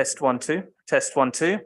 Test 1 2. Test 1 2.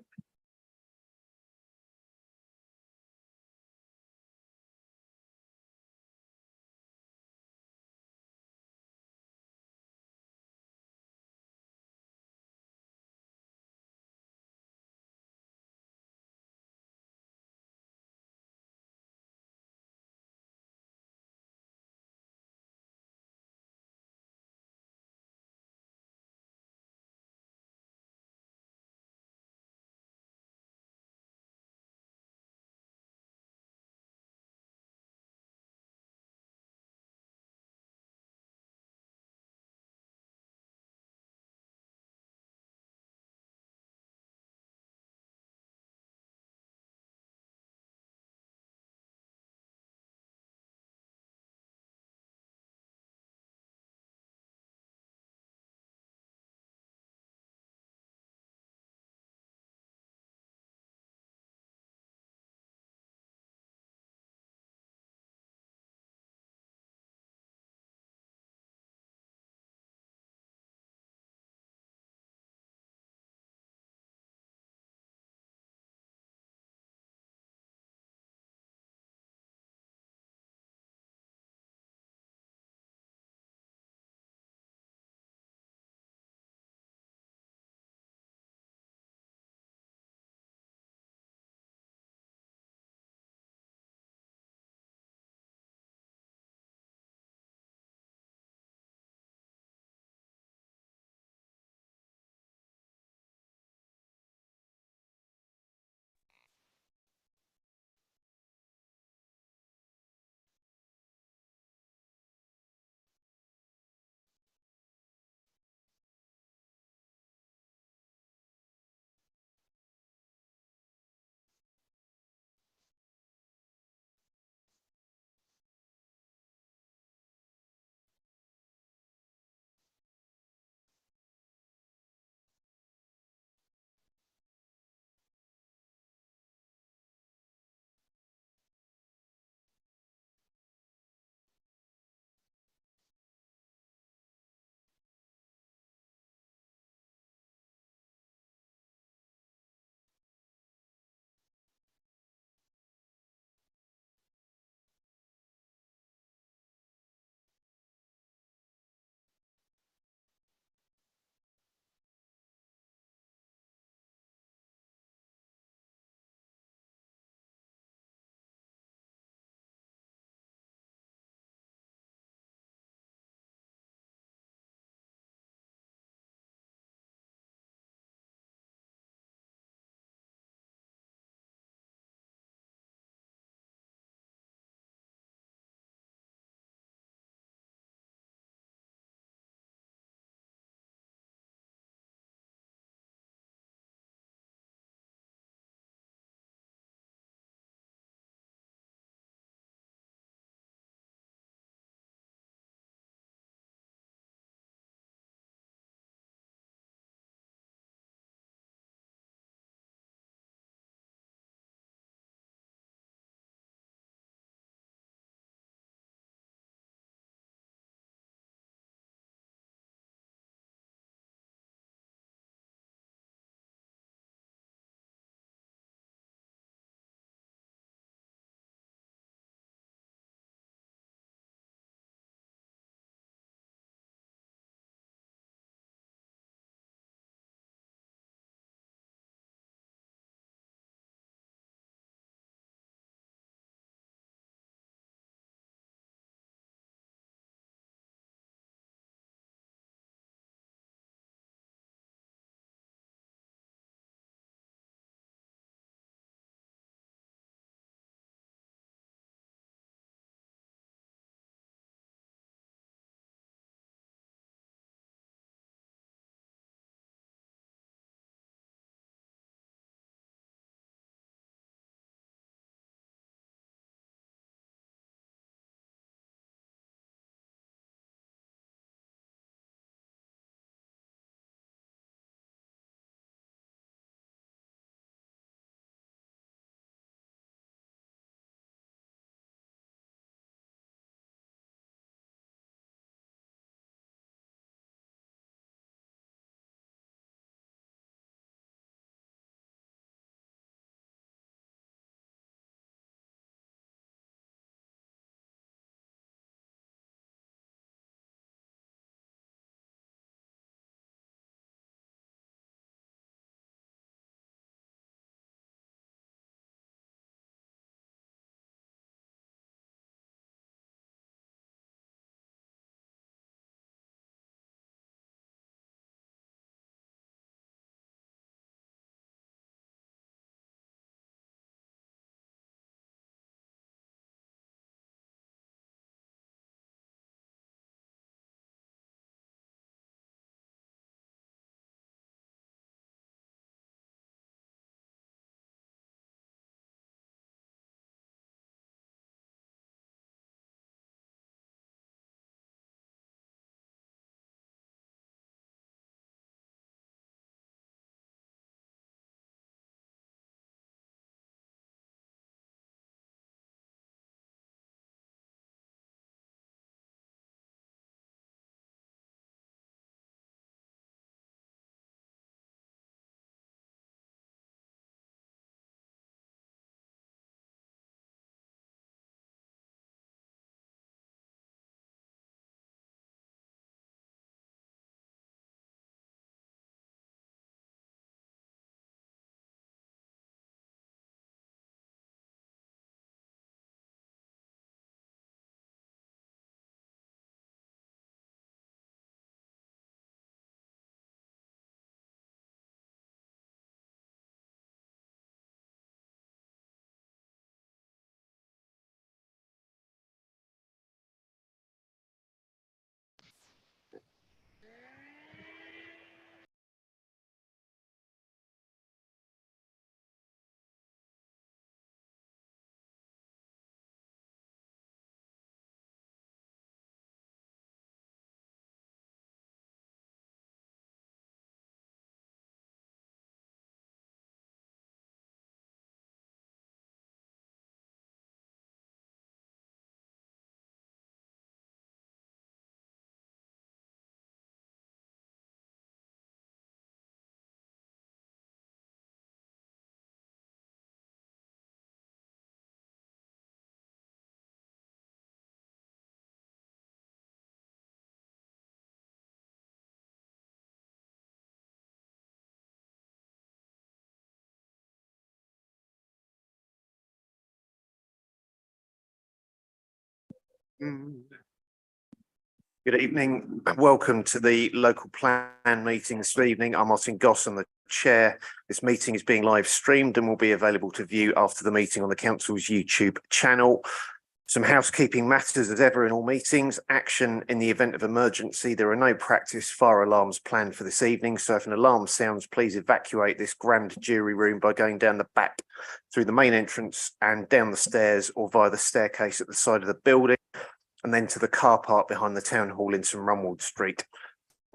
Good evening. Welcome to the local plan meeting this evening. I'm Martin Goss, I'm the chair. This meeting is being live streamed and will be available to view after the meeting on the council's YouTube channel. Some housekeeping matters as ever in all meetings. Action in the event of emergency. There are no practice fire alarms planned for this evening. So if an alarm sounds, please evacuate this grand jury room by going down the back through the main entrance and down the stairs or via the staircase at the side of the building, and then to the car park behind the town hall in St Runwald Street.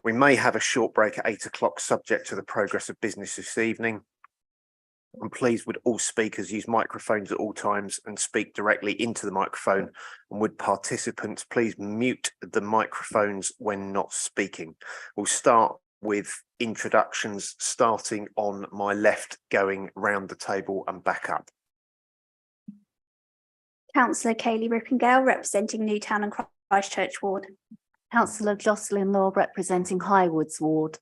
We may have a short break at 8 o'clock subject to the progress of business this evening. And please, would all speakers use microphones at all times and speak directly into the microphone, and would participants please mute the microphones when not speaking. We'll start with introductions, starting on my left, going round the table and back up. Councillor Kayleigh Rippingale, representing Newtown and Christchurch Ward. Councillor Jocelyn Law, representing Highwoods Ward.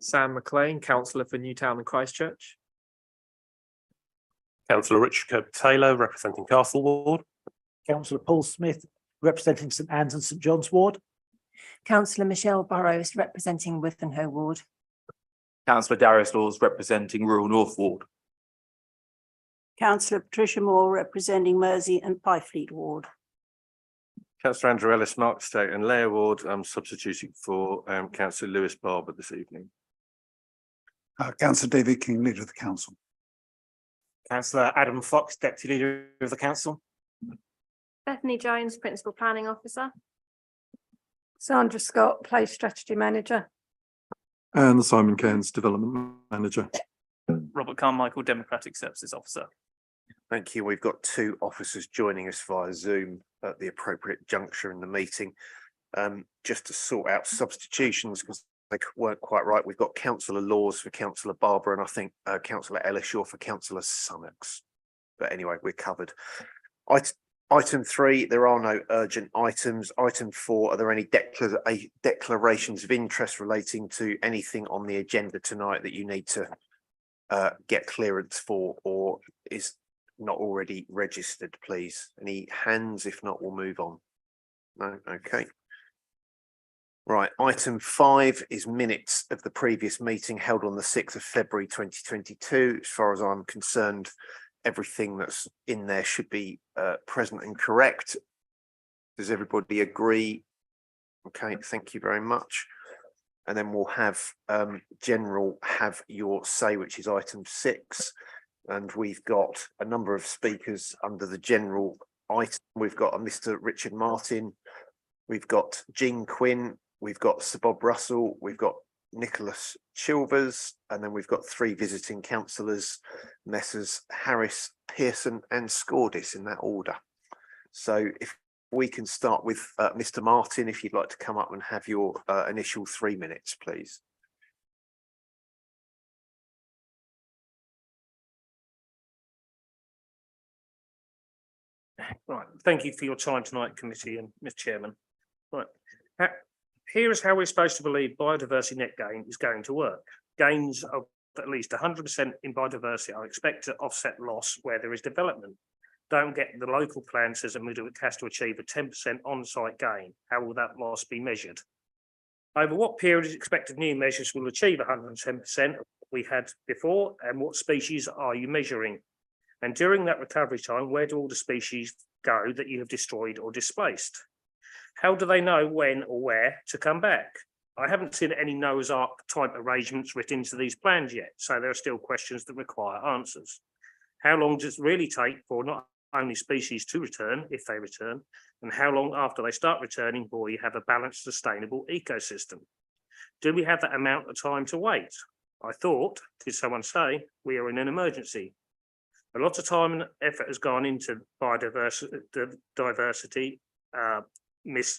Sam McLean, councillor for Newtown and Christchurch. Councillor Richard Kirk-Taylor, representing Castle Ward. Councillor Paul Smith, representing St Anne's and St John's Ward. Councillor Michelle Burrows, representing Withenhoe Ward. Councillor Darius Laws, representing Rural North Ward. Councillor Patricia Moore, representing Mersey and Byfleet Ward. Councillor Andrew Ellis, Markstone and Layer Ward. I'm substituting for Councillor Lewis Barber this evening. Councillor David King, Leader of the Council. Councillor Adam Fox, Deputy Leader of the Council. Bethany Jones, Principal Planning Officer. Sandra Scott, Place Strategy Manager. And Simon Cairns, Development Manager. Robert Carmichael, Democratic Services Officer. Thank you. We've got two officers joining us via Zoom at the appropriate juncture in the meeting. Just to sort out substitutions because they weren't quite right. We've got Councillor Laws for Councillor Barber and I think Councillor Ellishaw for Councillor Summocks. But anyway, we're covered. Item 3, there are no urgent items. Item 4, are there any declarations of interest relating to anything on the agenda tonight that you need to get clearance for or is not already registered, please? Any hands? If not, we'll move on. No, okay. Right, item 5 is minutes of the previous meeting held on the 6th of February 2022. As far as I'm concerned, everything that's in there should be present and correct. Does everybody agree? Okay, thank you very much. And then we'll have general have your say, which is item 6. And we've got a number of speakers under the general item. We've got a Mr. Richard Martin, we've got Jean Quinn, we've got Sir Bob Russell, we've got Nicholas Chilvers, and then we've got 3 visiting councillors, Messrs. Harris, Pearson and Scordis, in that order. So if we can start with Mr. Martin, if you'd like to come up and have your initial 3 minutes, please. Right, thank you for your time tonight, committee and Mr. Chairman. Right, here is how we're supposed to believe biodiversity net gain is going to work. Gains of at least 100% in biodiversity are expected to offset loss where there is development. Don't get the local plan says a middle has to achieve a 10% on-site gain. How will that loss be measured? Over what period is expected new measures will achieve 110% we had before, and what species are you measuring? And during that recovery time, where do all the species go that you have destroyed or displaced? How do they know when or where to come back? I haven't seen any Noah's Ark type arrangements written into these plans yet, so there are still questions that require answers. How long does it really take for not only species to return, if they return, and how long after they start returning before you have a balanced, sustainable ecosystem? Do we have that amount of time to wait? I thought, did someone say, we are in an emergency? A lot of time and effort has gone into biodiversity,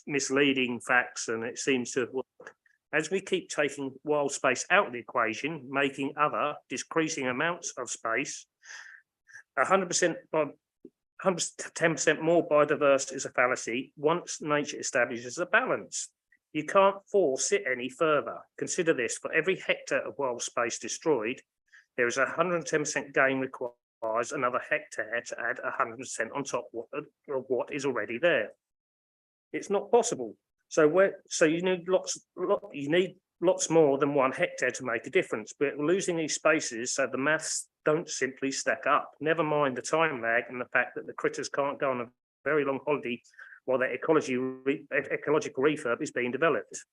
misleading facts, and it seems to work. As we keep taking wild space out of the equation, making other decreasing amounts of space, 100% 10% more biodiverse is a fallacy once nature establishes a balance. You can't force it any further. Consider this, for every hectare of wild space destroyed, there is 110% gain required another hectare to add 100% on top of what is already there. It's not possible. So you need lots more than 1 hectare to make a difference, but we're losing these spaces, so the maths don't simply stack up. Never mind the time lag and the fact that the critters can't go on a very long holiday while their ecological refurb is being developed.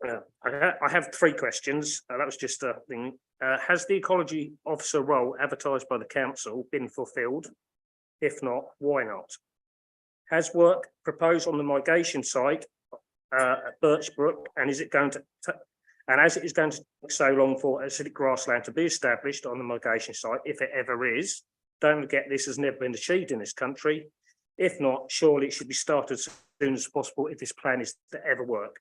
I have 3 questions. That was just a thing. Has the ecology officer role advertised by the council been fulfilled? If not, why not? Has work proposed on the migration site at Birchbrook, and is it going to, and as it is going to take so long for acidic grassland to be established on the migration site, if it ever is, don't forget this has never been achieved in this country. If not, surely it should be started as soon as possible if this plan is to ever work.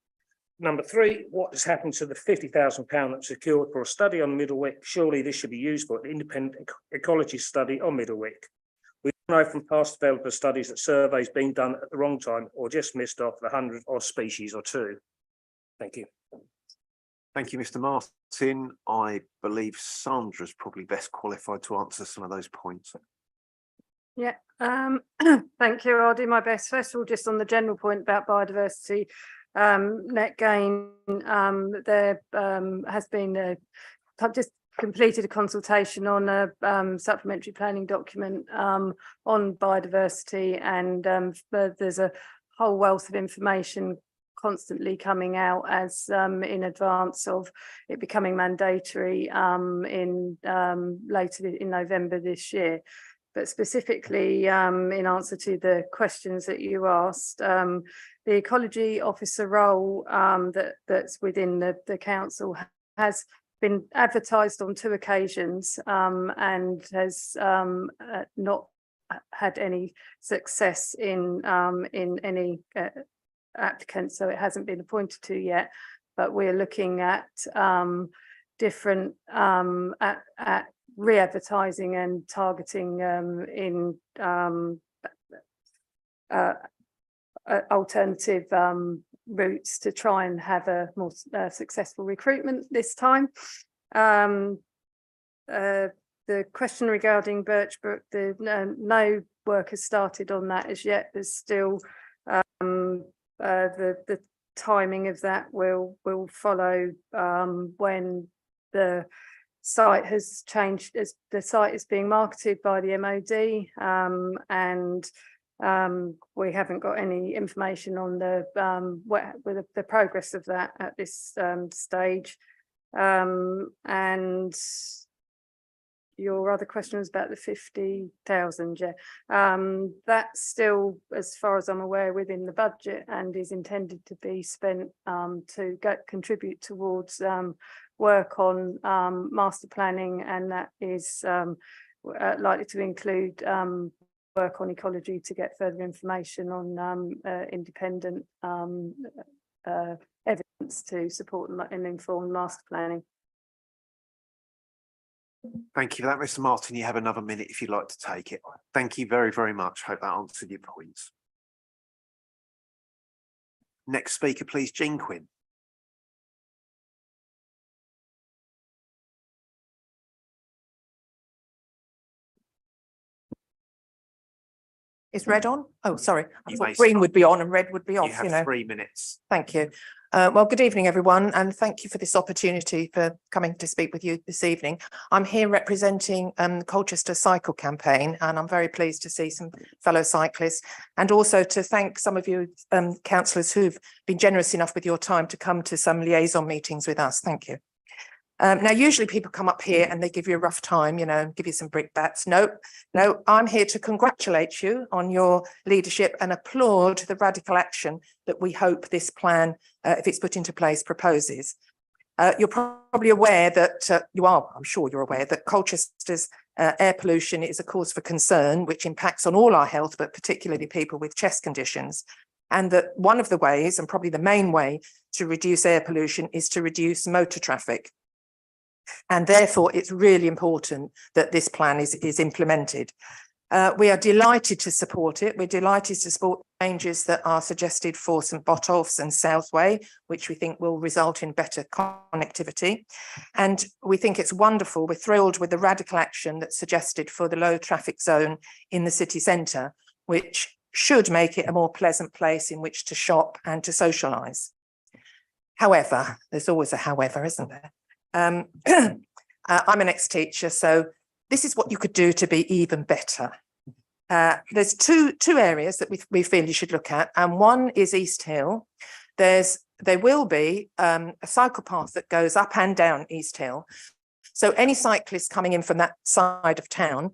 Number 3, what has happened to the £50,000 that's secured for a study on Middlewick? Surely this should be used for an independent ecology study on Middlewick. We know from past developer studies that surveys being done at the wrong time or just missed off the 100-odd species or 2. Thank you. Thank you, Mr. Martin. I believe Sandra's probably best qualified to answer some of those points. Yeah, thank you. I'll do my best. First of all, just on the general point about biodiversity, net gain, there has been just completed a consultation on a supplementary planning document on biodiversity, and there's a whole wealth of information constantly coming out as in advance of it becoming mandatory in later in November this year. But specifically, in answer to the questions that you asked, the ecology officer role that's within the council has been advertised on 2 occasions and has not had any success in any applicants, so it hasn't been appointed to yet. But we're looking at different at re-advertising and targeting in alternative routes to try and have a more successful recruitment this time. The question regarding Birchbrook, no work has started on that as yet. There's still the timing of that will follow when the site has changed, as the site is being marketed by the MOD, and we haven't got any information on the progress of that at this stage. And your other question was about the 50,000, yeah. That's still, as far as I'm aware, within the budget and is intended to be spent to contribute towards work on master planning, and that is likely to include work on ecology to get further information on independent evidence to support and inform master planning. Thank you for that, Mr. Martin. You have another minute if you'd like to take it. Thank you very, very much. Hope that answered your points. Next speaker, please, Jean Quinn. Is red on? Oh, sorry. I You thought may green start. would be on and red would be off, You have 3 minutes. Thank you. Well, good evening, everyone, and thank you for this opportunity for coming to speak with you this evening. I'm here representing the Colchester Cycle Campaign, and I'm very pleased to see some fellow cyclists, and also to thank some of you councillors who've been generous enough with your time to come to some liaison meetings with us. Thank you. Now, usually people come up here and they give you a rough time, you know, and give you some brickbats. No, I'm here to congratulate you on your leadership and applaud the radical action that we hope this plan, if it's put into place, proposes. You're probably aware that, I'm sure you're aware that Colchester's air pollution is a cause for concern, which impacts on all our health, but particularly people with chest conditions. And that one of the ways, and probably the main way, to reduce air pollution is to reduce motor traffic. And therefore, it's really important that this plan is implemented. We are delighted to support it. We're delighted to support changes that are suggested for St Botolph's and Southway, which we think will result in better connectivity. And we think it's wonderful. We're thrilled with the radical action that's suggested for the low traffic zone in the city centre, which should make it a more pleasant place in which to shop and to socialise. However, there's always a however, isn't there? I'm an ex-teacher, so this is what you could do to be even better. There's two areas that we feel you should look at, and one is East Hill. There will be a cycle path that goes up and down East Hill. So any cyclists coming in from that side of town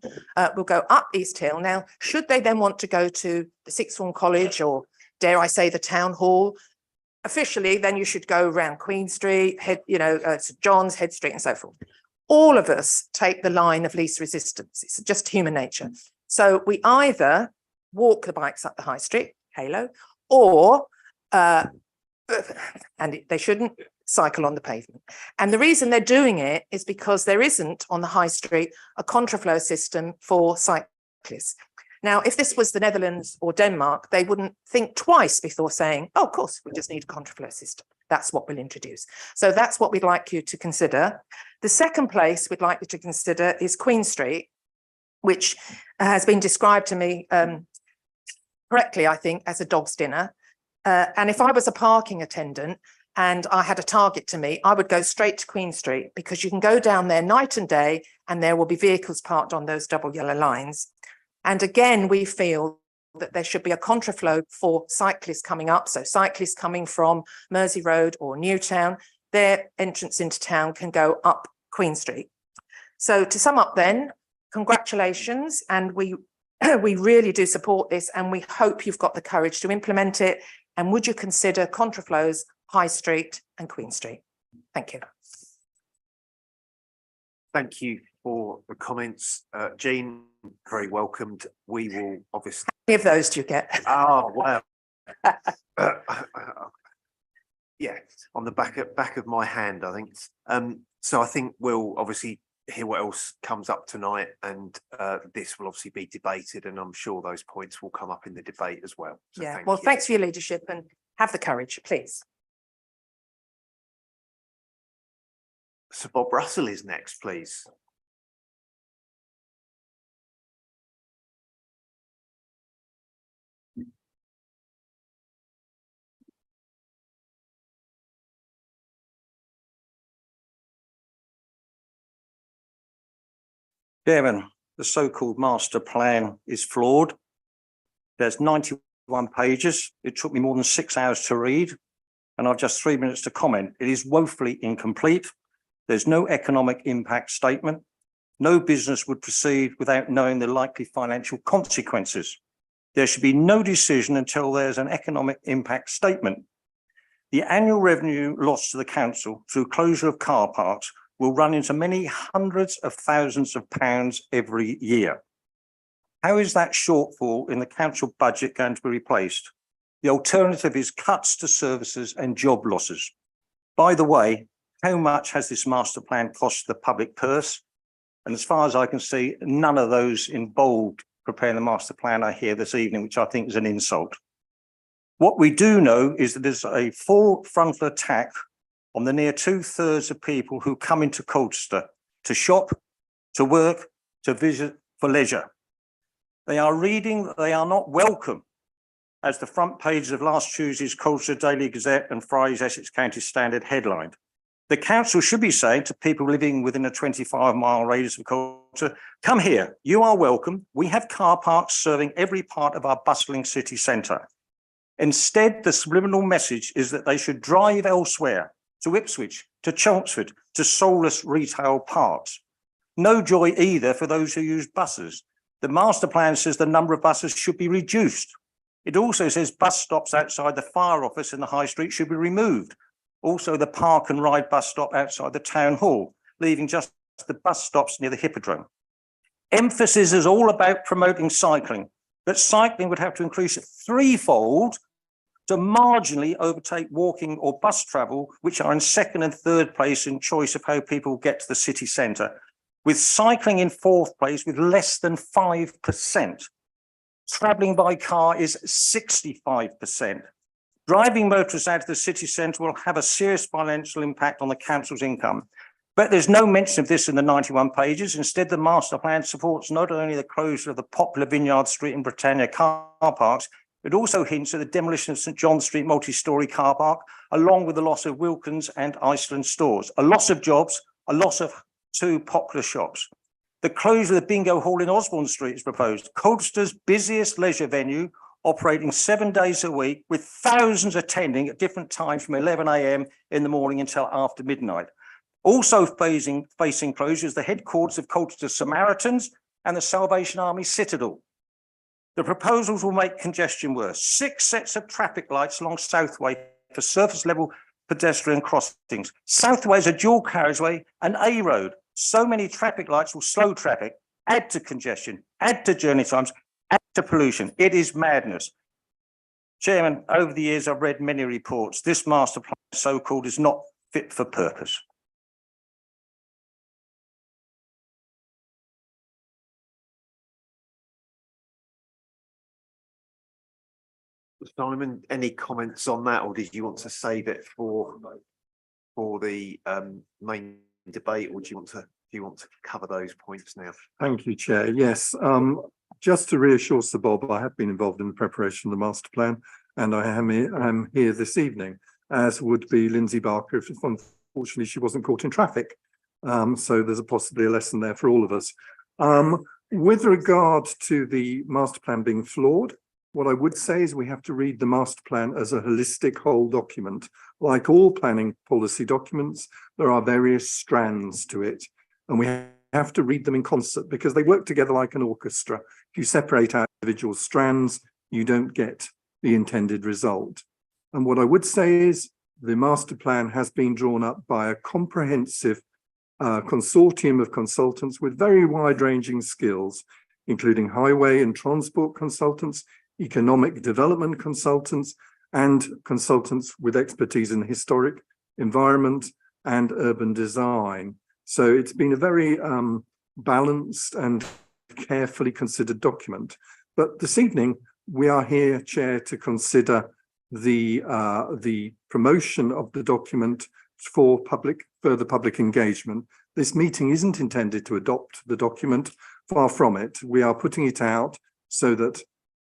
will go up East Hill. Now, should they then want to go to the Sixth Form College or, dare I say, the Town Hall, officially, then you should go around Queen Street, St John's, Head Street, and so forth. All of us take the line of least resistance. It's just human nature. So we either walk the bikes up the high street, halo, or, and they shouldn't cycle on the pavement. And the reason they're doing it is because there isn't on the high street a contraflow system for cyclists. Now, if this was the Netherlands or Denmark, they wouldn't think twice before saying, oh, of course, we just need a contraflow system. That's what we'll introduce. So that's what we'd like you to consider. The second place we'd like you to consider is Queen Street, which has been described to me correctly, I think, as a dog's dinner. And if I was a parking attendant and I had a target to meet, I would go straight to Queen Street, because you can go down there night and day and there will be vehicles parked on those double yellow lines. And again, we feel that there should be a contraflow for cyclists coming up. So cyclists coming from Mersey Road or Newtown, their entrance into town can go up Queen Street. So to sum up then, congratulations. And we really do support this, and we hope you've got the courage to implement it. And would you consider contraflows High Street and Queen Street? Thank you. Thank you for the comments. Jean, very welcomed. We will obviously. How many of those do you get? Oh, wow. Yeah, on the back of my hand, I think. So I think we'll obviously hear what else comes up tonight, and this will obviously be debated, and I'm sure those points will come up in the debate as well. So Yeah, well, thanks for your leadership, and have the courage, please. So Bob Russell is next, please. Chairman, the so-called master plan is flawed. There's 91 pages. It took me more than 6 hours to read, and I've just 3 minutes to comment. It is woefully incomplete. There's no economic impact statement. No business would proceed without knowing the likely financial consequences. There should be no decision until there's an economic impact statement. The annual revenue lost to the council through closure of car parks will run into many hundreds of thousands of pounds every year. How is that shortfall in the council budget going to be replaced? The alternative is cuts to services and job losses. By the way, how much has this master plan cost the public purse? And as far as I can see, none of those involved preparing the master plan are here this evening, which I think is an insult. What we do know is that there's a full frontal attack on the near 2/3 of people who come into Colchester to shop, to work, to visit for leisure. They are reading that they are not welcome, as the front page of last Tuesday's Colchester Daily Gazette and Friday's Essex County Standard headlined. The council should be saying to people living within a 25-mile radius of Colchester, come here, you are welcome. We have car parks serving every part of our bustling city centre. Instead, the subliminal message is that they should drive elsewhere, to Ipswich, to Chelmsford, to soulless retail parks. No joy either for those who use buses. The master plan says the number of buses should be reduced. It also says bus stops outside the fire office in the high street should be removed. Also, the park and ride bus stop outside the town hall, leaving just the bus stops near the hippodrome. Emphasis is all about promoting cycling, but cycling would have to increase threefold to marginally overtake walking or bus travel, which are in second and third place in choice of how people get to the city centre. with cycling in fourth place with less than 5%. Travelling by car is 65%. Driving motorists out of the city centre will have a serious financial impact on the council's income. But there's no mention of this in the 91 pages. Instead, the master plan supports not only the closure of the popular Vineyard Street and Britannia car parks, it also hints at the demolition of St John Street multi-storey car park, along with the loss of Wilkins and Iceland stores, a loss of jobs, a loss of 2 popular shops. The closure of the bingo hall in Osborne Street is proposed, Colchester's busiest leisure venue, operating 7 days a week with thousands attending at different times from 11 a.m. in the morning until after midnight. Also facing closure is the headquarters of Colchester Samaritans and the Salvation Army Citadel. The proposals will make congestion worse. 6 sets of traffic lights along Southway for surface level pedestrian crossings. Southway is a dual carriageway and A road. So many traffic lights will slow traffic, add to congestion, add to journey times, add to pollution. It is madness. Chairman, over the years, I've read many reports. This master plan, so-called, is not fit for purpose. Simon, any comments on that, or did you want to save it for the main debate, or do you want to cover those points now? Thank you, Chair. Yes, just to reassure Sir Bob, I have been involved in the preparation of the master plan, and I am here this evening, as would be Lindsay Barker if unfortunately she wasn't caught in traffic. So there's possibly a lesson there for all of us. With regard to the master plan being flawed, what I would say is we have to read the master plan as a holistic whole document. Like all planning policy documents, there are various strands to it, and we have to read them in concert because they work together like an orchestra. If you separate out individual strands, you don't get the intended result. And what I would say is the master plan has been drawn up by a comprehensive consortium of consultants with very wide-ranging skills, including highway and transport consultants, economic development consultants, and consultants with expertise in historic, environment, and urban design. So it's been a very balanced and carefully considered document. But this evening, we are here, Chair, to consider the promotion of the document for further public engagement. This meeting isn't intended to adopt the document, far from it. We are putting it out so that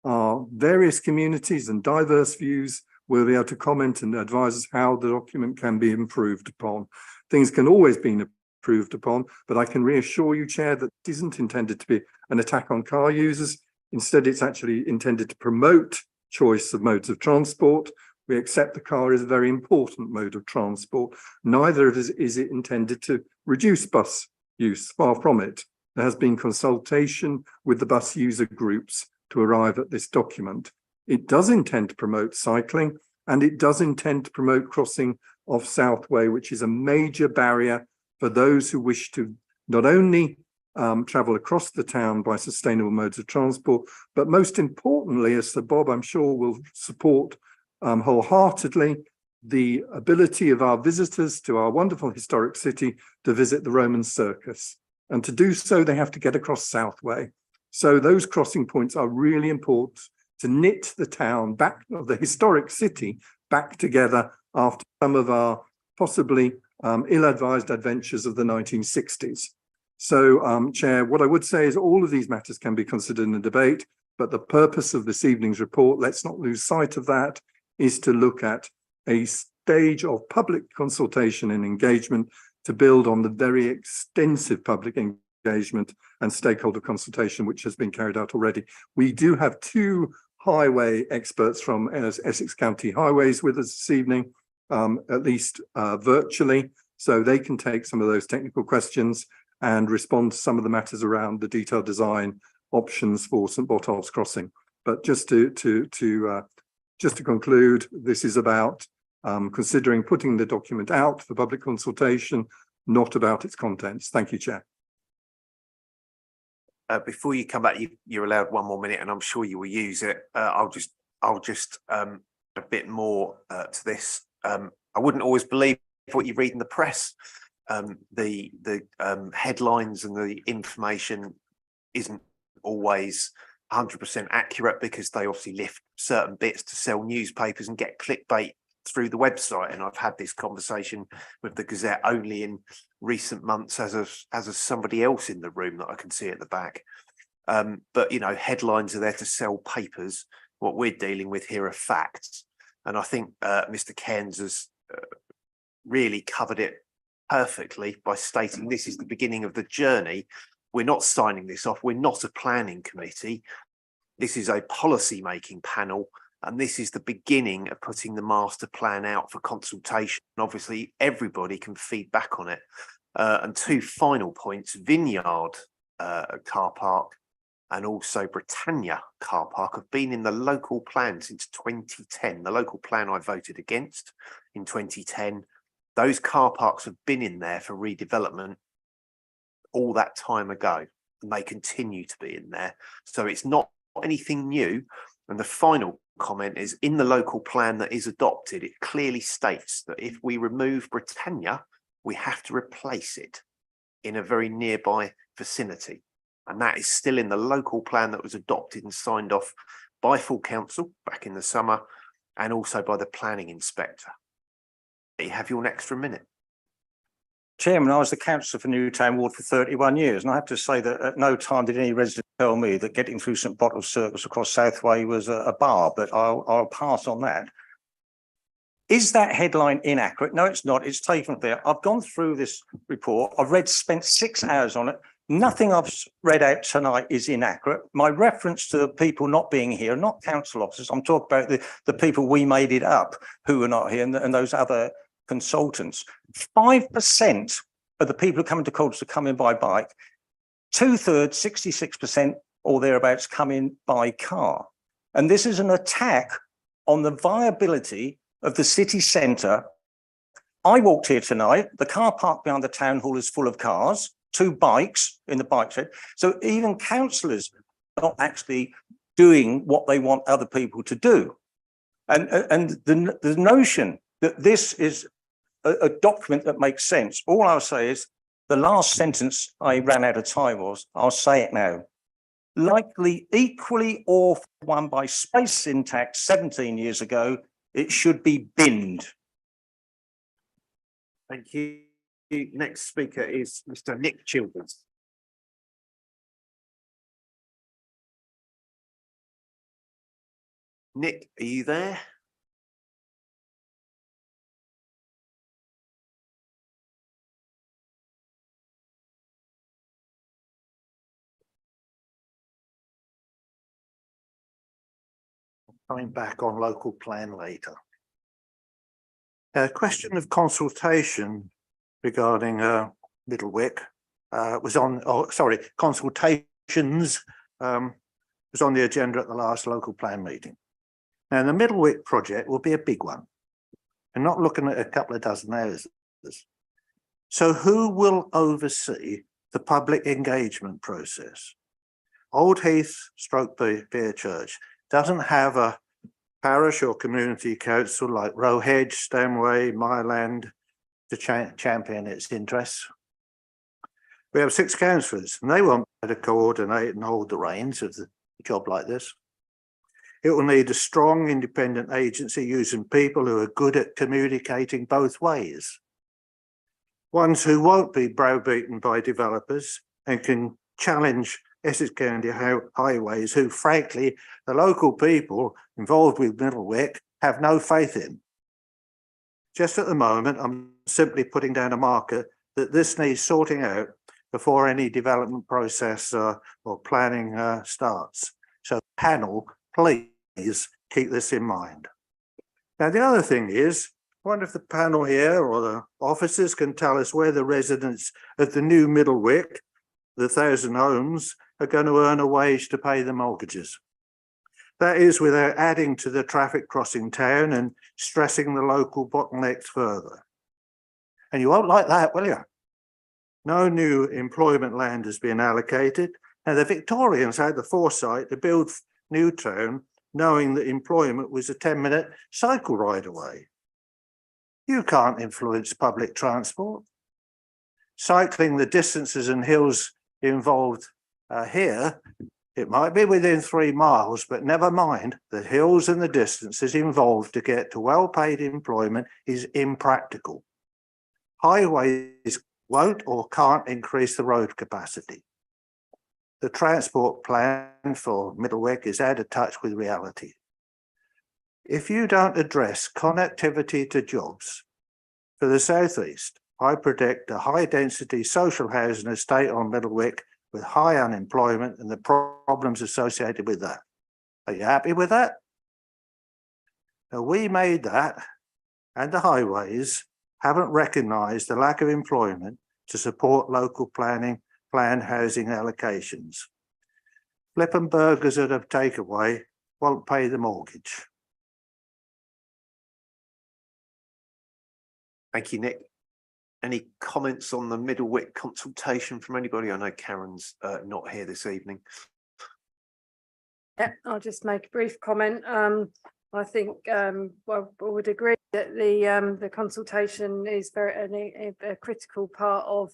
our various communities and diverse views will be able to comment and advise us how the document can be improved upon. Things can always be improved upon, but I can reassure you, Chair, that it isn't intended to be an attack on car users. Instead, it's actually intended to promote choice of modes of transport. We accept the car is a very important mode of transport. Neither is it intended to reduce bus use, far from it. There has been consultation with the bus user groups to arrive at this document. It does intend to promote cycling, and it does intend to promote crossing of Southway, which is a major barrier for those who wish to not only travel across the town by sustainable modes of transport, but most importantly, as Sir Bob, I'm sure, will support wholeheartedly, the ability of our visitors to our wonderful historic city to visit the Roman Circus. And to do so, they have to get across Southway. So those crossing points are really important to knit the town back, of the historic city, back together after some of our possibly ill-advised adventures of the 1960s. So, Chair, what I would say is all of these matters can be considered in the debate, but the purpose of this evening's report, let's not lose sight of that, is to look at a stage of public consultation and engagement to build on the very extensive public engagement and stakeholder consultation which has been carried out already. We do have 2 highway experts from Essex County Highways with us this evening, at least virtually, so they can take some of those technical questions and respond to some of the matters around the detailed design options for St Botolph's Crossing. But just to conclude, this is about considering putting the document out for public consultation, not about its contents. Thank you, Chair. Before you come back, you're allowed 1 more minute, and I'm sure you will use it. I'll just a bit more to this. I wouldn't always believe what you read in the press. the headlines and the information isn't always 100% accurate, because they obviously lift certain bits to sell newspapers and get clickbait through the website. And I've had this conversation with the Gazette only in recent months as of somebody else in the room that I can see at the back. But, you know, headlines are there to sell papers. What we're dealing with here are facts. And I think Mr. Cairns has really covered it perfectly by stating this is the beginning of the journey. We're not signing this off. We're not a planning committee. This is a policy making panel. And this is the beginning of putting the master plan out for consultation. Obviously, everybody can feed back on it. And two final points: Vineyard car park and also Britannia car park have been in the local plan since 2010. The local plan I voted against in 2010. Those car parks have been in there for redevelopment all that time ago, and they continue to be in there. So it's not anything new. And the final comment is, in the local plan that is adopted, it clearly states that if we remove Britannia, we have to replace it in a very nearby vicinity. And that is still in the local plan that was adopted and signed off by full council back in the summer, and also by the planning inspector. You have your extra minute. Chairman, I was the councillor for Newtown Ward for 31 years, and I have to say that at no time did any resident tell me that getting through St Bottles Circus across Southway was a bar, but I'll pass on that. Is that headline inaccurate? No, it's not. It's taken there. I've gone through this report. I've spent 6 hours on it. Nothing I've read out tonight is inaccurate. My reference to the people not being here, not council officers, I'm talking about the people we made it up who are not here, and those other consultants. 5% of the people who come into Colchester come in by bike, 2/3, 66% or thereabouts, come in by car. And this is an attack on the viability of the city centre. I walked here tonight, the car park behind the town hall is full of cars, 2 bikes in the bike shed. So even councillors are not actually doing what they want other people to do. And the notion that this is a document that makes sense. All I'll say is the last sentence I ran out of time was, I'll say it now. Likely equally awful one by space syntax 17 years ago, it should be binned. Thank you. Next speaker is Mr. Nick Childers. Nick, are you there? Coming back on local plan later. A question of consultation regarding Middlewick was on, consultations was on the agenda at the last local plan meeting. Now, the Middlewick project will be a big one. We're not looking at a couple of dozen houses. So who will oversee the public engagement process? Old Heath / Beer Church doesn't have a parish or community council like Roe Hedge, Stanway, Myland to champion its interests. We have 6 councillors and they won't be able to coordinate and hold the reins of the job like this. It will need a strong independent agency using people who are good at communicating both ways. Ones who won't be browbeaten by developers and can challenge Essex County highways, who frankly, the local people involved with Middlewick have no faith in. Just at the moment, I'm simply putting down a marker that this needs sorting out before any development process or planning starts. So panel, please keep this in mind. Now, the other thing is, I wonder if the panel here or the officers can tell us where the residents of the new Middlewick, the 1,000 homes, are going to earn a wage to pay the mortgages. That is without adding to the traffic crossing town and stressing the local bottlenecks further. And you won't like that, will you? No new employment land has been allocated, and the Victorians had the foresight to build Newtown knowing that employment was a 10-minute cycle ride away. You can't influence public transport. cycling the distances and hills involved here, it might be within 3 miles, but never mind, the hills and the distances involved to get to well-paid employment is impractical. Highways won't or can't increase the road capacity. The transport plan for Middlewick is out of touch with reality. If you don't address connectivity to jobs for the southeast, I predict a high-density social housing estate on Middlewick with high unemployment and the problems associated with that. Are you happy with that? Now, we made that, and the highways haven't recognised the lack of employment to support local planned housing allocations. Flipping burgers at a takeaway won't pay the mortgage. Thank you, Nick. Any comments on the Middlewick consultation from anybody? I know Karen's not here this evening. Yeah, I'll just make a brief comment. I think I would agree that the consultation is a critical part of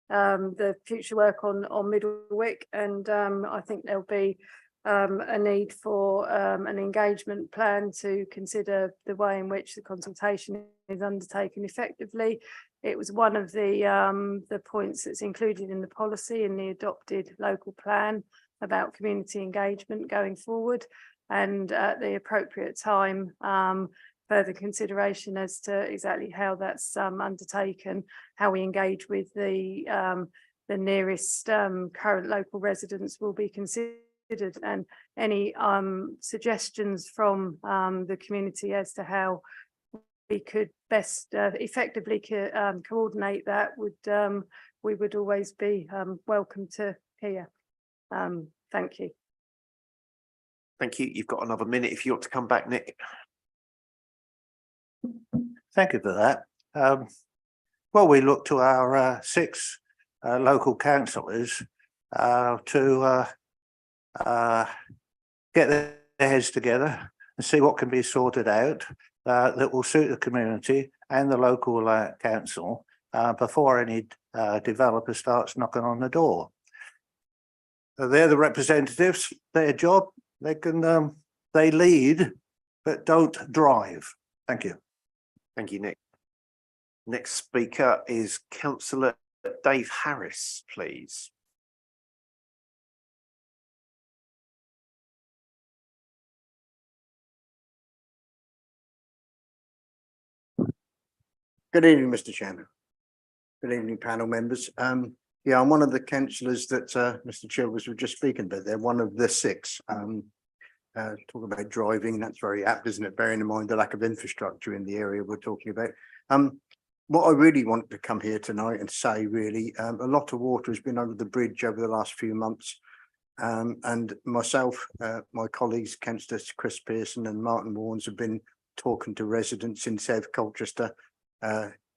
the future work on Middlewick, and I think there'll be a need for an engagement plan to consider the way in which the consultation is undertaken effectively. It was one of the points that's included in the policy in the adopted local plan about community engagement going forward, and at the appropriate time further consideration as to exactly how that's undertaken, how we engage with the nearest current local residents will be considered, and any suggestions from the community as to how we could best effectively coordinate that we would always be welcome to hear. Thank you. Thank you. You've got another minute if you want to come back, Nick. Thank you for that. Well, we look to our 6 local councillors to get their heads together and see what can be sorted out that will suit the community and the local council before any developer starts knocking on the door. They're the representatives, their job, they lead, but don't drive. Thank you. Thank you, Nick. Next speaker is Councillor Dave Harris, please. Good evening, Mr. Chairman. Good evening, panel members. Yeah, I'm one of the councillors that Mr. Chilvers was just speaking about. They're one of the 6. Talk about driving, that's very apt, isn't it? Bearing in mind the lack of infrastructure in the area we're talking about. What I really want to come here tonight and say, really, a lot of water has been under the bridge over the last few months. And myself, my colleagues, Councillor Chris Pearson and Martin Warnes, have been talking to residents in South Colchester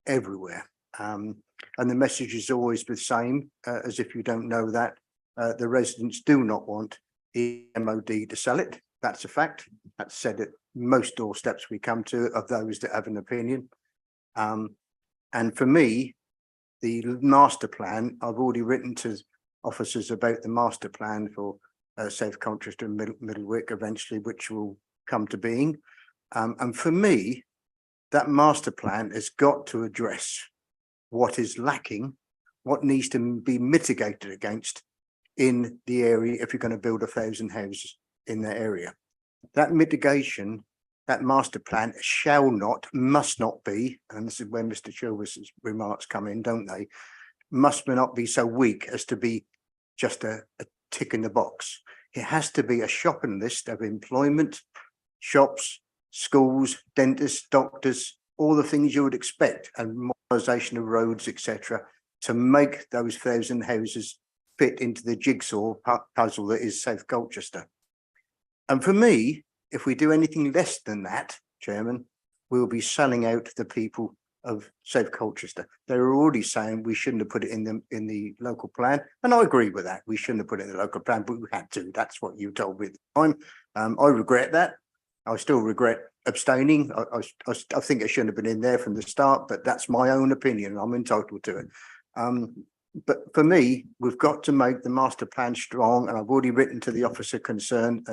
everywhere. And the message is always the same, as if you don't know that. The residents do not want the MOD to sell it. That's a fact. That's said at most doorsteps we come to of those that have an opinion. And for me, the master plan, I've already written to officers about the master plan for South Colchester and Middlewick eventually, which will come to being. And for me, that master plan has got to address what is lacking, what needs to be mitigated against in the area if you're going to build 1,000 houses in that area. That mitigation, that master plan shall not, must not be, and this is where Mr. Chilvers' remarks come in, don't they? Must not be so weak as to be just a tick in the box. It has to be a shopping list of employment, shops, schools, dentists, doctors, all the things you would expect, and modernisation of roads, etc., to make those 1,000 houses fit into the jigsaw puzzle that is South Colchester. And for me, if we do anything less than that, Chairman, we'll be selling out the people of South Colchester. They're already saying we shouldn't have put it in the local plan, and I agree with that. We shouldn't have put it in the local plan, but we had to. That's what you told me at the time. I regret that. I still regret abstaining. I think it shouldn't have been in there from the start, but that's my own opinion. I'm entitled to it. But for me, we've got to make the master plan strong, and I've already written to the officer concerned,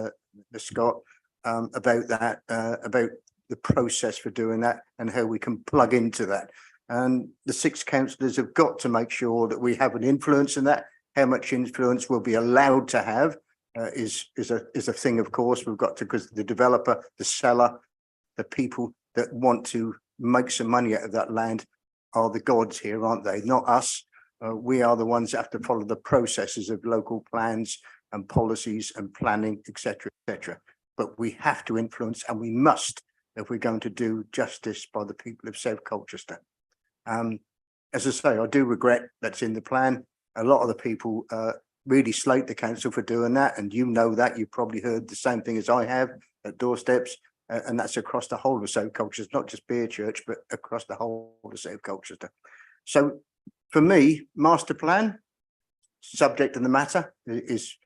Scott, about that, about the process for doing that and how we can plug into that. And the 6 councillors have got to make sure that we have an influence in that. How much influence we'll be allowed to have is a thing, of course. We've got to, because the developer, the seller, the people that want to make some money out of that land are the gods here, aren't they? Not us. We are the ones that have to follow the processes of local plans and policies and planning, etc., etc. But we have to influence, and we must, if we're going to do justice by the people of South Colchester. As I say, I do regret that's in the plan. A lot of the people really slate the council for doing that, and you know that. You've probably heard the same thing as I have at doorsteps, and that's across the whole of South Colchester, not just Beerchurch, but across the whole of South Colchester. So for me, master plan, subject of the matter is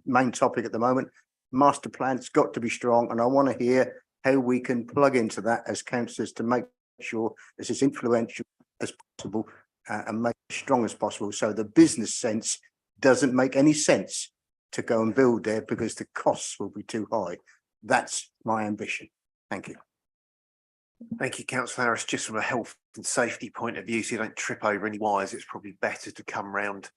main topic at the moment. Master plan's got to be strong, and I want to hear how we can plug into that as councillors to make sure it's as influential as possible and make it as strong as possible, so the business sense doesn't make any sense to go and build there because the costs will be too high. That's my ambition. Thank you. Thank you, Councillor Harris. Just from a health and safety point of view, so you don't trip over any wires, it's probably better to come round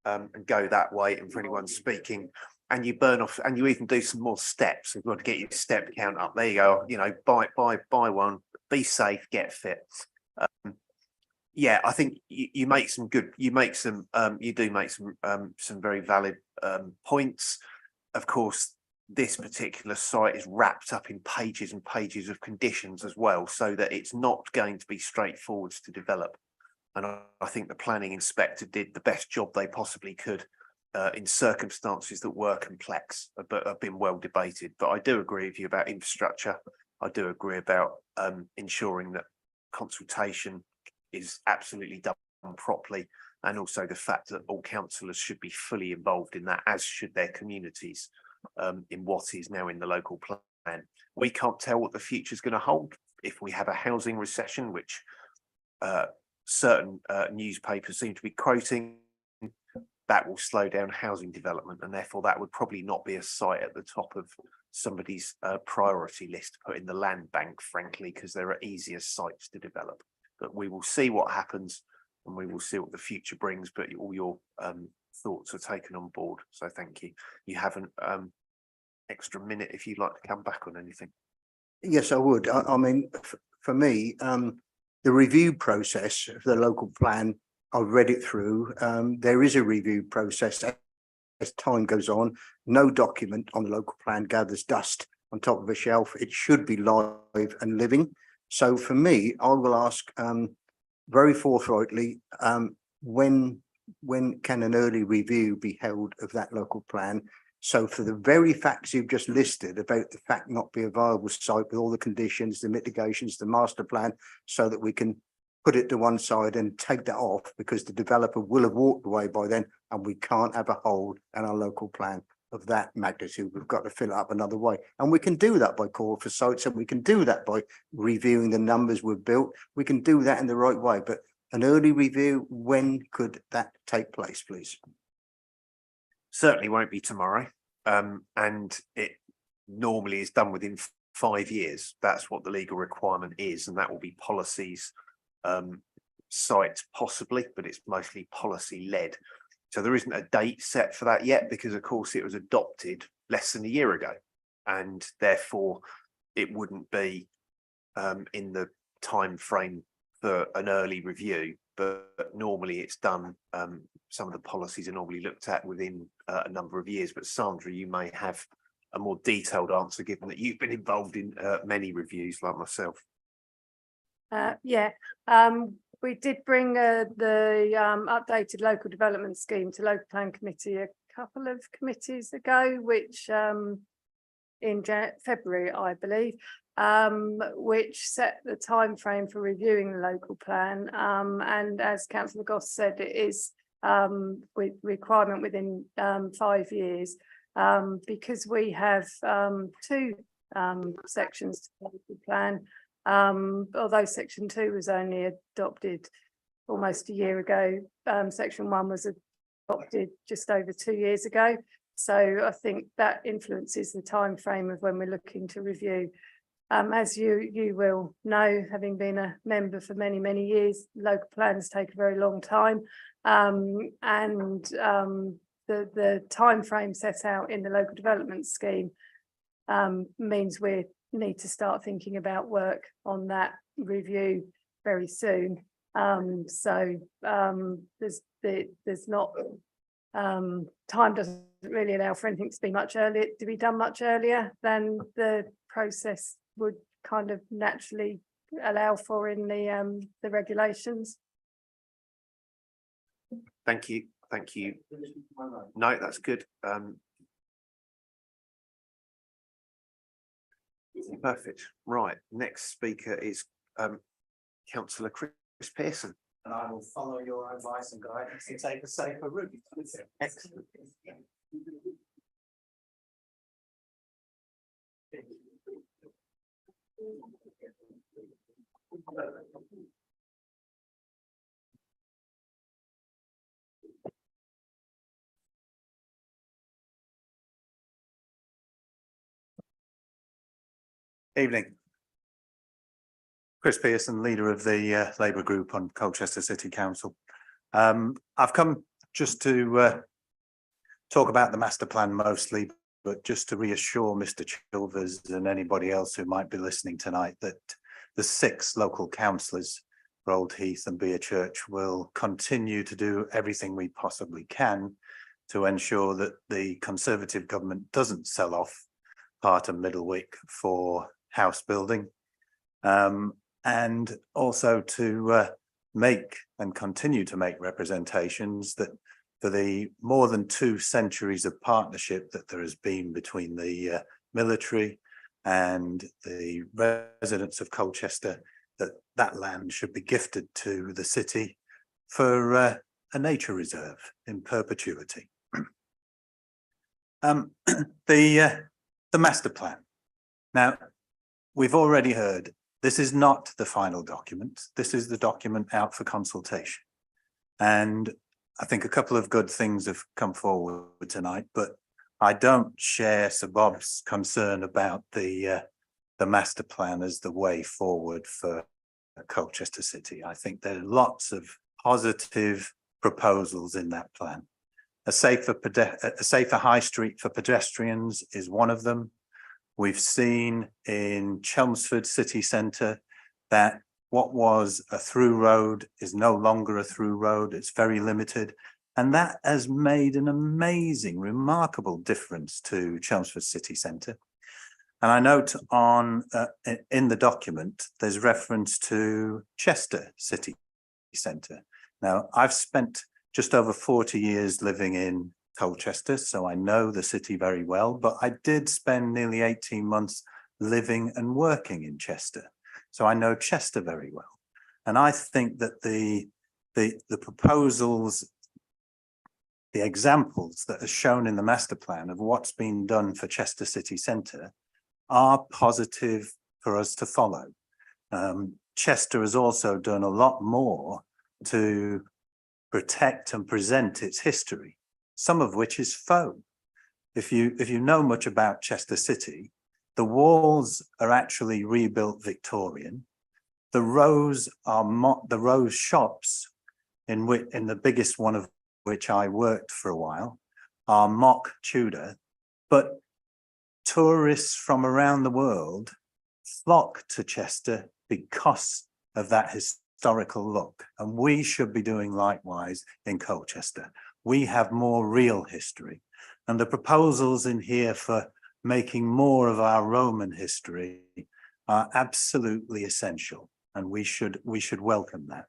and go that way. And for anyone speaking, and you burn off, and you even do some more steps. We've got to get your step count up. There you go. You know, buy one, be safe, get fit. Yeah, I think you make some good. You do make some very valid points. Of course, this particular site is wrapped up in pages and pages of conditions as well, so that it's not going to be straightforward to develop. And I think the planning inspector did the best job they possibly could in circumstances that were complex, but have been well debated. But I do agree with you about infrastructure. I do agree about ensuring that consultation is absolutely done properly, and also the fact that all councillors should be fully involved in that, as should their communities, in what is now in the local plan. We can't tell what the future is going to hold. If we have a housing recession, which certain newspapers seem to be quoting, that will slow down housing development, and therefore that would probably not be a site at the top of somebody's priority list to put in the land bank, frankly, because there are easier sites to develop. But we will see what happens, and we will see what the future brings. But all your thoughts are taken on board, so thank you. You have an extra minute if you'd like to come back on anything. Yes, I would. I mean, for me, the review process of the local plan, I've read it through. There is a review process as time goes on. No document on the local plan gathers dust on top of a shelf. It should be live and living. So for me, I will ask very forthrightly, when can an early review be held of that local plan? So for the very facts you've just listed about the fact not be a viable site with all the conditions, the mitigations, the master plan, so that we can put it to one side and take that off, because the developer will have walked away by then, and we can't have a hole in our local plan of that magnitude. We've got to fill it up another way, and we can do that by call for sites, and we can do that by reviewing the numbers we've built. We can do that in the right way. But an early review, when could that take place, please? Certainly won't be tomorrow, and it normally is done within 5 years. That's what the legal requirement is, and that will be policies, sites possibly, but it's mostly policy led. So there isn't a date set for that yet, because of course it was adopted less than a year ago, and therefore it wouldn't be in the time frame for an early review. But normally it's done, some of the policies are normally looked at within a number of years. But Sandra, you may have a more detailed answer, given that you've been involved in many reviews like myself. We did bring the updated local development scheme to local plan committee a couple of committees ago, which in February, I believe, which set the time frame for reviewing the local plan. And as Councillor Goss said, it is with requirement within 5 years, because we have 2 sections to the local plan. Although section 2 was only adopted almost a year ago. Section 1 was adopted just over 2 years ago. So I think that influences the time frame of when we're looking to review. As you will know, having been a member for many, many years, local plans take a very long time. The time frame set out in the local development scheme means we need to start thinking about work on that review very soon. There's not time doesn't really allow for anything to be done much earlier than the process would kind of naturally allow for in the regulations. Thank you. No, that's good. Perfect. Right, next speaker is Councillor Chris Pearson. And I will follow your advice and guidance and take a safer route. Excellent. Evening. Chris Pearson, leader of the Labour Group on Colchester City Council. I've come just to talk about the master plan mostly, but just to reassure Mr. Chilvers and anybody else who might be listening tonight that the 6 local councillors for Old Heath and Beerchurch will continue to do everything we possibly can to ensure that the Conservative government doesn't sell off part of Middlewick for house building, and also to make and continue to make representations that for the more than 2 centuries of partnership that there has been between the military and the residents of Colchester, that land should be gifted to the city for a nature reserve in perpetuity. The master plan. Now, we've already heard this is not the final document. This is the document out for consultation. And I think a couple of good things have come forward tonight, but I don't share Sir Bob's concern about the master plan as the way forward for Colchester City. I think there are lots of positive proposals in that plan. A safer high street for pedestrians is one of them. We've seen in Chelmsford city centre that what was a through road is no longer a through road. It's very limited. And that has made an amazing, remarkable difference to Chelmsford city centre. And I note in the document, there's reference to Chester city centre. Now, I've spent just over 40 years living in Colchester, so I know the city very well, but I did spend nearly 18 months living and working in Chester. So I know Chester very well. And I think that the proposals, the examples that are shown in the master plan of what's been done for Chester city centre are positive for us to follow. Chester has also done a lot more to protect and present its history, some of which is faux. If you know much about Chester City, the walls are actually rebuilt Victorian. The rows shops, in the biggest one of which I worked for a while, are mock Tudor, but tourists from around the world flock to Chester because of that historical look, and we should be doing likewise in Colchester. We have more real history, and the proposals in here for making more of our Roman history are absolutely essential, and we should welcome that.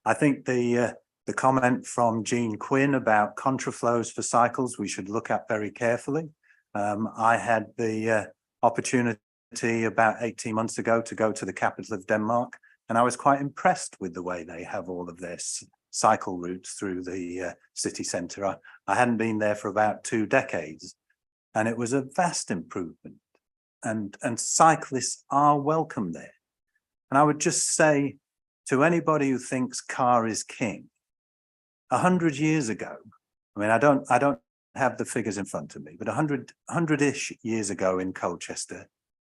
I think the comment from Jean Quinn about contraflows for cycles we should look at very carefully. I had the opportunity about 18 months ago to go to the capital of Denmark, and I was quite impressed with the way they have all of this cycle routes through the city centre. I hadn't been there for about 2 decades, and it was a vast improvement, and cyclists are welcome there. And I would just say to anybody who thinks car is king. 100 years ago, I mean, I don't have the figures in front of me, but 100-ish years ago in Colchester,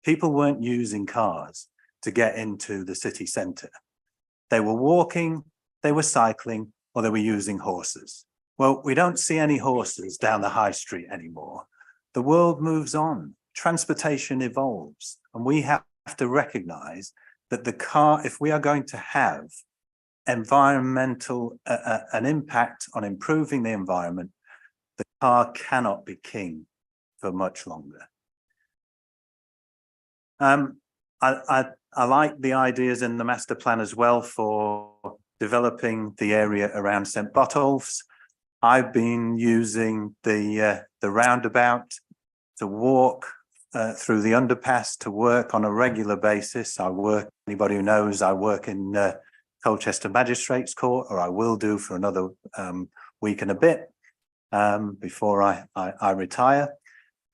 people weren't using cars to get into the city centre. They were walking, they were cycling, or they were using horses. Well, we don't see any horses down the high street anymore. The world moves on, transportation evolves, and we have to recognise that the car, if we are going to have environmental, an impact on improving the environment, the car cannot be king for much longer. I like the ideas in the master plan as well for developing the area around St. Botolph's. I've been using the roundabout to walk through the underpass to work on a regular basis. Anybody who knows, I work in Colchester Magistrates Court, or I will do for another week and a bit before I retire.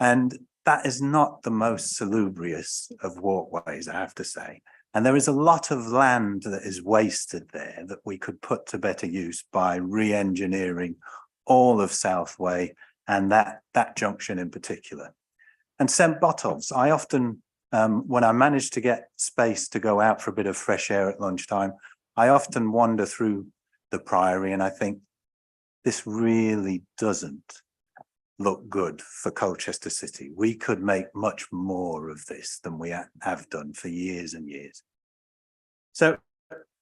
And that is not the most salubrious of walkways, I have to say. And there is a lot of land that is wasted there that we could put to better use by re-engineering all of Southway and that junction in particular. And St. Botolph's, I often, when I manage to get space to go out for a bit of fresh air at lunchtime, I often wander through the Priory and I think this really doesn't look good for Colchester City. We could make much more of this than we have done for years and years. So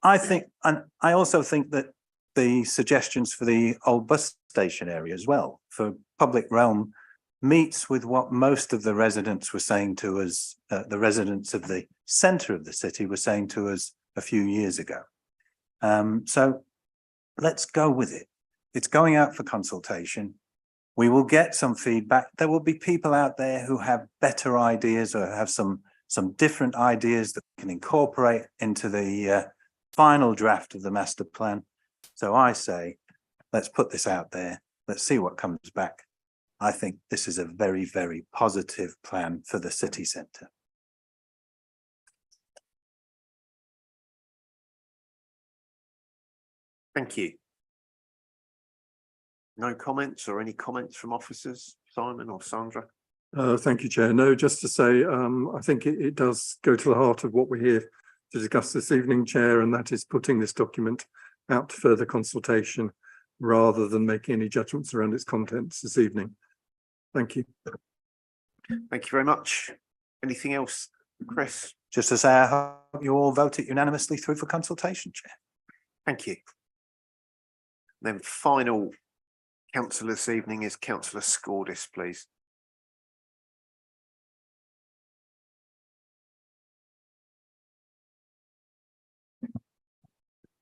I think, and I also think that the suggestions for the old bus station area as well, for public realm, meets with what most of the residents were saying to us, the residents of the centre of the city were saying to us a few years ago. So let's go with it. It's going out for consultation. We will get some feedback. There will be people out there who have better ideas or have some different ideas that we can incorporate into the final draft of the master plan. So I say, let's put this out there. Let's see what comes back. I think this is a very, very positive plan for the city centre. Thank you. No comments or any comments from officers, Simon or Sandra? Thank you, Chair. No, just to say, I think it does go to the heart of what we're here to discuss this evening, Chair, and that is putting this document out to further consultation rather than making any judgments around its contents this evening. Thank you. Thank you very much. Anything else, Chris? Just to say, I hope you all vote it unanimously through for consultation, Chair. Thank you. Then final councillor this evening is Councillor Scordis, please.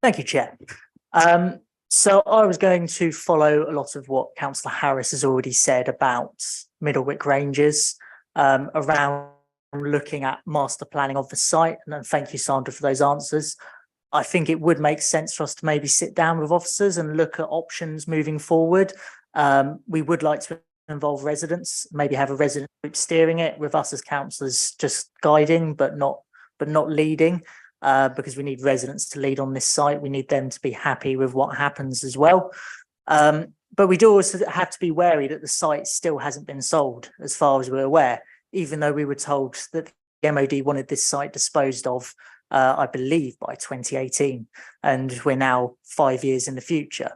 Thank you, Chair. So I was going to follow a lot of what Councillor Harris has already said about Middlewick Ranges around looking at master planning of the site. And thank you, Sandra, for those answers. I think it would make sense for us to maybe sit down with officers and look at options moving forward. We would like to involve residents, maybe have a resident group steering it with us as councillors just guiding, but not leading. Because we need residents to lead on this site. We need them to be happy with what happens as well. But we do also have to be wary that the site still hasn't been sold as far as we're aware, even though we were told that the MOD wanted this site disposed of, I believe, by 2018, and we're now 5 years in the future.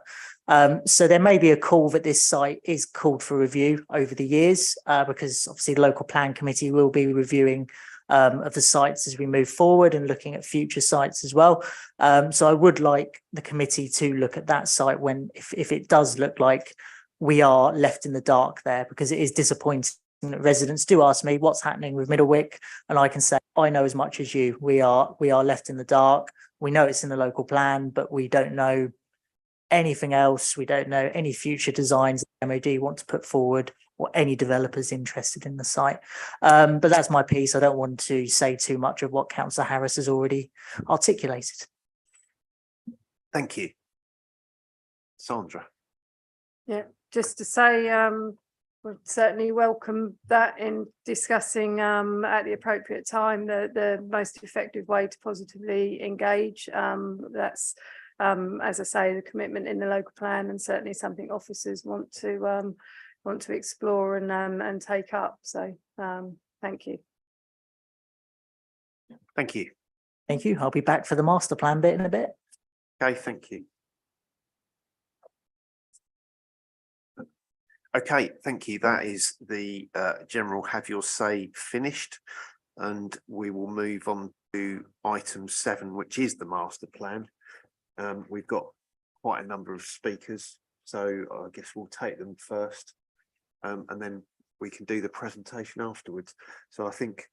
So there may be a call that this site is called for review over the years, because obviously the local plan committee will be reviewing of the sites as we move forward and looking at future sites as well. So I would like the committee to look at that site when, if it does look like we are left in the dark there, because it is disappointing that residents do ask me what's happening with Middlewick, and I can say, I know as much as you. We are left in the dark. We know it's in the local plan, but we don't know anything else. We don't know any future designs the MOD want to put forward, or any developers interested in the site. But that's my piece. I don't want to say too much of what Councillor Harris has already articulated. Thank you. Sandra. Yeah, just to say, would certainly welcome that in discussing at the appropriate time the most effective way to positively engage. That's as I say, the commitment in the local plan, and certainly something officers want to explore and take up. So thank you. Thank you. Thank you. I'll be back for the master plan bit in a bit. Okay, thank you. Okay, thank you. That is the general have your say finished, and we will move on to item 7, which is the master plan. We've got quite a number of speakers, so I guess we'll take them first, and then we can do the presentation afterwards. So I think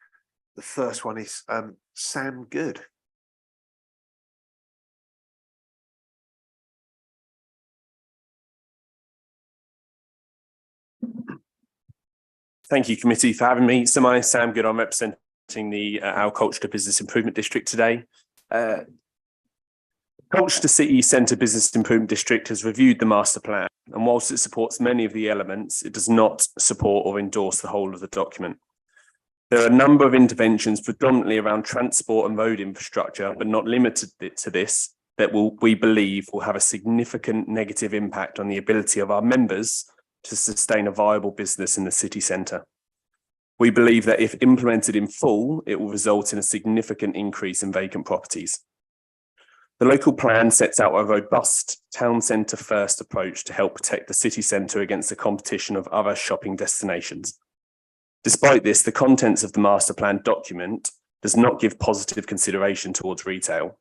the first one is Sam Good. Thank you, committee, for having me. So my name's Sam Good. I'm representing our Colchester Business Improvement District today. Colchester City Centre Business Improvement District has reviewed the master plan, and whilst it supports many of the elements, it does not support or endorse the whole of the document. There are a number of interventions, predominantly around transport and road infrastructure, but not limited to this, that we believe will have a significant negative impact on the ability of our members to sustain a viable business in the city centre. We believe that if implemented in full, it will result in a significant increase in vacant properties. The local plan sets out a robust town centre first approach to help protect the city centre against the competition of other shopping destinations. Despite this, the contents of the master plan document does not give positive consideration towards retail.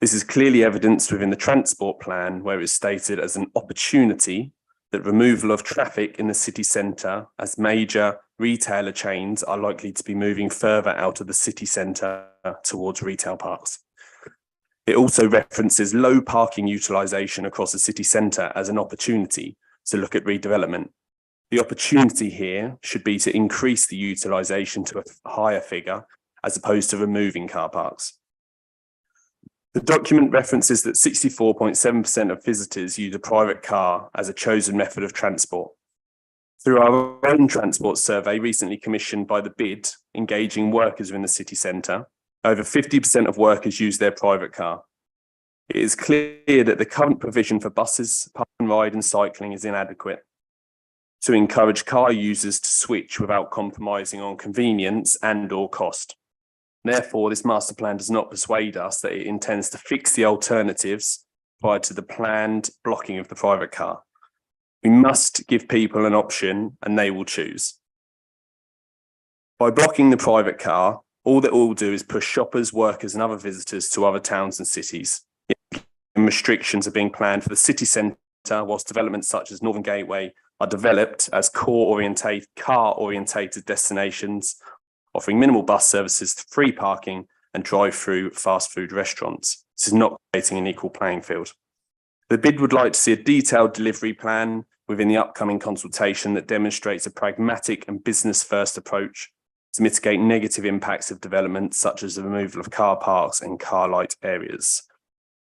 This is clearly evidenced within the transport plan, where it is stated as an opportunity that removal of traffic in the city centre as major retailer chains are likely to be moving further out of the city centre towards retail parks. It also references low parking utilisation across the city centre as an opportunity to look at redevelopment. The opportunity here should be to increase the utilisation to a higher figure as opposed to removing car parks. The document references that 64.7% of visitors use a private car as a chosen method of transport. Through our own transport survey recently commissioned by the BID, engaging workers within the city centre, over 50% of workers use their private car. It is clear that the current provision for buses, park and ride and cycling is inadequate to encourage car users to switch without compromising on convenience and/or cost. Therefore, this master plan does not persuade us that it intends to fix the alternatives prior to the planned blocking of the private car. We must give people an option and they will choose. By blocking the private car, all that will do is push shoppers, workers and other visitors to other towns and cities. Restrictions are being planned for the city centre, whilst developments such as Northern Gateway are developed as car-orientated destinations, offering minimal bus services, free parking and drive-through fast food restaurants. This is not creating an equal playing field. The BID would like to see a detailed delivery plan within the upcoming consultation that demonstrates a pragmatic and business-first approach to mitigate negative impacts of development such as the removal of car parks and car light areas.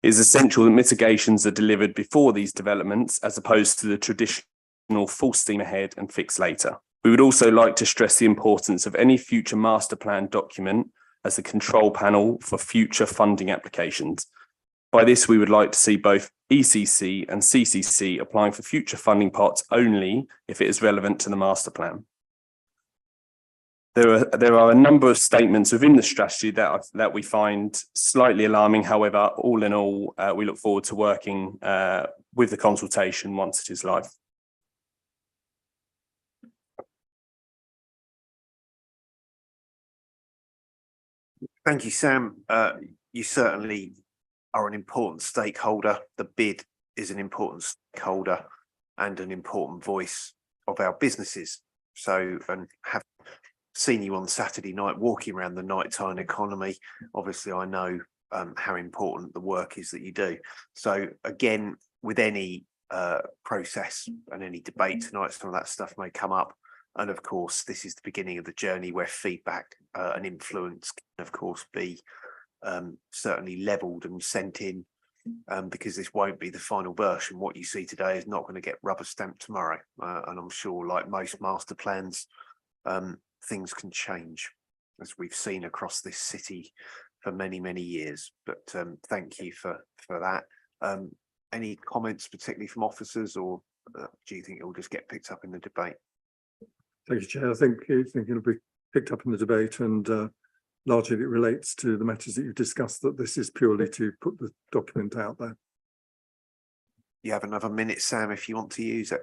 It is essential that mitigations are delivered before these developments as opposed to the traditional full steam ahead and fix later. We would also like to stress the importance of any future master plan document as a control panel for future funding applications. By this, we would like to see both ECC and CCC applying for future funding pots only if it is relevant to the master plan. There are a number of statements within the strategy that we find slightly alarming. However, all in all, we look forward to working with the consultation once it is live. Thank you, Sam. You certainly are an important stakeholder. The BID is an important stakeholder and an important voice of our businesses. So, and have seen you on Saturday night walking around the nighttime economy. Obviously, I know how important the work is that you do. So again, with any process and any debate tonight, some of that stuff may come up. And of course, this is the beginning of the journey where feedback and influence can, of course, be certainly levelled and sent in because this won't be the final version. What you see today is not going to get rubber stamped tomorrow. And I'm sure, like most master plans, things can change, as we've seen across this city for many, many years. But thank you for that. Any comments, particularly from officers, or do you think it will just get picked up in the debate? Thank you, Chair. I think it'll be picked up in the debate, and largely it relates to the matters that you've discussed, that this is purely to put the document out there. You have another minute, Sam, if you want to use it.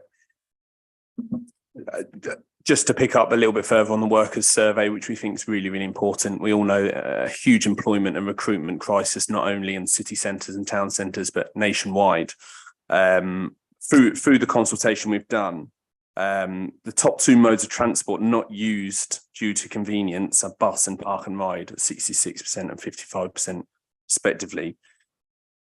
Just to pick up a little bit further on the workers' survey, which we think is really, really important. We all know a huge employment and recruitment crisis, not only in city centres and town centres, but nationwide. Through the consultation we've done, the top two modes of transport not used due to convenience are bus and park and ride at 66% and 55% respectively.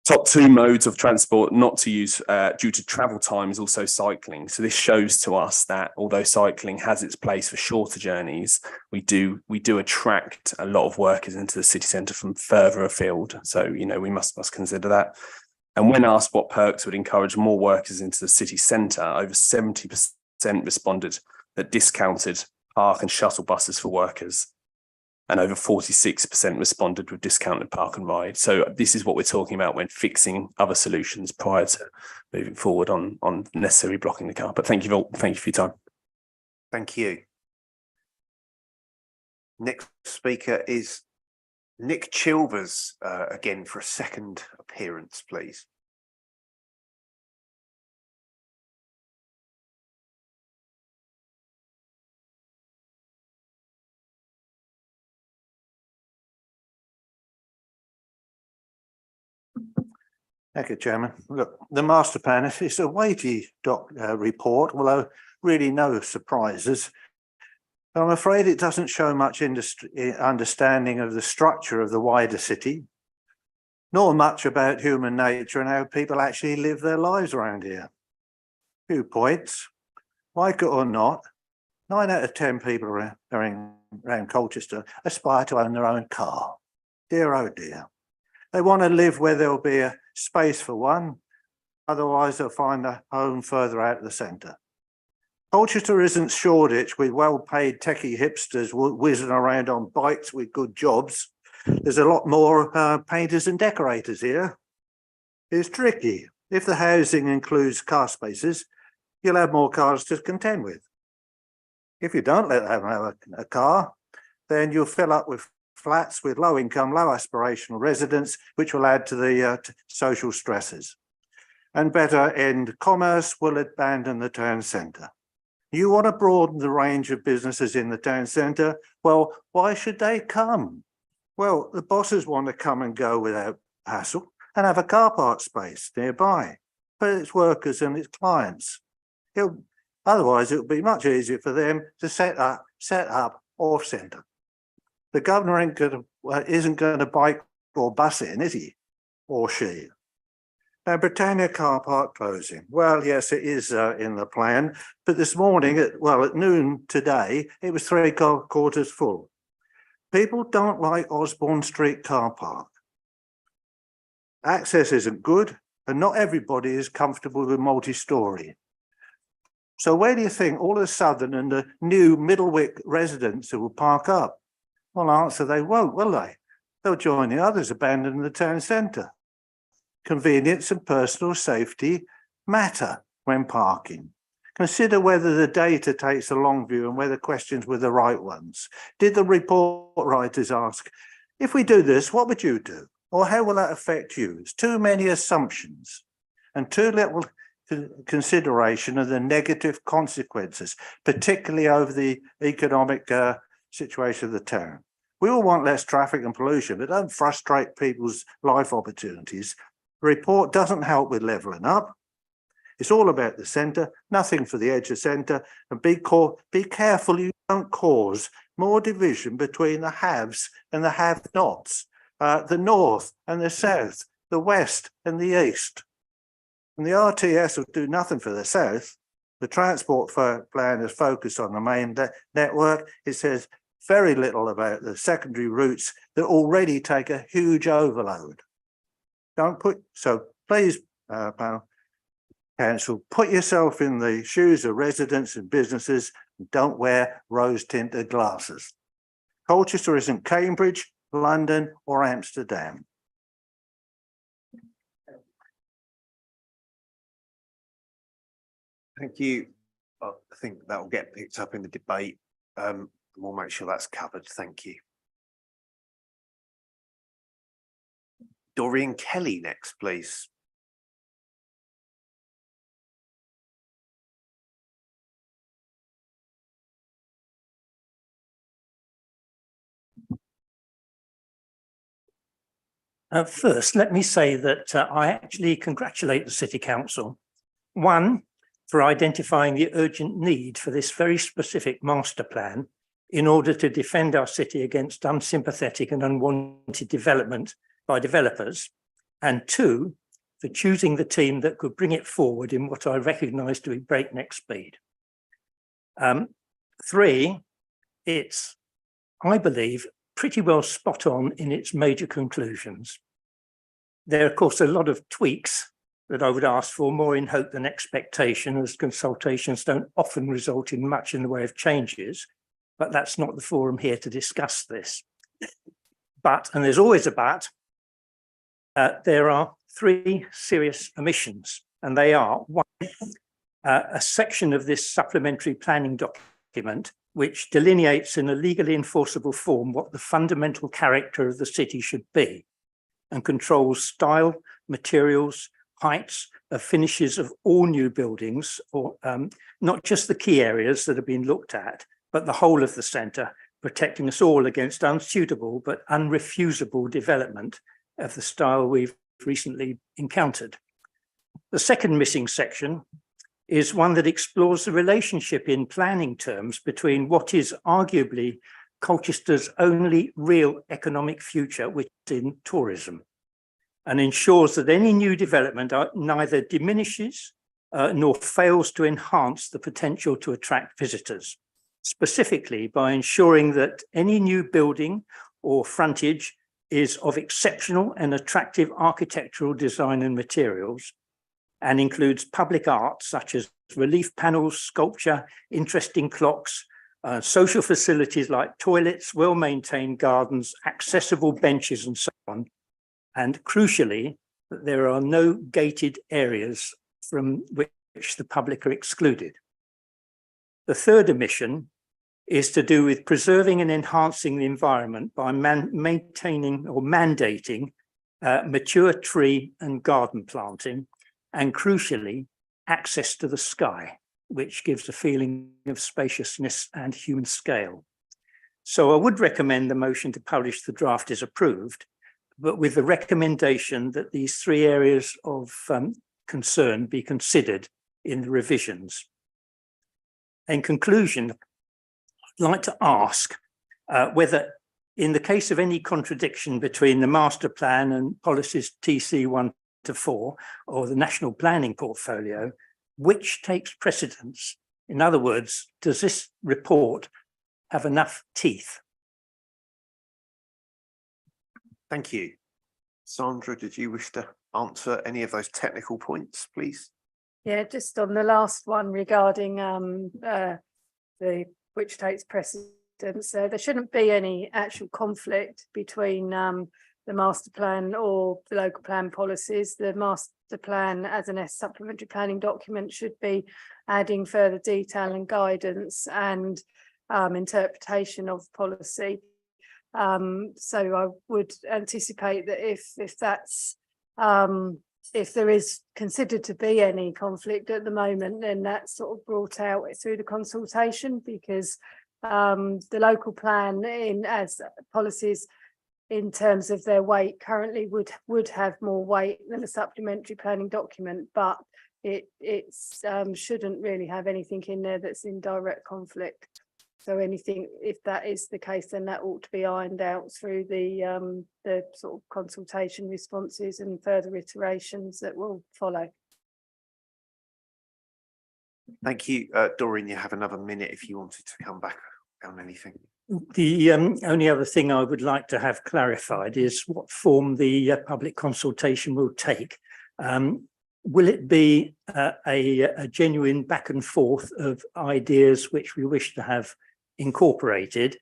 Top two modes of transport not to use due to travel time is also cycling. So this shows to us that although cycling has its place for shorter journeys, we do attract a lot of workers into the city centre from further afield. So, you know, we must consider that. And when asked what perks would encourage more workers into the city centre, over 70% responded that discounted park and shuttle buses for workers. And over 46% responded with discounted park and ride. So this is what we're talking about when fixing other solutions prior to moving forward on necessarily blocking the car. But thank you for your time. Thank you. Next speaker is Nick Chilvers, again for a second appearance, please. Thank you, Chairman. Look, the master plan is a weighty report, although really no surprises. But I'm afraid it doesn't show much understanding of the structure of the wider city, nor much about human nature and how people actually live their lives around here. Few points. Like it or not, 9 out of 10 people around Colchester aspire to own their own car. Dear, oh dear. They want to live where there'll be a space for one, otherwise they'll find a home further out of the centre. Colchester isn't Shoreditch with well-paid techie hipsters whizzing around on bikes with good jobs. There's a lot more painters and decorators here. It's tricky. If the housing includes car spaces, you'll have more cars to contend with. If you don't let them have a car, then you'll fill up with flats with low income, low aspirational residents, which will add to the social stresses. And better end commerce will abandon the town centre. You want to broaden the range of businesses in the town centre? Well, why should they come? Well, the bosses want to come and go without hassle and have a car park space nearby for its workers and its clients. Otherwise, it would be much easier for them to set up off centre. The governor isn't going to bike or bus in, is he? Or she? Now, Britannia car park closing. Well, yes, it is in the plan. But this morning, at noon today, it was 3/4 full. People don't like Osborne Street car park. Access isn't good, and not everybody is comfortable with multi-storey. So where do you think all the southern and the new Middlewick residents will park up? Well, answer, they won't, will they? They'll join the others abandoning the town centre. Convenience and personal safety matter when parking. Consider whether the data takes a long view and whether questions were the right ones. Did the report writers ask, if we do this, what would you do? Or how will that affect you? It's too many assumptions and too little consideration of the negative consequences, particularly over the economic situation of the town. We all want less traffic and pollution, but don't frustrate people's life opportunities. The report doesn't help with levelling up. It's all about the centre, nothing for the edge of centre, and be careful you don't cause more division between the haves and the have-nots, the north and the south, the west and the east. And the RTS will do nothing for the south. The transport plan is focused on the main network. It says very little about the secondary routes that already take a huge overload. So please, panel, council, put yourself in the shoes of residents and businesses and don't wear rose tinted glasses. Colchester isn't Cambridge, London or Amsterdam. Thank you. I think that will get picked up in the debate. We'll make sure that's covered. Thank you. Dorian Kelly next, please. First, let me say that I actually congratulate the City Council. One, for identifying the urgent need for this very specific master plan in order to defend our city against unsympathetic and unwanted development by developers. And two, for choosing the team that could bring it forward in what I recognise to be breakneck speed. Three, it's, I believe, pretty well spot on in its major conclusions. There are, of course, a lot of tweaks that I would ask for, more in hope than expectation, as consultations don't often result in much in the way of changes, but that's not the forum here to discuss this. But, and there's always a but, there are three serious omissions, and they are, one, a section of this supplementary planning document which delineates in a legally enforceable form what the fundamental character of the city should be and controls style, materials, heights of finishes of all new buildings, or not just the key areas that have been looked at, but the whole of the centre, protecting us all against unsuitable but unrefusable development of the style we've recently encountered. The second missing section is one that explores the relationship in planning terms between what is arguably Colchester's only real economic future, which is in tourism, and ensures that any new development neither diminishes nor fails to enhance the potential to attract visitors, specifically by ensuring that any new building or frontage is of exceptional and attractive architectural design and materials, and includes public art such as relief panels, sculpture, interesting clocks, social facilities like toilets, well-maintained gardens, accessible benches and so on. And crucially, that there are no gated areas from which the public are excluded. The third omission is to do with preserving and enhancing the environment by maintaining or mandating mature tree and garden planting, and crucially, access to the sky, which gives a feeling of spaciousness and human scale. So I would recommend the motion to publish the draft is approved, but with the recommendation that these three areas of concern be considered in the revisions. In conclusion, I'd like to ask whether, in the case of any contradiction between the master plan and policies TC 1 to 4 or the national planning portfolio, which takes precedence? In other words, does this report have enough teeth? Thank you. Sandra, did you wish to answer any of those technical points, please? Yeah, just on the last one regarding the which takes precedence, there shouldn't be any actual conflict between the master plan or the local plan policies. The master plan as an supplementary planning document should be adding further detail and guidance and interpretation of policy. So I would anticipate that if that's if there is considered to be any conflict at the moment, then that's sort of brought out through the consultation, because the local plan as policies in terms of their weight currently would have more weight than a supplementary planning document, but it shouldn't really have anything in there that's in direct conflict. So anything, if that is the case, then that ought to be ironed out through the sort of consultation responses and further iterations that will follow. Thank you, Doreen. You have another minute if you wanted to come back on anything. The only other thing I would like to have clarified is what form the public consultation will take. Will it be a genuine back and forth of ideas which we wish to have incorporated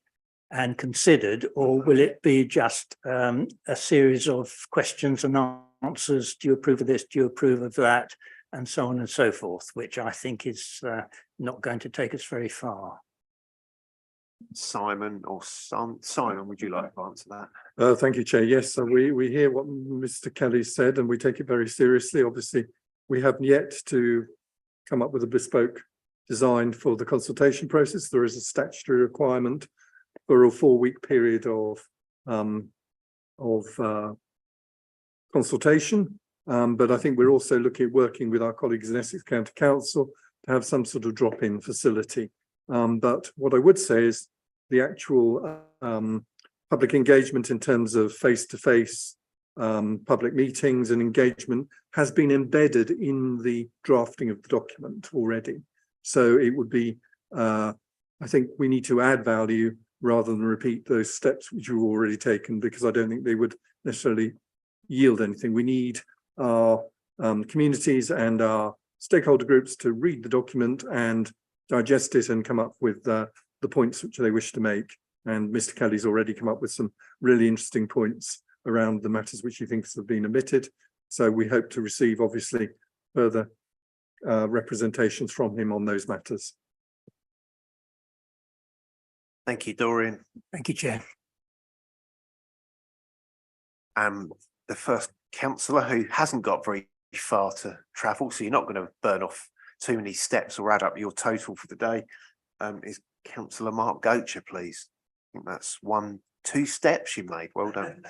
and considered, or will it be just a series of questions and answers? Do you approve of this? Do you approve of that? And so on and so forth, which I think is not going to take us very far. Simon or Simon, would you like to answer that? Thank you, Chair. Yes, so we hear what Mr. Kelly said and we take it very seriously. Obviously, we have yet to come up with a bespoke design for the consultation process. There is a statutory requirement for a 4-week period of consultation. But I think we're also working with our colleagues in Essex County Council to have some sort of drop-in facility. But what I would say is the actual public engagement in terms of face-to-face public meetings and engagement has been embedded in the drafting of the document already. So it would be, I think we need to add value rather than repeat those steps which you've already taken, because I don't think they would necessarily yield anything. We need our communities and our stakeholder groups to read the document and digest it and come up with the points which they wish to make. And Mr. Kelly's already come up with some really interesting points around the matters which he thinks have been omitted. So we hope to receive, obviously, further representations from him on those matters. Thank you, Dorian. Thank you, Chair. The first councillor who hasn't got very far to travel, so you're not going to burn off too many steps or add up your total for the day, is Councillor Mark Gocher, please. I think that's 2 steps you made. Well done.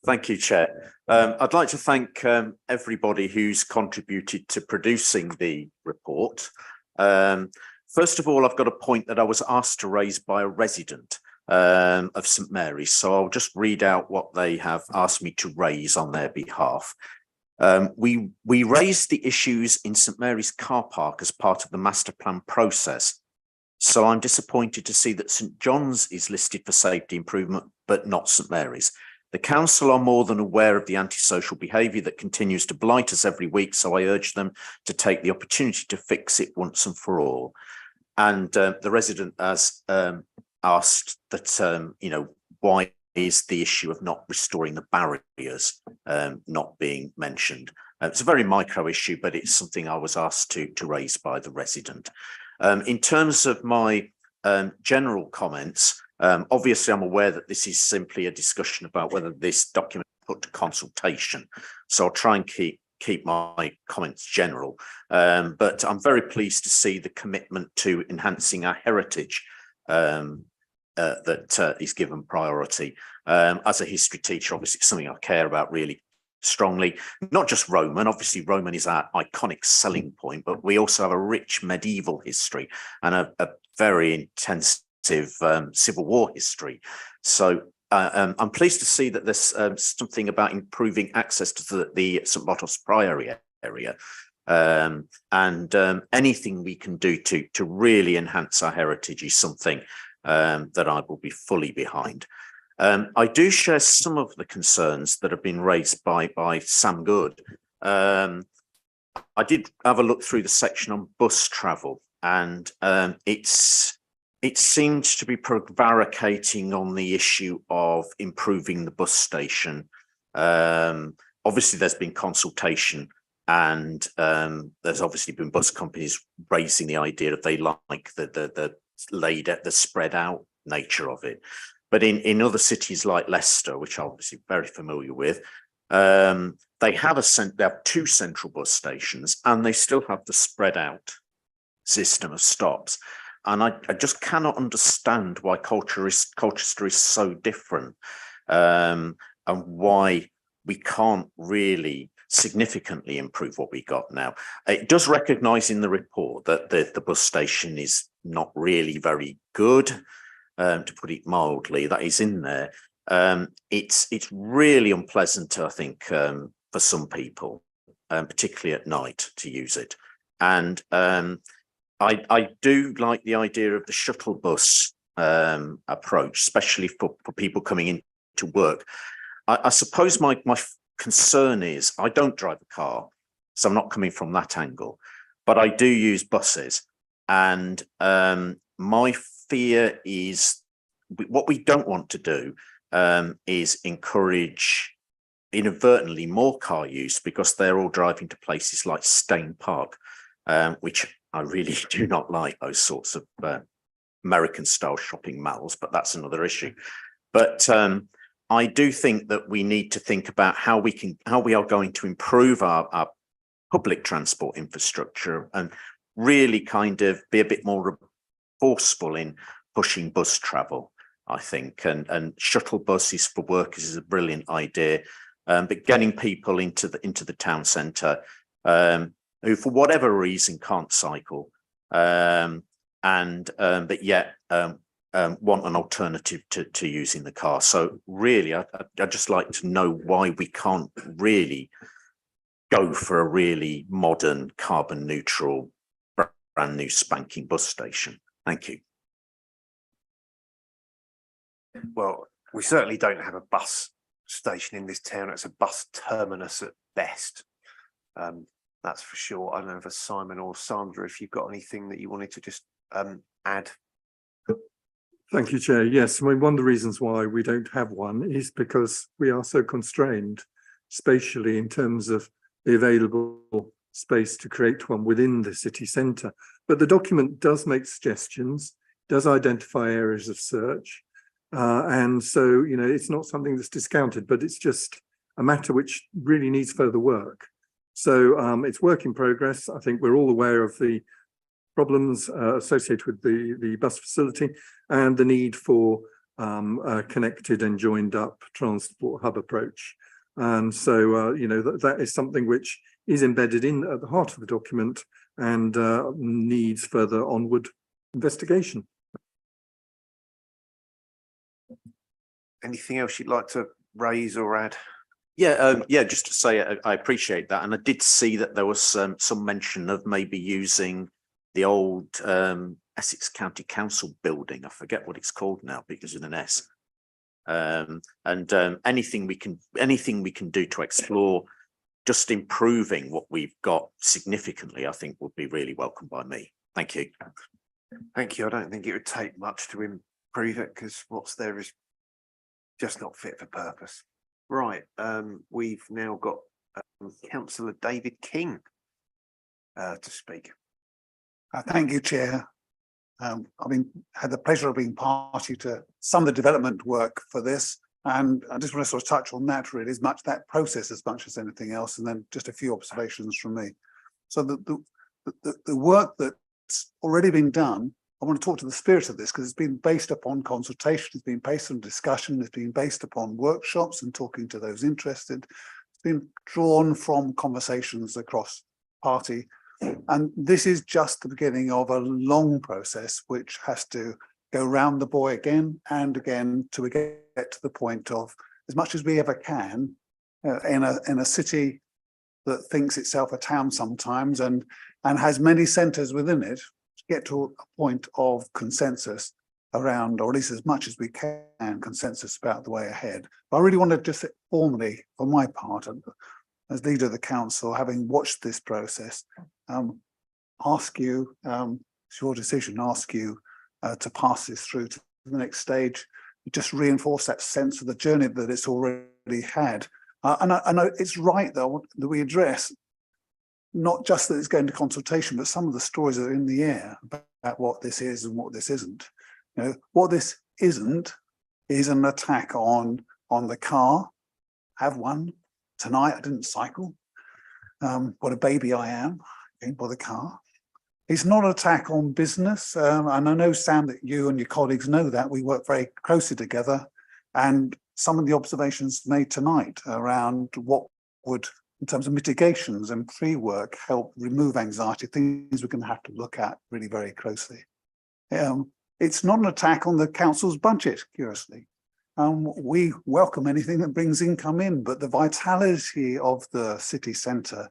Thank you, Chair. I'd like to thank everybody who's contributed to producing the report. First of all, I've got a point that I was asked to raise by a resident of St Mary's, so I'll just read out what they have asked me to raise on their behalf. We raised the issues in St Mary's car park as part of the master plan process. So I'm disappointed to see that St John's is listed for safety improvement, but not St Mary's. The council are more than aware of the antisocial behaviour that continues to blight us every week, so I urge them to take the opportunity to fix it once and for all. And the resident has asked that, why is the issue of not restoring the barriers not being mentioned? It's a very micro issue, but it's something I was asked to raise by the resident. In terms of my general comments, obviously I'm aware that this is simply a discussion about whether this document is put to consultation. So I'll try and keep my comments general, but I'm very pleased to see the commitment to enhancing our heritage that is given priority. As a history teacher, obviously it's something I care about really strongly, not just Roman. Obviously Roman is our iconic selling point, but we also have a rich medieval history and a very intensive Civil War history. So I'm pleased to see that there's something about improving access to the St Botolph's Priory area, and anything we can do to really enhance our heritage is something that I will be fully behind. I do share some of the concerns that have been raised by Sam Good. I did have a look through the section on bus travel, and it seems to be prevaricating on the issue of improving the bus station. Obviously, there's been consultation, and there's obviously been bus companies raising the idea that they like the spread out nature of it. But in other cities like Leicester, which I'm obviously very familiar with, they have 2 central bus stations, and they still have the spread out system of stops. And I just cannot understand why Colchester is so different, and why we can't really significantly improve what we got now. It does recognise in the report that the bus station is not really very good, to put it mildly. That is in there. It's really unpleasant, I think, for some people, particularly at night, to use it. And I do like the idea of the shuttle bus approach, especially for people coming in to work. I suppose my concern is I don't drive a car, so I'm not coming from that angle, but I do use buses. And my fear is what we don't want to do is encourage inadvertently more car use, because they're all driving to places like Stane Park, which I really do not like, those sorts of American style shopping malls, but that's another issue. But I do think that we need to think about how we are going to improve our public transport infrastructure and really kind of be a bit more forceful in pushing bus travel, I think. And shuttle buses for workers is a brilliant idea. But getting people into the town centre who, for whatever reason, can't cycle, but yet want an alternative to using the car. So really, I'd just like to know why we can't really go for a really modern, carbon neutral, brand new spanking bus station. Thank you. Well, we certainly don't have a bus station in this town. It's a bus terminus at best. That's for sure. I don't know if Simon or Sandra, if you've got anything that you wanted to just add. Thank you, Chair. Yes, I mean, one of the reasons why we don't have one is because we are so constrained spatially in terms of the available space to create one within the city centre. But the document does make suggestions, does identify areas of search. And so, you know, it's not something that's discounted, but it's just a matter which really needs further work. So it's work in progress. I think we're all aware of the problems associated with the bus facility and the need for a connected and joined up transport hub approach. And so, you know, that is something which is embedded at the heart of the document and needs further onward investigation. Anything else you'd like to raise or add? Yeah, just to say I appreciate that, and I did see that there was some mention of maybe using the old Essex County Council building. I forget what it's called now because of an S. Anything we can do to explore just improving what we've got significantly, I think would be really welcome by me. Thank you. Thank you. I don't think it would take much to improve it because what's there is just not fit for purpose. Right. We've now got Councillor David King to speak. Thank you, Chair. I've had the pleasure of being party to some of the development work for this, and I just want to sort of touch on that really, as much that process as much as anything else, and then just a few observations from me. So the work that's already been done, I want to talk to the spirit of this because it's been based upon consultation, it's been based on discussion, it's been based upon workshops and talking to those interested. It's been drawn from conversations across party. And this is just the beginning of a long process which has to go round the buoy again and again to get to the point of, as much as we ever can, in a city that thinks itself a town sometimes and has many centres within it, get to a point of consensus around, or at least as much as we can, consensus about the way ahead. But I really want to just formally, for my part, as leader of the council, having watched this process, ask you, it's your decision, ask you to pass this through to the next stage, just reinforce that sense of the journey that it's already had. And I know it's right, though, that we address not just that it's going to consultation, but some of the stories that are in the air about what this is and what this isn't. You know, what this isn't is an attack on the car. I have one tonight. I didn't cycle. What a baby I am, going by the car. It's not an attack on business. And I know, Sam, that you and your colleagues know that. We work very closely together. And some of the observations made tonight around what would, in terms of mitigations and pre-work, help remove anxiety, things we're going to have to look at really very closely. It's not an attack on the council's budget, curiously. We welcome anything that brings income in, but the vitality of the city centre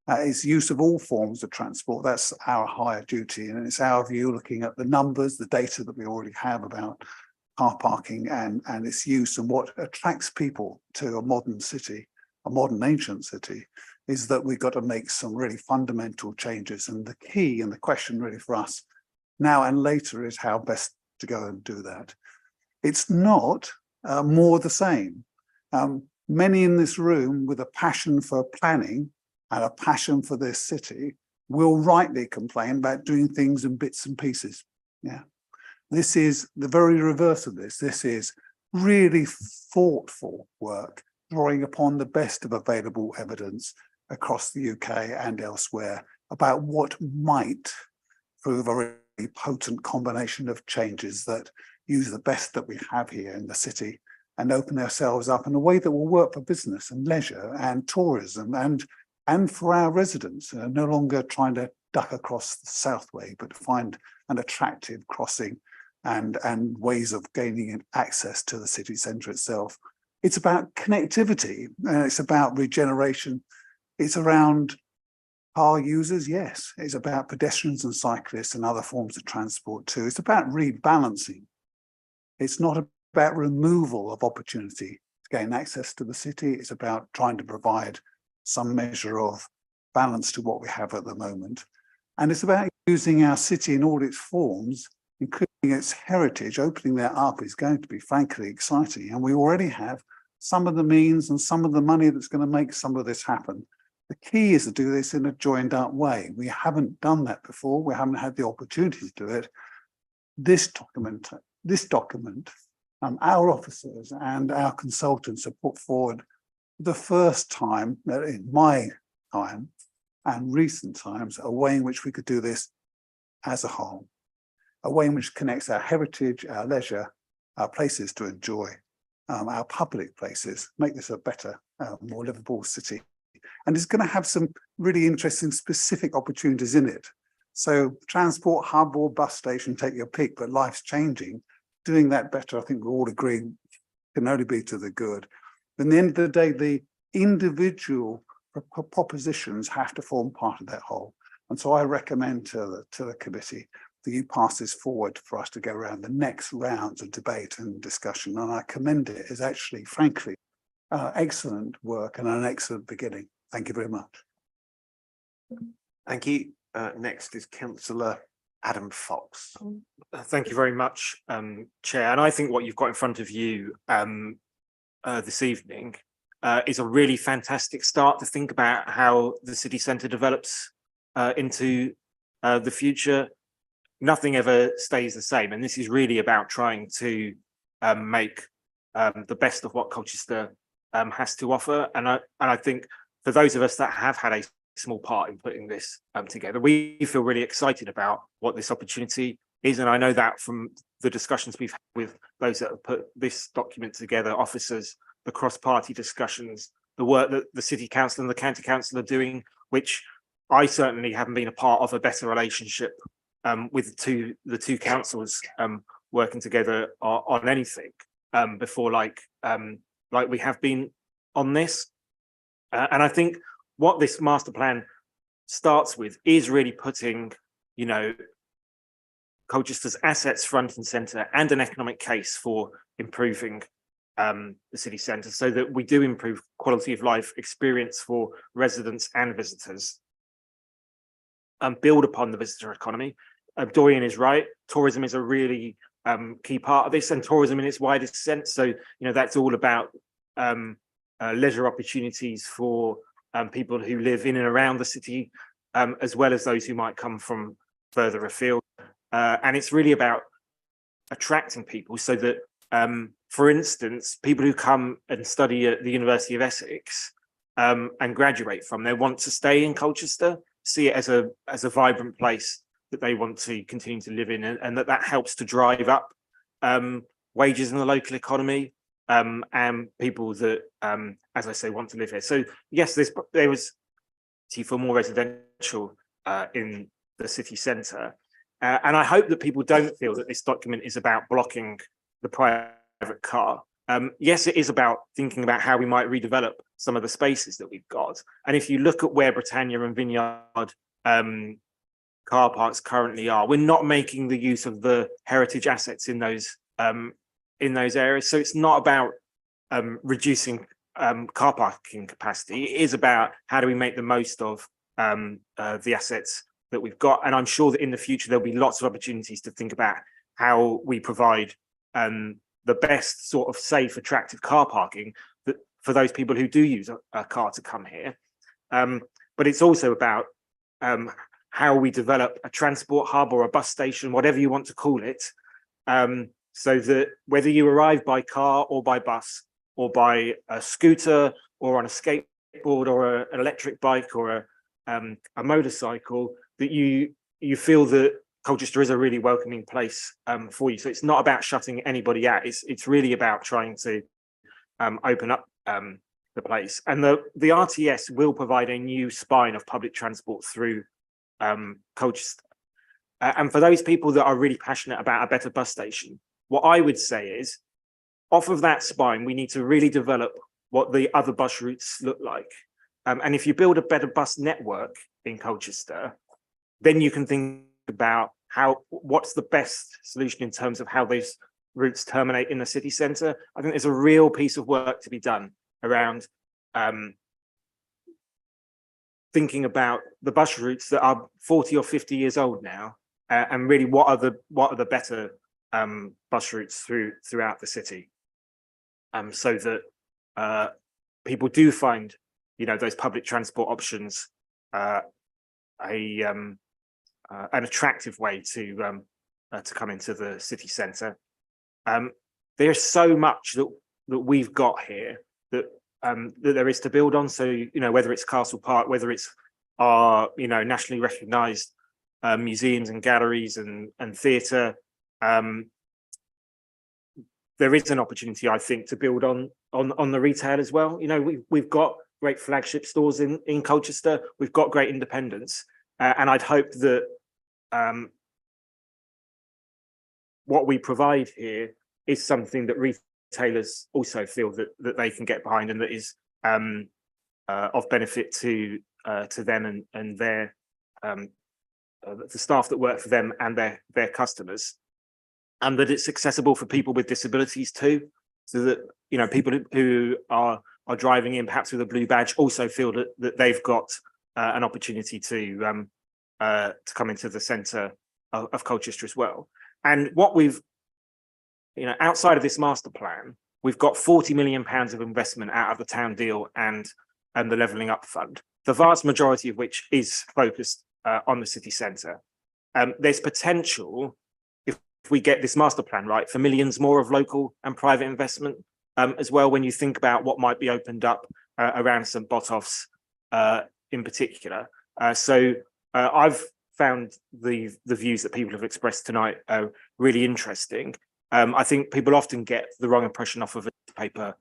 It's use of all forms of transport. That's our higher duty. And it's our view, looking at the numbers, the data that we already have about car parking and its use, and what attracts people to a modern city, a modern ancient city, is that we've got to make some really fundamental changes. And the key and the question really for us now and later is how best to go and do that. It's not more the same. Many in this room with a passion for planning and a passion for this city will rightly complain about doing things in bits and pieces. Yeah, this is the very reverse of this. This is really thoughtful work, drawing upon the best of available evidence across the UK and elsewhere about what might prove a really potent combination of changes that use the best that we have here in the city and open ourselves up in a way that will work for business and leisure and tourism and for our residents, no longer trying to duck across the Southway, but find an attractive crossing and ways of gaining access to the city centre itself. It's about connectivity, it's about regeneration. It's around car users, yes. It's about pedestrians and cyclists and other forms of transport too. It's about rebalancing. It's not about removal of opportunity to gain access to the city. It's about trying to provide some measure of balance to what we have at the moment. And it's about using our city in all its forms, including its heritage. Opening that up is going to be frankly exciting. And we already have some of the means and some of the money that's going to make some of this happen. The key is to do this in a joined up way. We haven't done that before. We haven't had the opportunity to do it. This document, our officers and our consultants have put forward the first time in my time and recent times, a way in which we could do this as a whole, a way in which connects our heritage, our leisure, our places to enjoy, our public places, make this a better, more livable city. And it's going to have some really interesting specific opportunities in it. So transport hub or bus station, take your pick, but life's changing. Doing that better, I think we all agree, can only be to the good. At the end of the day, the individual propositions have to form part of that whole. And so I recommend to the committee that you pass this forward for us to go around the next rounds of debate and discussion. And I commend it as actually, frankly, excellent work and an excellent beginning. Thank you very much. Thank you. Next is Councillor Adam Fox. Thank you very much, Chair. And I think what you've got in front of you this evening is a really fantastic start to think about how the city centre develops into the future. Nothing ever stays the same, and this is really about trying to make the best of what Colchester has to offer. And I think for those of us that have had a small part in putting this together, we feel really excited about what this opportunity is. And I know that from the discussions we've had with those that have put this document together, officers, the cross-party discussions, the work that the City Council and the County Council are doing, which I certainly haven't been a part of a better relationship with the two councils working together on anything before, like we have been on this. And I think what this master plan starts with is really putting, Colchester's assets front and centre and an economic case for improving the city centre, so that we do improve quality of life experience for residents and visitors and build upon the visitor economy. Dorian is right. Tourism is a really key part of this, and tourism in its widest sense. So, that's all about leisure opportunities for people who live in and around the city, as well as those who might come from further afield. And it's really about attracting people so that, for instance, people who come and study at the University of Essex and graduate from there want to stay in Colchester, see it as a vibrant place that they want to continue to live in, and that helps to drive up wages in the local economy, and people that, as I say, want to live here. So yes, there was for more residential in the city centre, and I hope that people don't feel that this document is about blocking the private car. yes, it is about thinking about how we might redevelop some of the spaces that we've got. And if you look at where Britannia and Vineyard car parks currently are, we're not making the use of the heritage assets in those areas. So it's not about reducing car parking capacity. It is about how do we make the most of the assets that we've got. And I'm sure that in the future there'll be lots of opportunities to think about how we provide the best sort of safe, attractive car parking that for those people who do use a car to come here. But it's also about how we develop a transport hub or a bus station, whatever you want to call it, so that whether you arrive by car or by bus or by a scooter or on a skateboard or an electric bike or a motorcycle, that you feel that Colchester is a really welcoming place for you. So it's not about shutting anybody out. It's really about trying to open up the place. And the RTS will provide a new spine of public transport through Colchester. And for those people that are really passionate about a better bus station, what I would say is, off of that spine, we need to really develop what the other bus routes look like. And if you build a better bus network in Colchester, then you can think about what's the best solution in terms of how those routes terminate in the city centre. I think there's a real piece of work to be done around thinking about the bus routes that are 40 or 50 years old now, and really what are the better bus routes throughout the city, so that people do find, those public transport options an attractive way to come into the city centre. There's so much that we've got here that there is to build on. So whether it's Castle Park, whether it's our nationally recognised museums and galleries and theatre, there is an opportunity, I think, to build on the retail as well. We've got great flagship stores in Colchester. We've got great independents, and I'd hope that what we provide here is something that retailers also feel that they can get behind, and that is of benefit to them and their the staff that work for them and their customers, and that it's accessible for people with disabilities too, so that people who are driving in perhaps with a blue badge also feel that they've got an opportunity to come into the centre of Colchester as well. And what we've, outside of this master plan, we've got £40 million of investment out of the town deal and the Levelling Up Fund, the vast majority of which is focused on the city centre. There's potential, if we get this master plan right, for millions more of local and private investment as well, when you think about what might be opened up around St Botolph's in particular. So I've found the views that people have expressed tonight really interesting. I think people often get the wrong impression off of a paper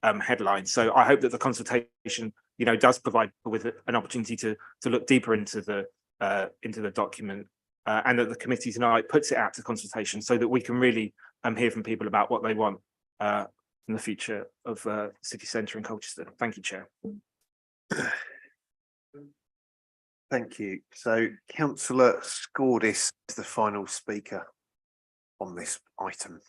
headline. So I hope that the consultation, does provide with an opportunity to look deeper into the document, and that the committee tonight puts it out to consultation so that we can really hear from people about what they want in the future of city centre in Colchester. Thank you, Chair. Thank you. So Councillor Scordis is the final speaker on this item.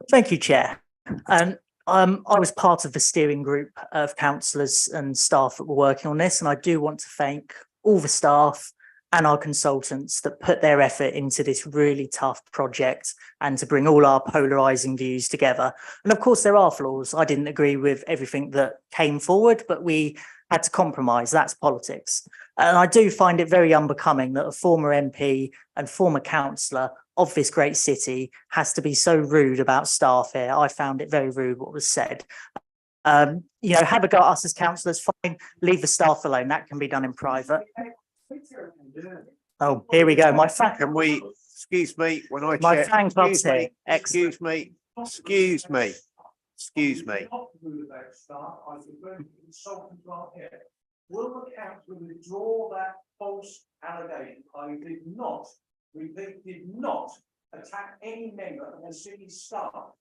Thank you, Chair. I was part of the steering group of councillors and staff that were working on this, and I do want to thank all the staff and our consultants that put their effort into this really tough project and to bring all our polarising views together. And of course, there are flaws. I didn't agree with everything that came forward, but we had to compromise. That's politics. And I do find it very unbecoming that a former MP and former councillor of this great city has to be so rude about staff here. I found it very rude what was said. Have a go at us as councillors, fine. Leave the staff alone. That can be done in private. Oh, here we go. Can we, excuse me, when I my check, fan club's excuse me, here. Excellent. excuse me. Will the council withdraw that false allegation? I did not did not attack any member of the city staff.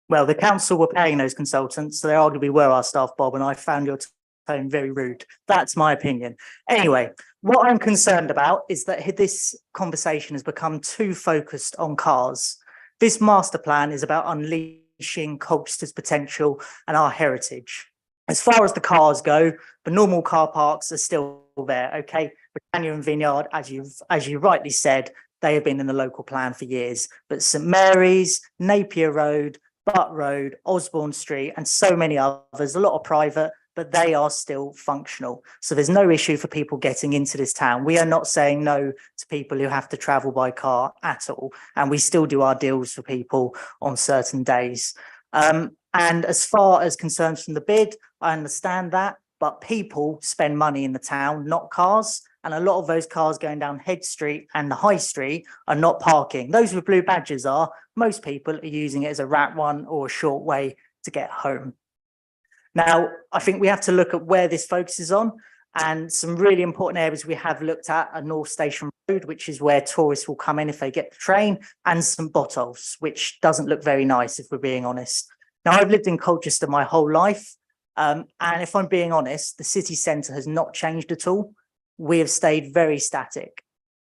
Well, the council were paying those consultants, so they arguably were our staff, Bob, and I found your tone very rude. That's my opinion. Anyway, what I'm concerned about is that this conversation has become too focused on cars. This master plan is about unleashing Colchester's potential and our heritage. As far as the cars go, the normal car parks are still there, okay? Britannia and Vineyard, as you rightly said, they have been in the local plan for years. But St Mary's, Napier Road, Butt Road, Osborne Street, and so many others, a lot of private, but they are still functional. So there's no issue for people getting into this town. We are not saying no to people who have to travel by car at all. And we still do our deals for people on certain days. And as far as concerns from the bid, I understand that, but people spend money in the town, not cars. And a lot of those cars going down Head Street and the High Street are not parking. Those with blue badges are. Most people are using it as a rat run or a short way to get home. Now, I think we have to look at where this focuses on, and some really important areas we have looked at are North Station Road, which is where tourists will come in if they get the train, and St Botolph's, which doesn't look very nice if we're being honest. Now, I've lived in Colchester my whole life, and if I'm being honest, the city centre has not changed at all. We have stayed very static.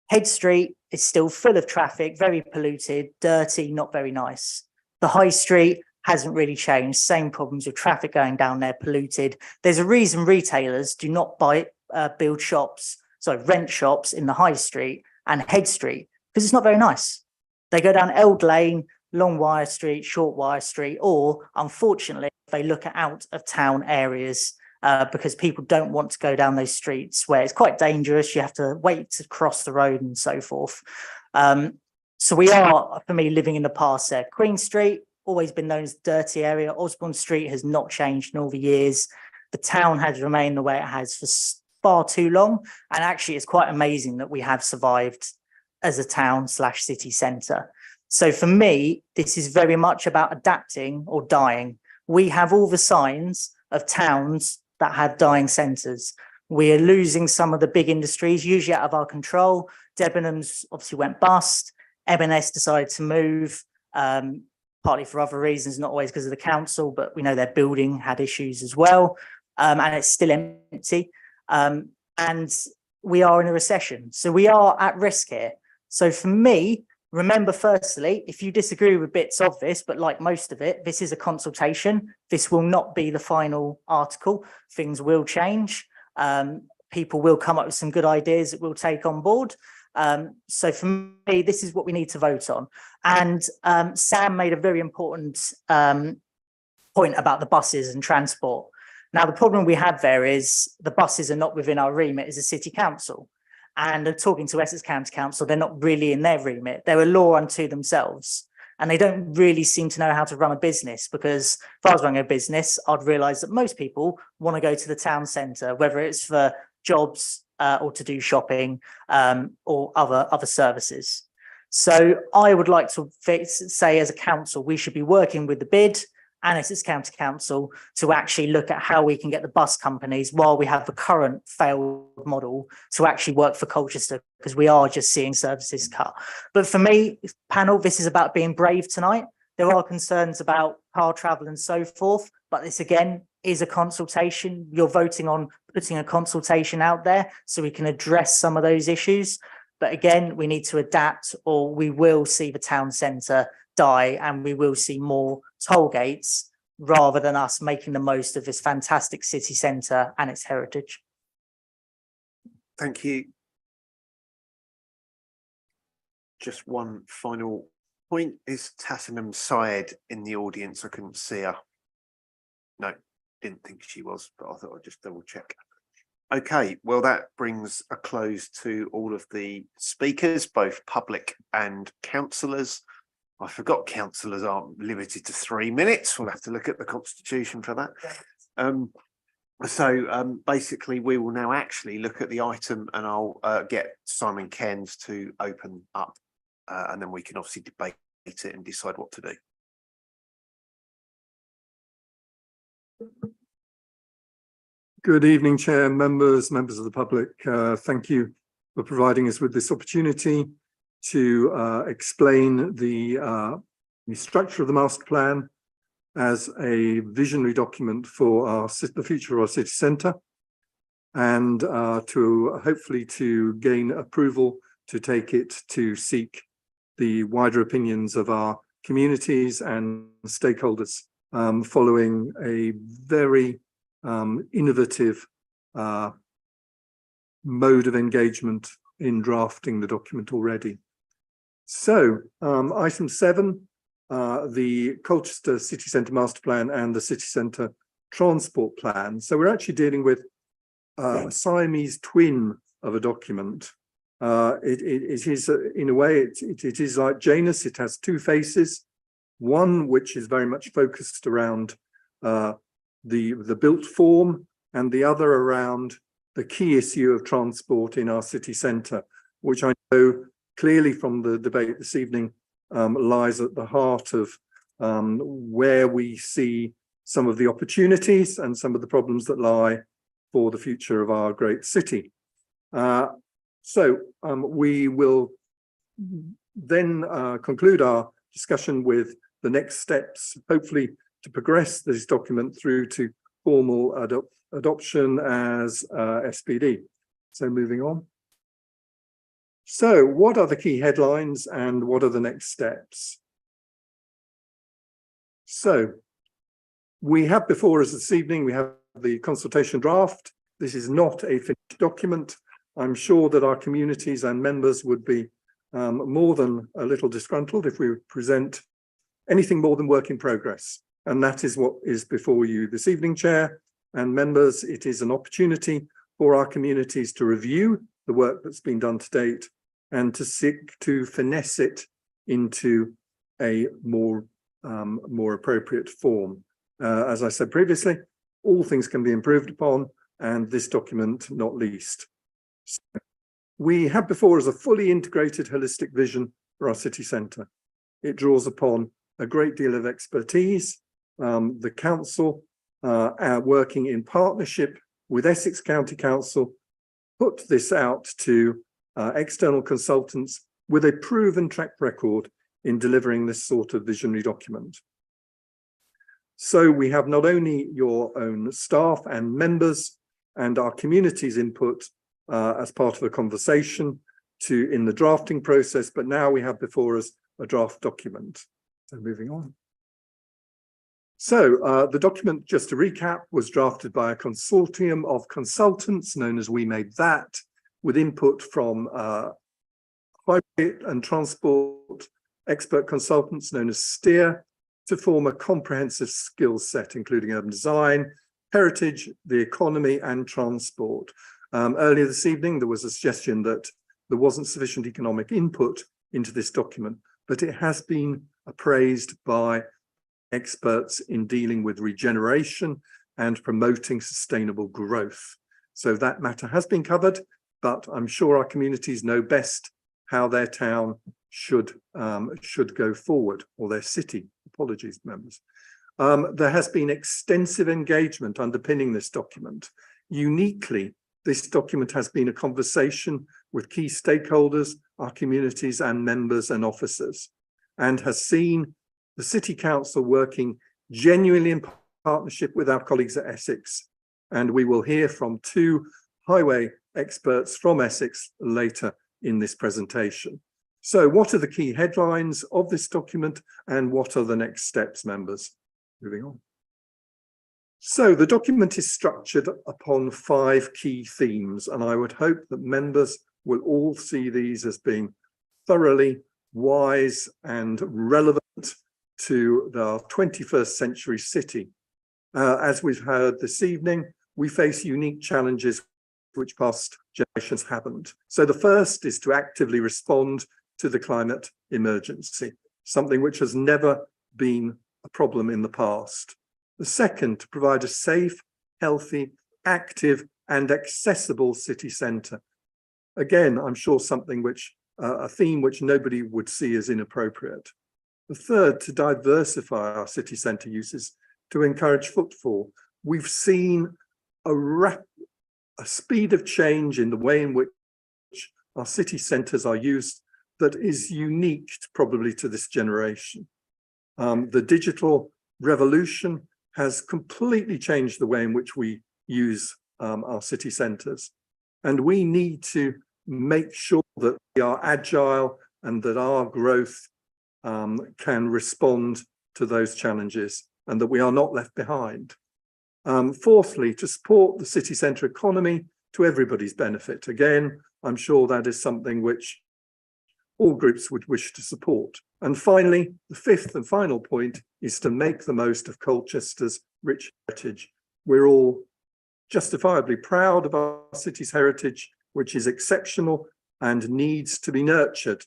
Head Street is still full of traffic, very polluted, dirty, not very nice. The High Street hasn't really changed. Same problems with traffic going down there, polluted. There's a reason retailers do not rent shops in the High Street and Head Street, because it's not very nice. They go down Eld Lane, Long Wire Street, Short Wire Street, or unfortunately, they look at out of town areas because people don't want to go down those streets where it's quite dangerous. You have to wait to cross the road and so forth. So we are, for me, living in the past there. Queen Street, always been known as a dirty area. Osborne Street has not changed in all the years. The town has remained the way it has for far too long. And actually, it's quite amazing that we have survived as a town/city centre. So for me, this is very much about adapting or dying. We have all the signs of towns that have dying centres. We are losing some of the big industries, usually out of our control. Debenhams obviously went bust. M&S decided to move, partly for other reasons, not always because of the council, but we know their building had issues as well. And it's still empty. And we are in a recession. So we are at risk here. So for me, remember, firstly, if you disagree with bits of this, but like most of it, this is a consultation. This will not be the final article. Things will change. People will come up with some good ideas that we'll take on board. So for me, this is what we need to vote on. And Sam made a very important point about the buses and transport. Now, the problem we have there is the buses are not within our remit as a city council. And talking to Essex County Council, they're not really in their remit. They're a law unto themselves. And they don't really seem to know how to run a business, because if I was running a business, I'd realise that most people want to go to the town centre, whether it's for jobs or to do shopping or other services. So I would like to say, as a council, we should be working with the bid and Essex County Council to actually look at how we can get the bus companies, while we have the current failed model, to actually work for Colchester, because we are just seeing services cut. But for me, panel, this is about being brave tonight. There are concerns about car travel and so forth, but this again is a consultation. You're voting on putting a consultation out there so we can address some of those issues. But again, we need to adapt, or we will see the town centre die, and we will see more toll gates rather than us making the most of this fantastic city centre and its heritage. Thank you. Just one final point. Is Tassinam Syed in the audience? I couldn't see her. No, didn't think she was, but I thought I'd just double check. Okay, well, that brings a close to all of the speakers, both public and councillors. I forgot councillors aren't limited to 3 minutes. We'll have to look at the constitution for that. Basically, we will now actually look at the item, and I'll get Simon Cairns to open up, and then we can obviously debate it and decide what to do. Good evening, Chair, members of the public. Thank you for providing us with this opportunity to explain the structure of the master plan as a visionary document for the future of our city centre, and to hopefully to gain approval to take it to seek the wider opinions of our communities and stakeholders, following a very innovative mode of engagement in drafting the document already. So item 7, the Colchester City Centre Master Plan and the City Centre Transport Plan. So we're actually dealing with a Siamese twin of a document. It is, in a way, it is like Janus. It has two faces, one which is very much focused around the built form, and the other around the key issue of transport in our city centre, which I know clearly from the debate this evening lies at the heart of where we see some of the opportunities and some of the problems that lie for the future of our great city. So we will then conclude our discussion with the next steps, hopefully to progress this document through to formal adoption as SPD. So moving on. So what are the key headlines and what are the next steps? So we have before us this evening, we have the consultation draft. This is not a finished document. I'm sure that our communities and members would be more than a little disgruntled if we present anything more than work in progress. And that is what is before you this evening, Chair and members. It is an opportunity for our communities to review the work that's been done to date and to seek to finesse it into a more appropriate form. As I said previously, all things can be improved upon, and this document not least. So we have before us a fully integrated holistic vision for our city centre. It draws upon a great deal of expertise. The council, working in partnership with Essex County Council, put this out to external consultants with a proven track record in delivering this sort of visionary document. So we have not only your own staff and members and our community's input as part of the conversation in the drafting process, but now we have before us a draft document. So moving on. So the document, just to recap, was drafted by a consortium of consultants known as We Made That, with input from highway and transport expert consultants known as Steer, to form a comprehensive skills set, including urban design, heritage, the economy, and transport. Earlier this evening, there was a suggestion that there wasn't sufficient economic input into this document, but it has been appraised by experts in dealing with regeneration and promoting sustainable growth. So that matter has been covered, but I'm sure our communities know best how their town should go forward, or their city. Apologies, members. There has been extensive engagement underpinning this document. Uniquely, this document has been a conversation with key stakeholders, our communities and members and officers, and has seen the City Council working genuinely in partnership with our colleagues at Essex. And we will hear from 2 highway experts from Essex later in this presentation. So what are the key headlines of this document and what are the next steps, members? Moving on. So the document is structured upon 5 key themes, and I would hope that members will all see these as being thoroughly wise and relevant to the 21st century city. As we've heard this evening, we face unique challenges which past generations haven't. So the first is to actively respond to the climate emergency, something which has never been a problem in the past. The second, to provide a safe, healthy, active and accessible city centre. Again, I'm sure something which, a theme which nobody would see as inappropriate. The third, to diversify our city centre uses to encourage footfall. We've seen a speed of change in the way in which our city centres are used that is unique probably to this generation. The digital revolution has completely changed the way in which we use our city centres. And we need to make sure that we are agile and that our growth can respond to those challenges and that we are not left behind. Fourthly, to support the city centre economy to everybody's benefit. Again, I'm sure that is something which all groups would wish to support. And finally, the fifth and final point is to make the most of Colchester's rich heritage. We're all justifiably proud of our city's heritage, which is exceptional and needs to be nurtured.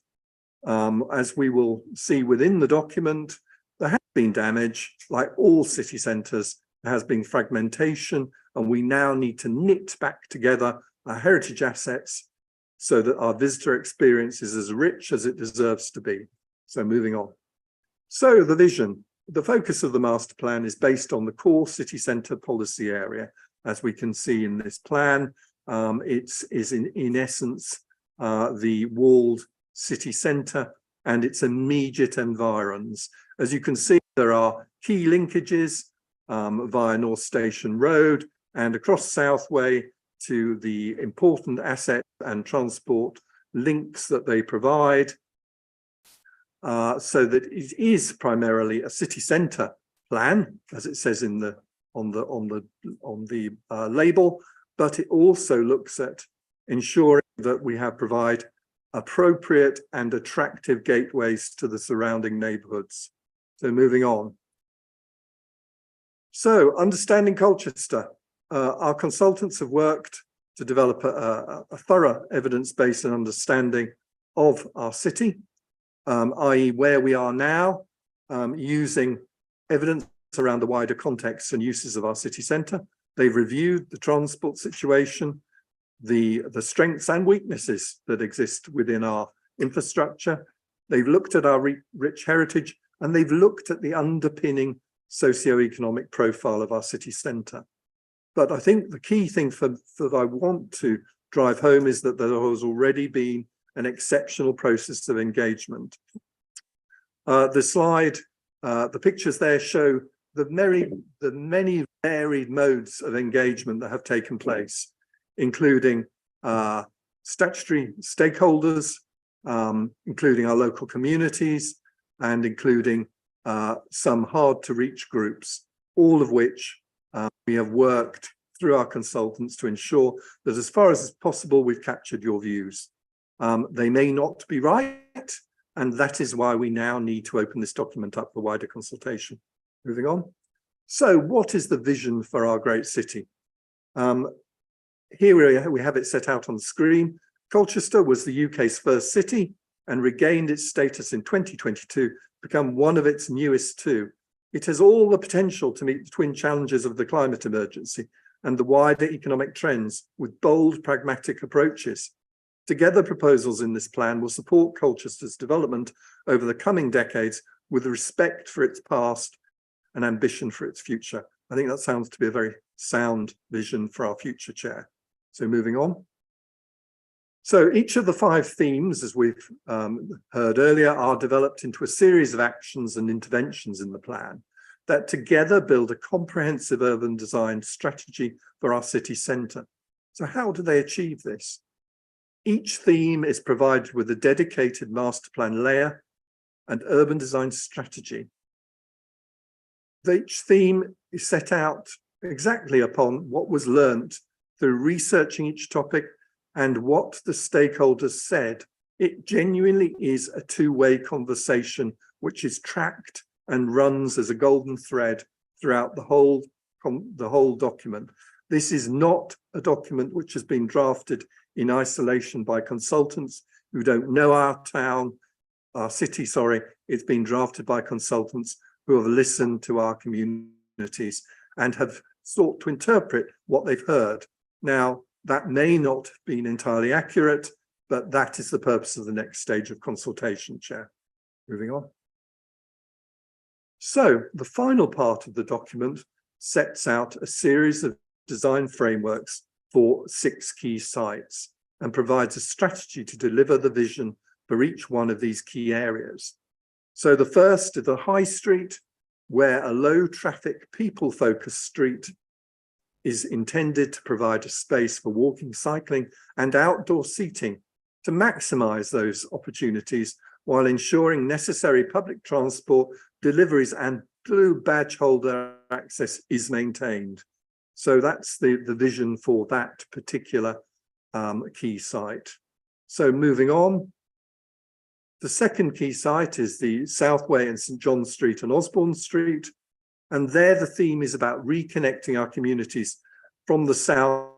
As we will see within the document, there has been damage, like all city centres. There has been fragmentation, and we now need to knit back together our heritage assets so that our visitor experience is as rich as it deserves to be. So moving on. So the vision, the focus of the master plan is based on the core city centre policy area. As we can see in this plan, it is in essence the walled city centre and its immediate environs. As you can see, there are key linkages via North Station Road and across Southway to the important asset and transport links that they provide, so that it is primarily a city centre plan, as it says in the on the label, but it also looks at ensuring that we provide appropriate and attractive gateways to the surrounding neighbourhoods. So moving on. So understanding Colchester. Our consultants have worked to develop a thorough evidence-based understanding of our city, i.e. where we are now, using evidence around the wider context and uses of our city centre. They've reviewed the transport situation, the strengths and weaknesses that exist within our infrastructure. They've looked at our rich heritage, and they've looked at the underpinning socio-economic profile of our city centre. But I think the key thing that I want to drive home is that there has already been an exceptional process of engagement. The slide, the pictures there show the many varied modes of engagement that have taken place, including statutory stakeholders, including our local communities, and including some hard to reach groups, all of which we have worked through our consultants to ensure that as far as possible, we've captured your views. They may not be right, and that is why we now need to open this document up for wider consultation. Moving on. So what is the vision for our great city? Here we have it set out on the screen. Colchester was the UK's first city and regained its status in 2022, become one of its newest two. It has all the potential to meet the twin challenges of the climate emergency and the wider economic trends with bold, pragmatic approaches. Together, proposals in this plan will support Colchester's development over the coming decades with respect for its past and ambition for its future. I think that sounds to be a very sound vision for our future, Chair. So moving on. So each of the 5 themes, as we've heard earlier, are developed into a series of actions and interventions in the plan that together build a comprehensive urban design strategy for our city centre. So how do they achieve this? Each theme is provided with a dedicated master plan layer and urban design strategy. Each theme is set out exactly upon what was learnt through researching each topic and what the stakeholders said. It genuinely is a two-way conversation which is tracked and runs as a golden thread throughout the whole document. This is not a document which has been drafted in isolation by consultants who don't know our city. It's been drafted by consultants who have listened to our communities and have sought to interpret what they've heard. Now, that may not have been entirely accurate, but that is the purpose of the next stage of consultation, Chair. Moving on. So the final part of the document sets out a series of design frameworks for 6 key sites and provides a strategy to deliver the vision for each one of these key areas. So the first is the High Street, where a low traffic, people focused street is intended to provide a space for walking, cycling and outdoor seating to maximise those opportunities while ensuring necessary public transport, deliveries and blue badge holder access is maintained. So that's the vision for that particular key site. So moving on, the second key site is the Southway and St John Street and Osborne Street. And there the theme is about reconnecting our communities from the south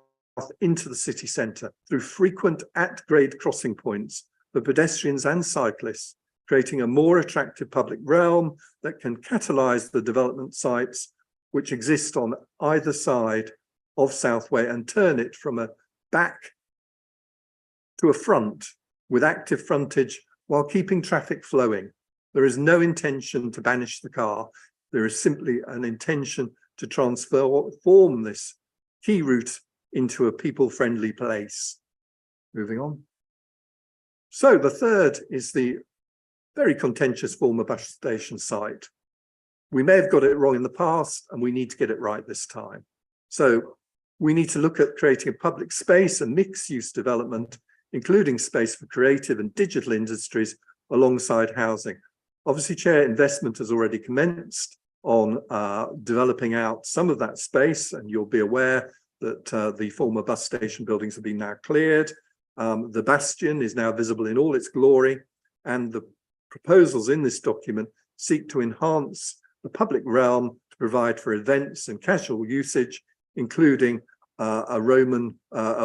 into the city centre through frequent at-grade crossing points for pedestrians and cyclists, creating a more attractive public realm that can catalyse the development sites which exist on either side of Southway and turn it from a back to a front with active frontage while keeping traffic flowing. There is no intention to banish the car. There is simply an intention to transform this key route into a people-friendly place. Moving on. So the third is the very contentious former bus station site. We may have got it wrong in the past and we need to get it right this time. So we need to look at creating a public space and mixed-use development, including space for creative and digital industries alongside housing. Obviously, Chair, investment has already commenced on developing out some of that space, and you'll be aware that the former bus station buildings have been now cleared. The bastion is now visible in all its glory, and the proposals in this document seek to enhance the public realm to provide for events and casual usage, including a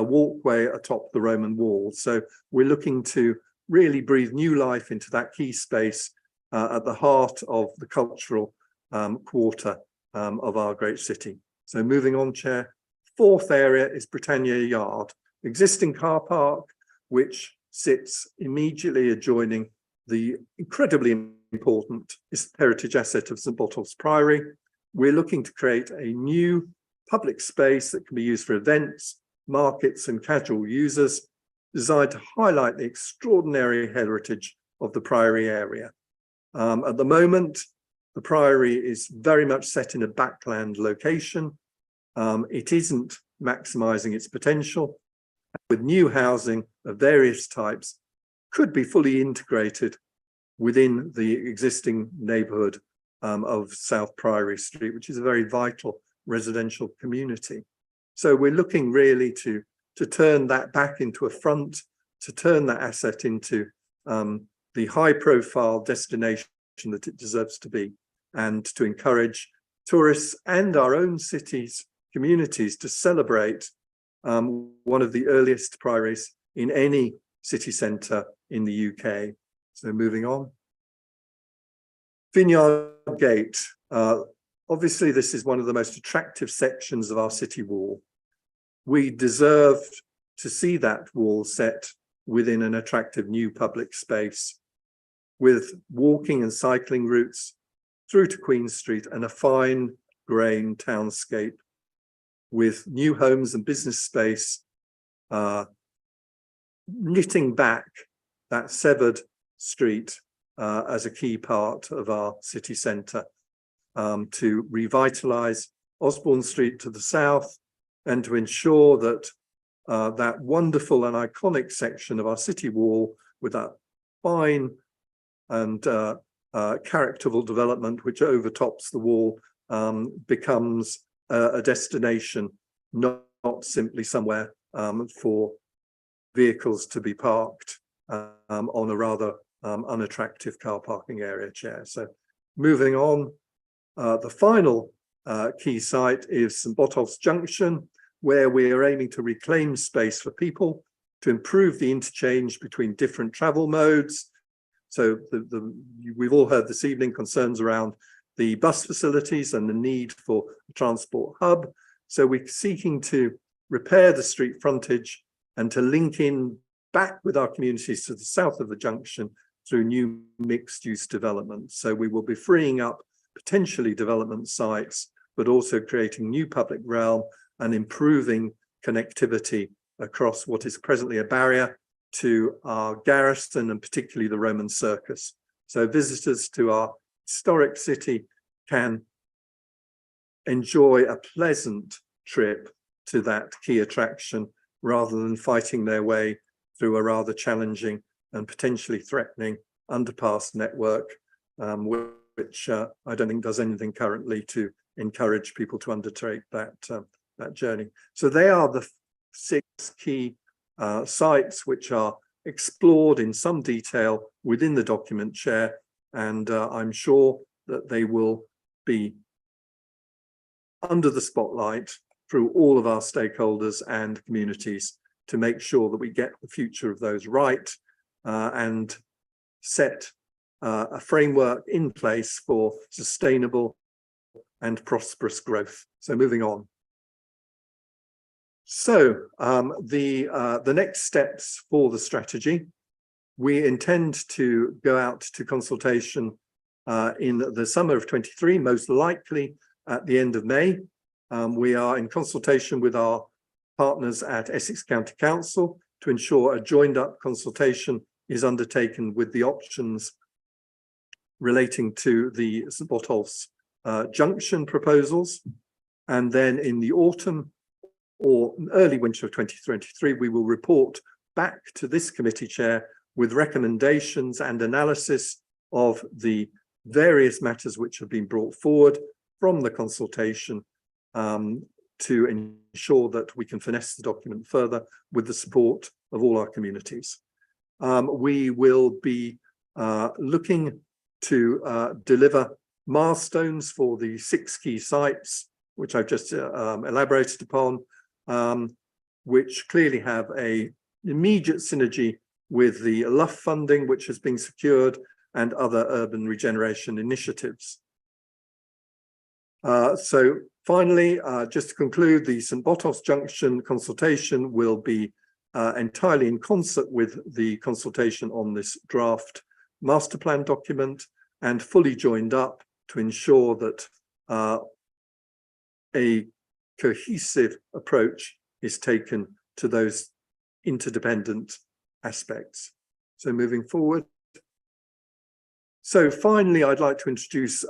walkway atop the Roman wall. So we're looking to really breathe new life into that key space at the heart of the cultural quarter of our great city. So moving on, Chair. Fourth area is Britannia Yard, existing car park, which sits immediately adjoining the incredibly important heritage asset of St Botolph's Priory. We're looking to create a new public space that can be used for events, markets and casual users, designed to highlight the extraordinary heritage of the Priory area. At the moment, the Priory is very much set in a backland location. It isn't maximising its potential. With new housing of various types, could be fully integrated within the existing neighbourhood of South Priory Street, which is a very vital residential community. So we're looking really to turn that back into a front, to turn that asset into the high profile destination that it deserves to be, and to encourage tourists and our own cities, communities to celebrate one of the earliest priories in any city centre in the UK. So moving on. Vineyard Gate. Obviously, this is one of the most attractive sections of our city wall. We deserve to see that wall set within an attractive new public space with walking and cycling routes through to Queen Street and a fine grain townscape with new homes and business space knitting back that severed street as a key part of our city centre to revitalise Osborne Street to the south and to ensure that that wonderful and iconic section of our city wall with that fine and characterful development which overtops the wall becomes a destination, not simply somewhere for vehicles to be parked on a rather unattractive car parking area, Chair. So moving on, the final key site is St Botolph's Junction, where we are aiming to reclaim space for people to improve the interchange between different travel modes. So we've all heard this evening concerns around the bus facilities and the need for a transport hub. So we're seeking to repair the street frontage and to link in back with our communities to the south of the junction through new mixed-use development. So we will be freeing up potentially development sites, but also creating new public realm and improving connectivity across what is presently a barrier to our garrison and particularly the Roman Circus. So visitors to our historic city can enjoy a pleasant trip to that key attraction rather than fighting their way through a rather challenging and potentially threatening underpass network, which I don't think does anything currently to encourage people to undertake that journey. So they are the 6 key sites which are explored in some detail within the document, Chair, and I'm sure that they will be under the spotlight through all of our stakeholders and communities to make sure that we get the future of those right and set a framework in place for sustainable and prosperous growth. So moving on. So the next steps for the strategy, we intend to go out to consultation in the summer of 23, most likely at the end of May. We are in consultation with our partners at Essex County Council to ensure a joined up consultation is undertaken with the options relating to the St Botolph's junction proposals. And then in the autumn or early winter of 2023, we will report back to this committee, Chair, with recommendations and analysis of the various matters which have been brought forward from the consultation to ensure that we can finesse the document further with the support of all our communities. We will be looking to deliver milestones for the 6 key sites, which I've just elaborated upon, which clearly have an immediate synergy with the LUF funding, which has been secured, and other urban regeneration initiatives. So finally, just to conclude, the St Botolph's Junction consultation will be entirely in concert with the consultation on this draft master plan document and fully joined up to ensure that a cohesive approach is taken to those interdependent aspects. So moving forward. So finally, I'd like to introduce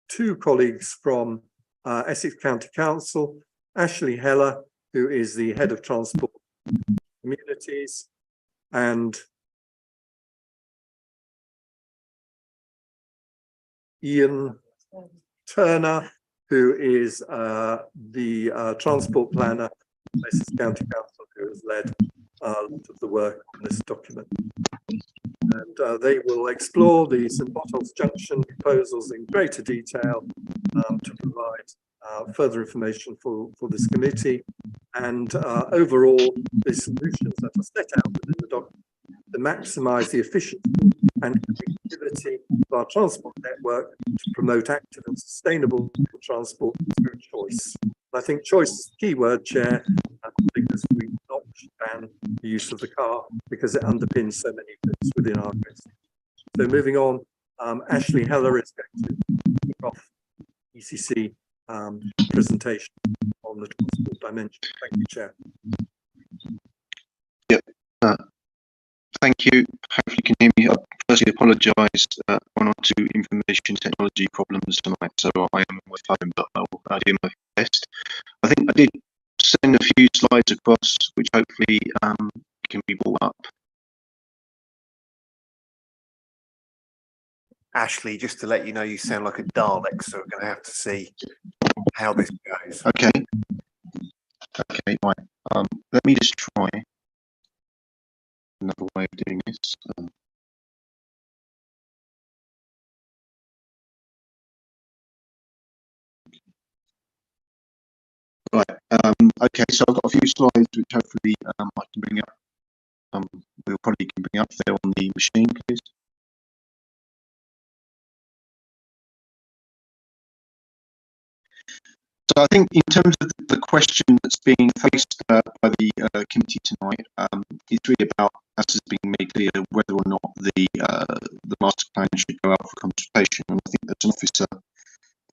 2 colleagues from Essex County Council, Ashley Heller, who is the Head of Transport Communities, and Ian Turner, who is the Transport Planner of Essex County Council, who has led a lot of the work on this document. And they will explore the St Botolph's Junction proposals in greater detail to provide further information for this committee. And overall, the solutions that are set out within the document to maximise the efficiency and connectivity of our transport network to promote active and sustainable transport through choice. I think choice is the key word, Chair, because we not ban the use of the car because it underpins so many things within our business. So moving on, Ashley Heller is going to kick off ECC presentation on the transport dimension. Thank you, Chair. Yep. Thank you. Hopefully you can hear me. I firstly apologise for 1 or 2 information technology problems tonight, so I am on my phone, but I'll do my best. I think I did send a few slides across, which hopefully can be brought up. Ashley, just to let you know, you sound like a Dalek, so we're going to have to see how this goes. Okay. Okay, right. Let me just try another way of doing this. Right. Okay, so I've got a few slides which hopefully I can bring up. We'll probably can bring up there on the machine, please. So I think in terms of the question that's being faced by the committee tonight, it's really about, as has been made clear, whether or not the master plan should go out for consultation. And I think as an officer,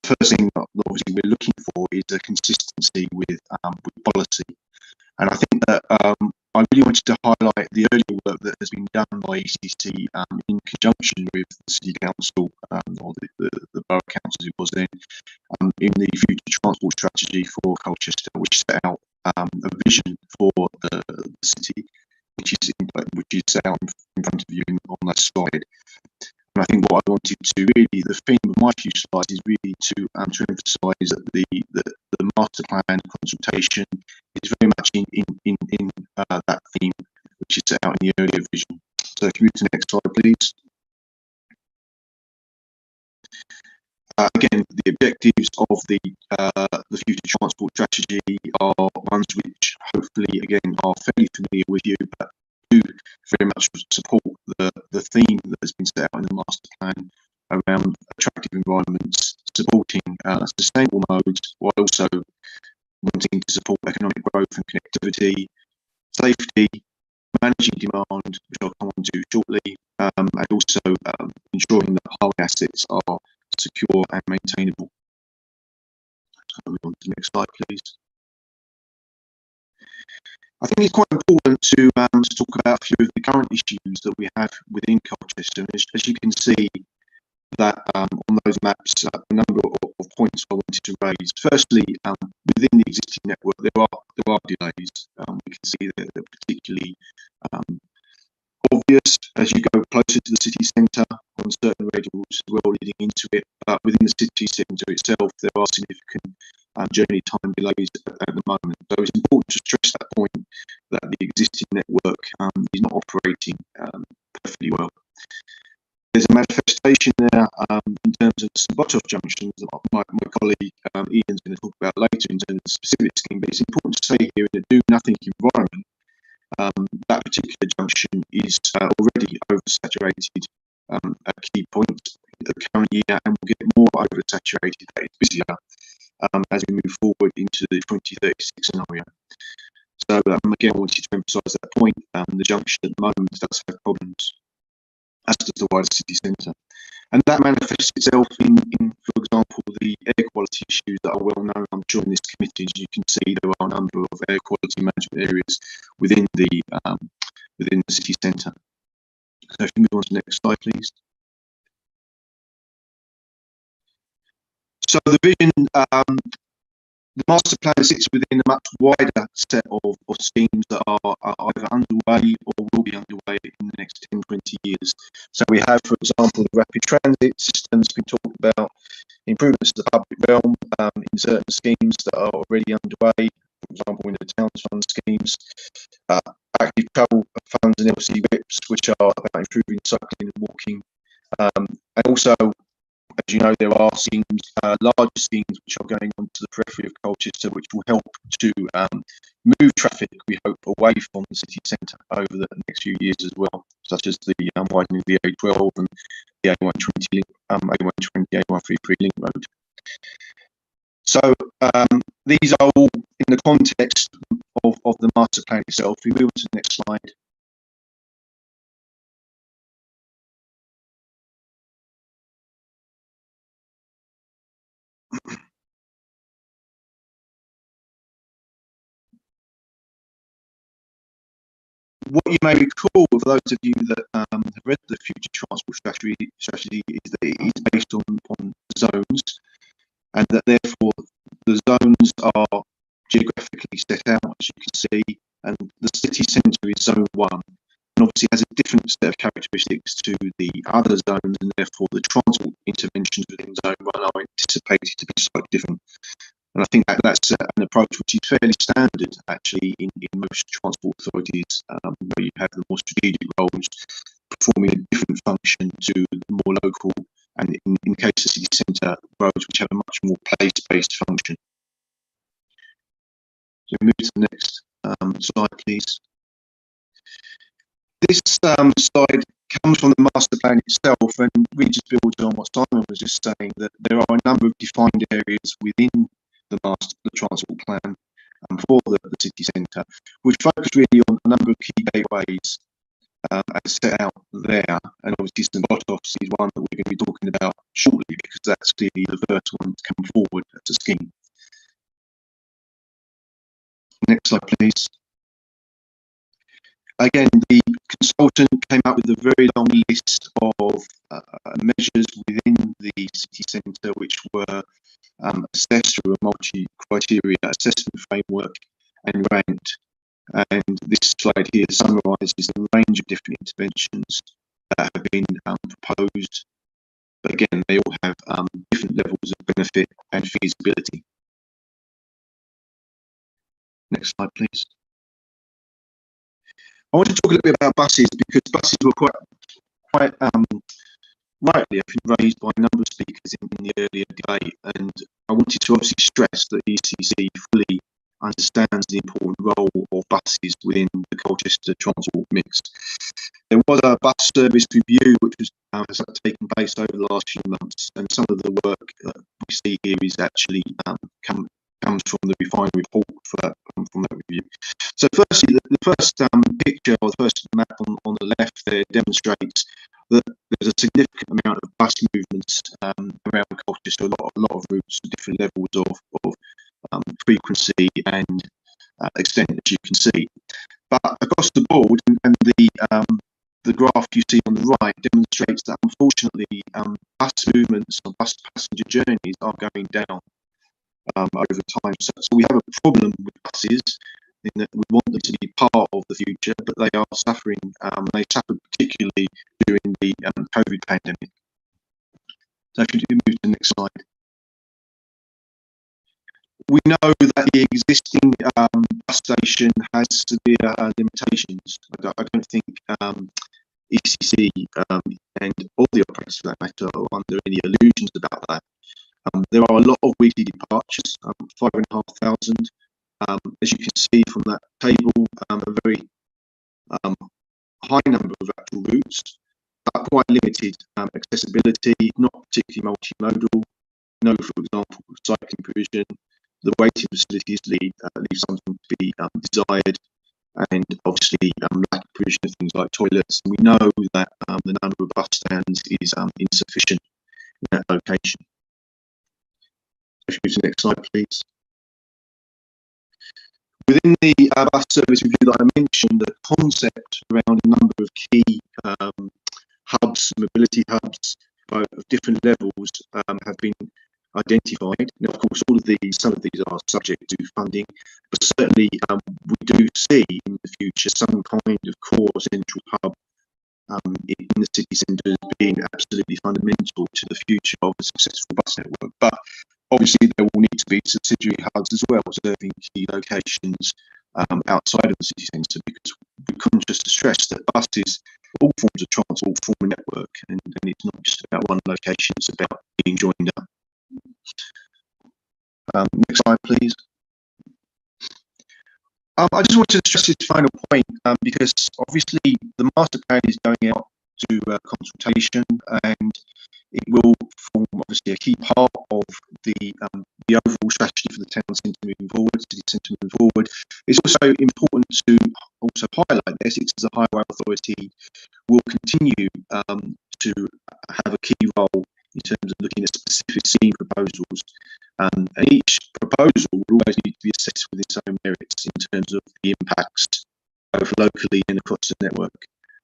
the first thing that obviously we're looking for is a consistency with policy. And I think that I really wanted to highlight the earlier work that has been done by ECC in conjunction with the City Council or the Borough Council as it was then in the future transport strategy for Colchester, which set out a vision for the city, which is set out in front of you on that slide. And I think what I wanted to really, the theme of my few slides is really to emphasise that the master plan consultation is very much in that theme, which is set out in the earlier vision. So if you move to the next slide, please. Again, the objectives of the future transport strategy are ones which hopefully, again, are fairly familiar with you, but do very much support the theme that has been set out in the master plan around attractive environments, supporting sustainable modes, while also wanting to support economic growth and connectivity, safety, managing demand, which I'll come on to shortly, and also ensuring that highway assets are secure and maintainable. So move on to the next slide, please. I think it's quite important to talk about a few of the current issues that we have within Colchester. As you can see, that on those maps, a number of points I wanted to raise. Firstly, within the existing network, there are delays. We can see that they're particularly obvious as you go closer to the city centre on certain radio routes as well leading into it. But within the city centre itself, there are significant journey time delays at the moment. So it's important to stress that point that the existing network is not operating perfectly well. There's a manifestation there in terms of St Botolph junctions that my colleague Ian's going to talk about later in terms of the specific scheme, but it's important to say here in a do nothing environment, that particular junction is already oversaturated at key points in the current year and will get more oversaturated as it's busier as we move forward into the 2036 scenario. So again, I wanted to emphasise that point. The junction at the moment does have problems, as does the wider city centre. And that manifests itself in, for example, the air quality issues that are well known, I'm sure, in this committee. As you can see, there are a number of air quality management areas within the city centre. So if you move on to the next slide, please. So the vision, the master plan sits within a much wider set of schemes that are either underway or will be underway in the next 10, 20 years. So we have, for example, the rapid transit systems we talked about, improvements to the public realm in certain schemes that are already underway, for example, in the Towns Fund schemes, active travel funds and LC whips, which are about improving cycling and walking. And also, as you know, there are schemes, larger schemes, which are going on to the periphery of Colchester, which will help to move traffic, we hope, away from the city centre over the next few years as well, such as the widening of the A12 and the A120, A133 link road. So these are all in the context of the master plan itself. We move on to the next slide. What you may recall, for those of you that have read the future transport strategy is that it is based on zones, and that therefore the zones are geographically set out, as you can see, and the city centre is zone 1, and obviously has a different set of characteristics to the other zones, and therefore the transport interventions within zone 1 are anticipated to be slightly different. And I think that's an approach which is fairly standard, actually, in most transport authorities, where you have the more strategic roles performing a different function to the more local, and in case of city centre roads, which have a much more place-based function. So move to the next slide, please. This slide comes from the master plan itself, and really just builds on what Simon was just saying, that there are a number of defined areas within the transport plan for the city centre, which focus really on a number of key gateways as set out there. And obviously St Botolph's is one that we're going to be talking about shortly, because that's clearly the first one to come forward as a scheme. Next slide, please. Again, the consultant came up with a very long list of measures within the city centre which were assessed through a multi-criteria assessment framework and ranked. And this slide here summarises the range of different interventions that have been proposed. But again, they all have different levels of benefit and feasibility. Next slide, please. I want to talk a little bit about buses because buses were quite rightly, I think, raised by a number of speakers in the earlier debate, and I wanted to obviously stress that the ECC fully understands the important role of buses within the Colchester transport mix. There was a bus service review which was has taken place over the last few months, and some of the work we see here is actually comes from the refined report from that review. So firstly, the first picture or the first map on the left there demonstrates that there's a significant amount of bus movements around Colchester, a lot of routes with different levels of frequency and extent, as you can see. But across the board, and the graph you see on the right demonstrates that unfortunately bus movements or bus passenger journeys are going down over time. So we have a problem with buses in that we want them to be part of the future, but they are suffering. They suffered particularly during the COVID pandemic. So if you move to the next slide. We know that the existing bus station has severe limitations. I don't think ECC and all the operators for that matter are under any illusions about that. There are a lot of weekly departures, 5,500. As you can see from that table, a very high number of actual routes, but quite limited accessibility, not particularly multimodal. No, for example, cycling provision. The waiting facilities leave something to be desired, and obviously lack of provision of things like toilets. And we know that the number of bus stands is insufficient in that location. If you go to the next slide, please. Within the bus service review that I mentioned, the concept around a number of key hubs, mobility hubs, both of different levels, have been identified. Now, of course, some of these are subject to funding, but certainly we do see in the future some kind of core central hub in the city centre as being absolutely fundamental to the future of a successful bus network. But obviously, there will need to be subsidiary hubs as well, serving key locations outside of the city centre, because we're conscious to stress that buses, all forms of transport, form a network, and it's not just about one location, it's about being joined up. Next slide, please. I just wanted to stress this final point because obviously the master plan is going out to consultation, and it will form obviously a key part of the overall strategy for the town centre moving forward, city centre moving forward. It's also important to also highlight this. It's as a highway authority will continue to have a key role in terms of looking at specific scheme proposals, and each proposal will always need to be assessed with its own merits in terms of the impacts both locally and across the network,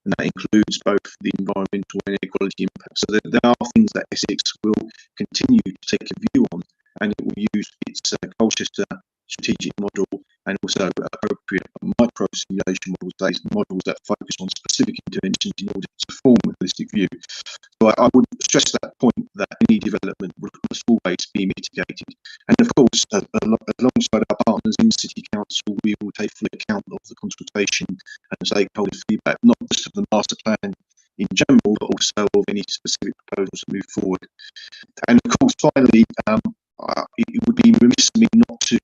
and that includes both the environmental and equality impacts. So there are things that Essex will continue to take a view on, and it will use its Colchester strategic model and also appropriate micro simulation models that focus on specific interventions in order to form a holistic view. So I would stress that point that any development must always be mitigated. And of course, alongside our partners in City Council, we will take full account of the consultation and stakeholder feedback, not just of the master plan in general, but also of any specific proposals that move forward. And of course, finally, it would be remiss of me not to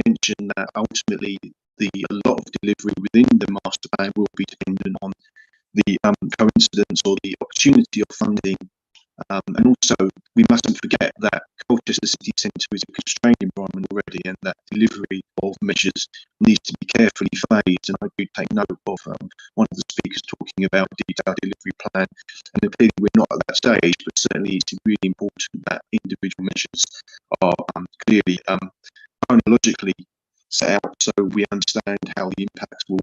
mention that ultimately a lot of delivery within the master plan will be dependent on the coincidence or the opportunity of funding. And also, we mustn't forget that Colchester City Centre is a constrained environment already, and that delivery of measures needs to be carefully phased. And I do take note of one of the speakers talking about detailed delivery plan, and clearly we're not at that stage, but certainly it's really important that individual measures are clearly chronologically set out, so we understand how the impacts will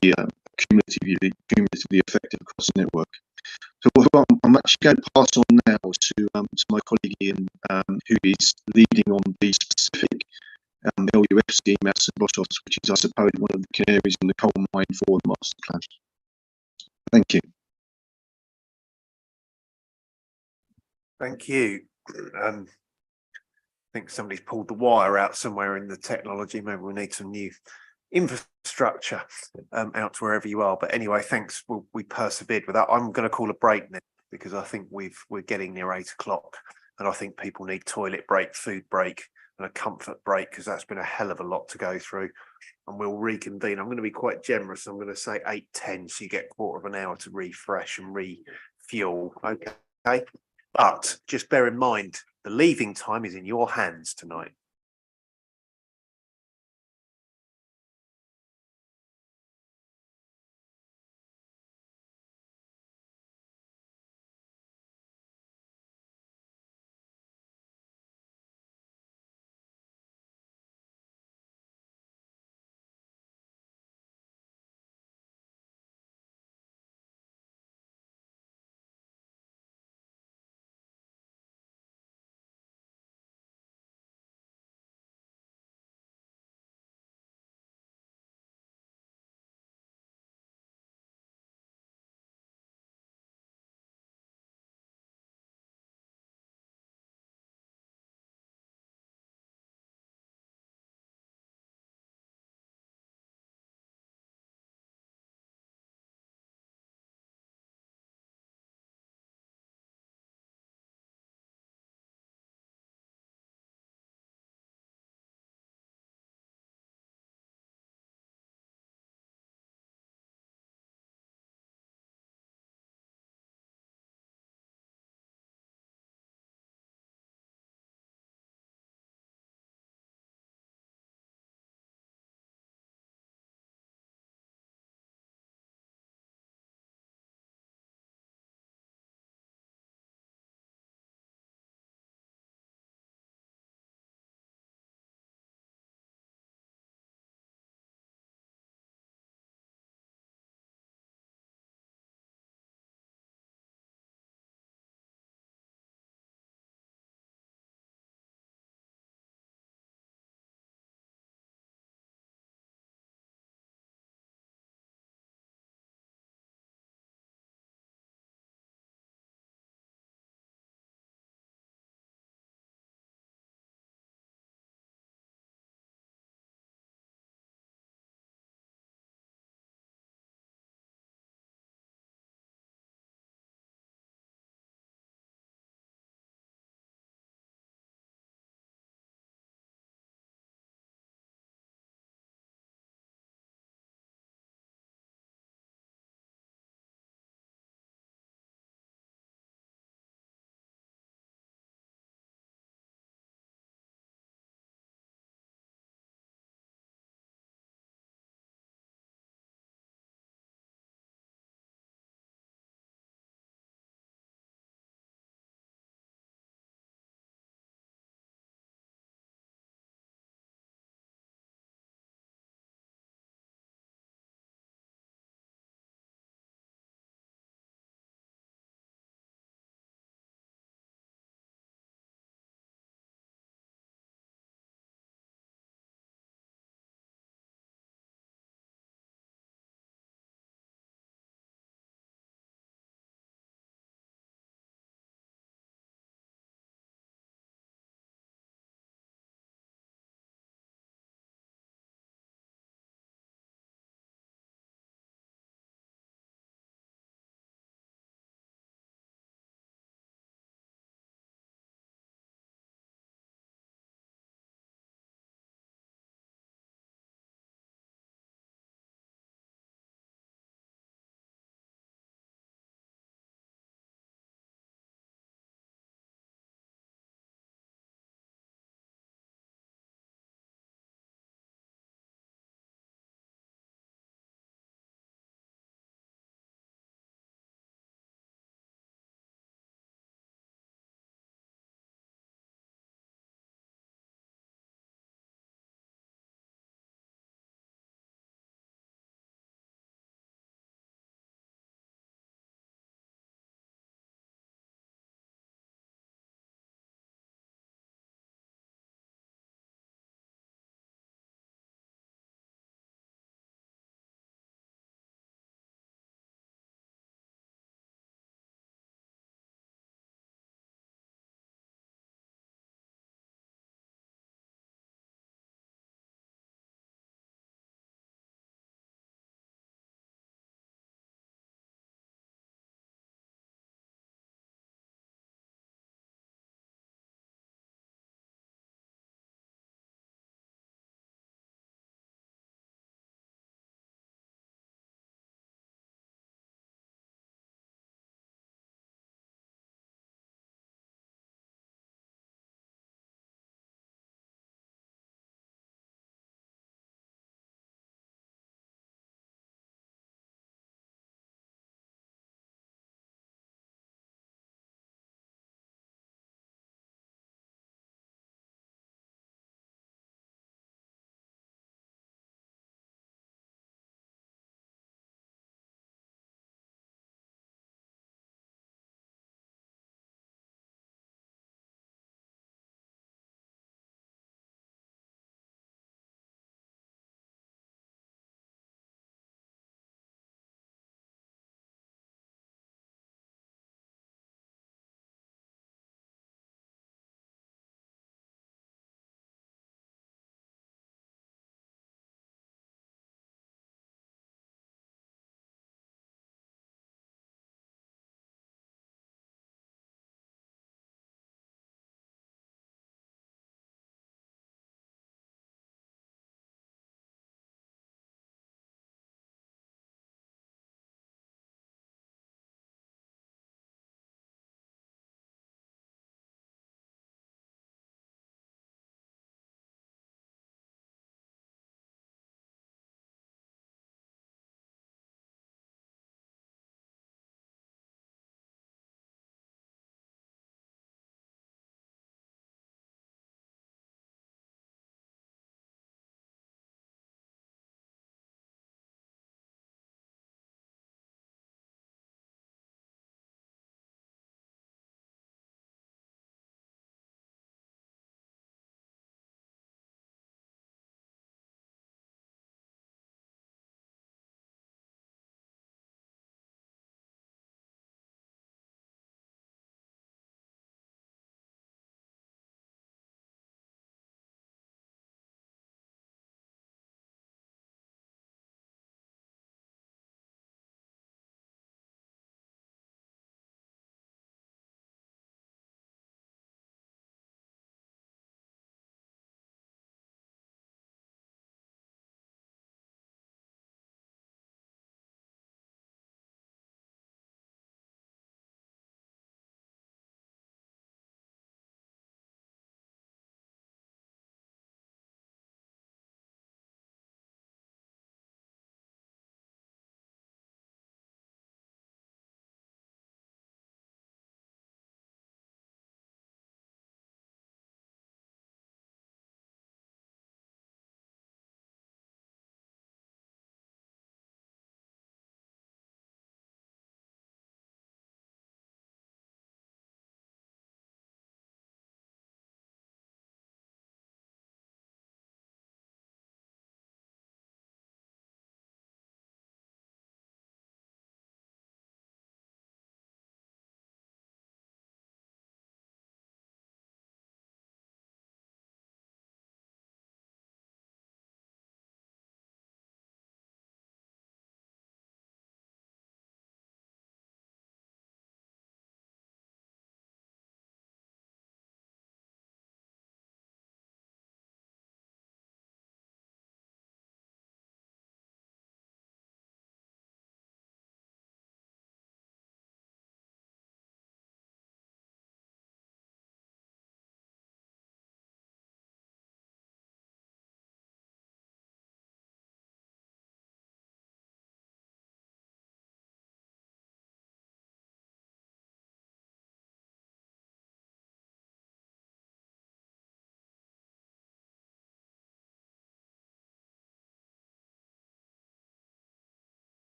be cumulatively effective across the network. So what I'm actually going to pass on now to my colleague Ian, who is leading on the specific LUF scheme at St Bottos, which is, I suppose, one of the canaries in the coal mine for the master plan. Thank you. Thank you. I think somebody's pulled the wire out somewhere in the technology. Maybe we need some new infrastructure out to wherever you are. But anyway, thanks. We persevered with that. I'm going to call a break now because I think we're getting near 8 o'clock, and I think people need toilet break, food break, and a comfort break because that's been a hell of a lot to go through. And we'll reconvene. I'm going to be quite generous. I'm going to say 8:10, so you get a quarter of an hour to refresh and refuel. Okay. But just bear in mind, the leaving time is in your hands tonight.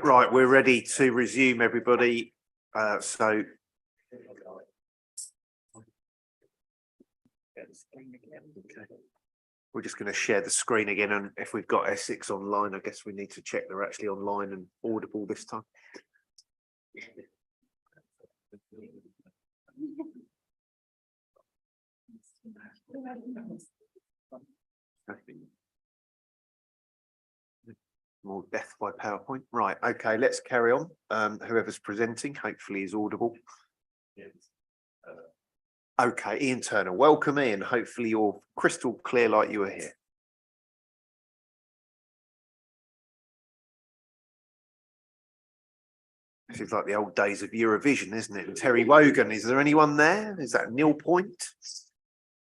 Right, we're ready to resume, everybody. So we're just going to share the screen again, and if we've got Essex online, I guess we need to check they're actually online and audible this time. More death by PowerPoint. Right, okay, let's carry on. Whoever's presenting hopefully is audible. Okay, Ian Turner, welcome Ian. Hopefully you're crystal clear like you were here. This is like the old days of Eurovision, isn't it? Terry Wogan, is there anyone there? Is that Neil Point?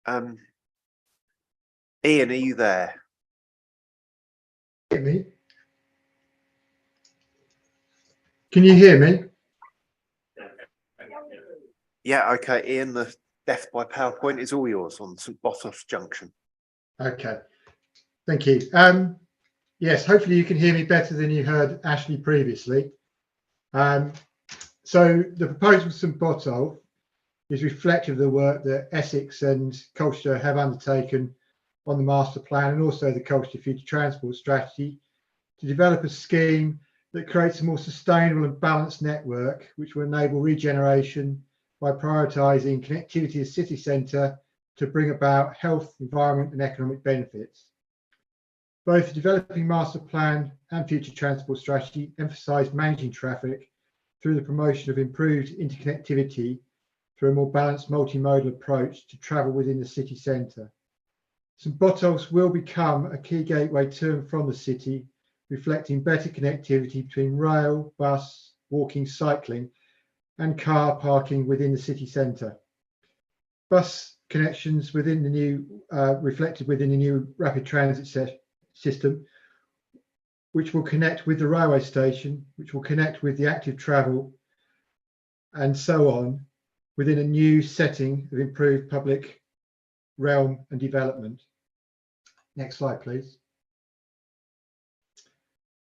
Ian, are you there? Hear me? Can you hear me? Yeah, okay, Ian, the death by PowerPoint is all yours on St Botolph's Junction. Okay, thank you. Yes, hopefully you can hear me better than you heard Ashley previously. So the proposal for St Botolph is reflective of the work that Essex and Colchester have undertaken on the master plan and also the Colchester Future Transport Strategy to develop a scheme that creates a more sustainable and balanced network which will enable regeneration by prioritising connectivity to the city centre to bring about health, environment and economic benefits. Both the developing master plan and future transport strategy emphasise managing traffic through the promotion of improved interconnectivity through a more balanced multimodal approach to travel within the city centre. St Botolph's will become a key gateway to and from the city, reflecting better connectivity between rail, bus, walking, cycling and car parking within the city centre. Bus connections within the new, reflected within the new rapid transit system, which will connect with the railway station, which will connect with the active travel and so on within a new setting of improved public realm and development. Next slide, please.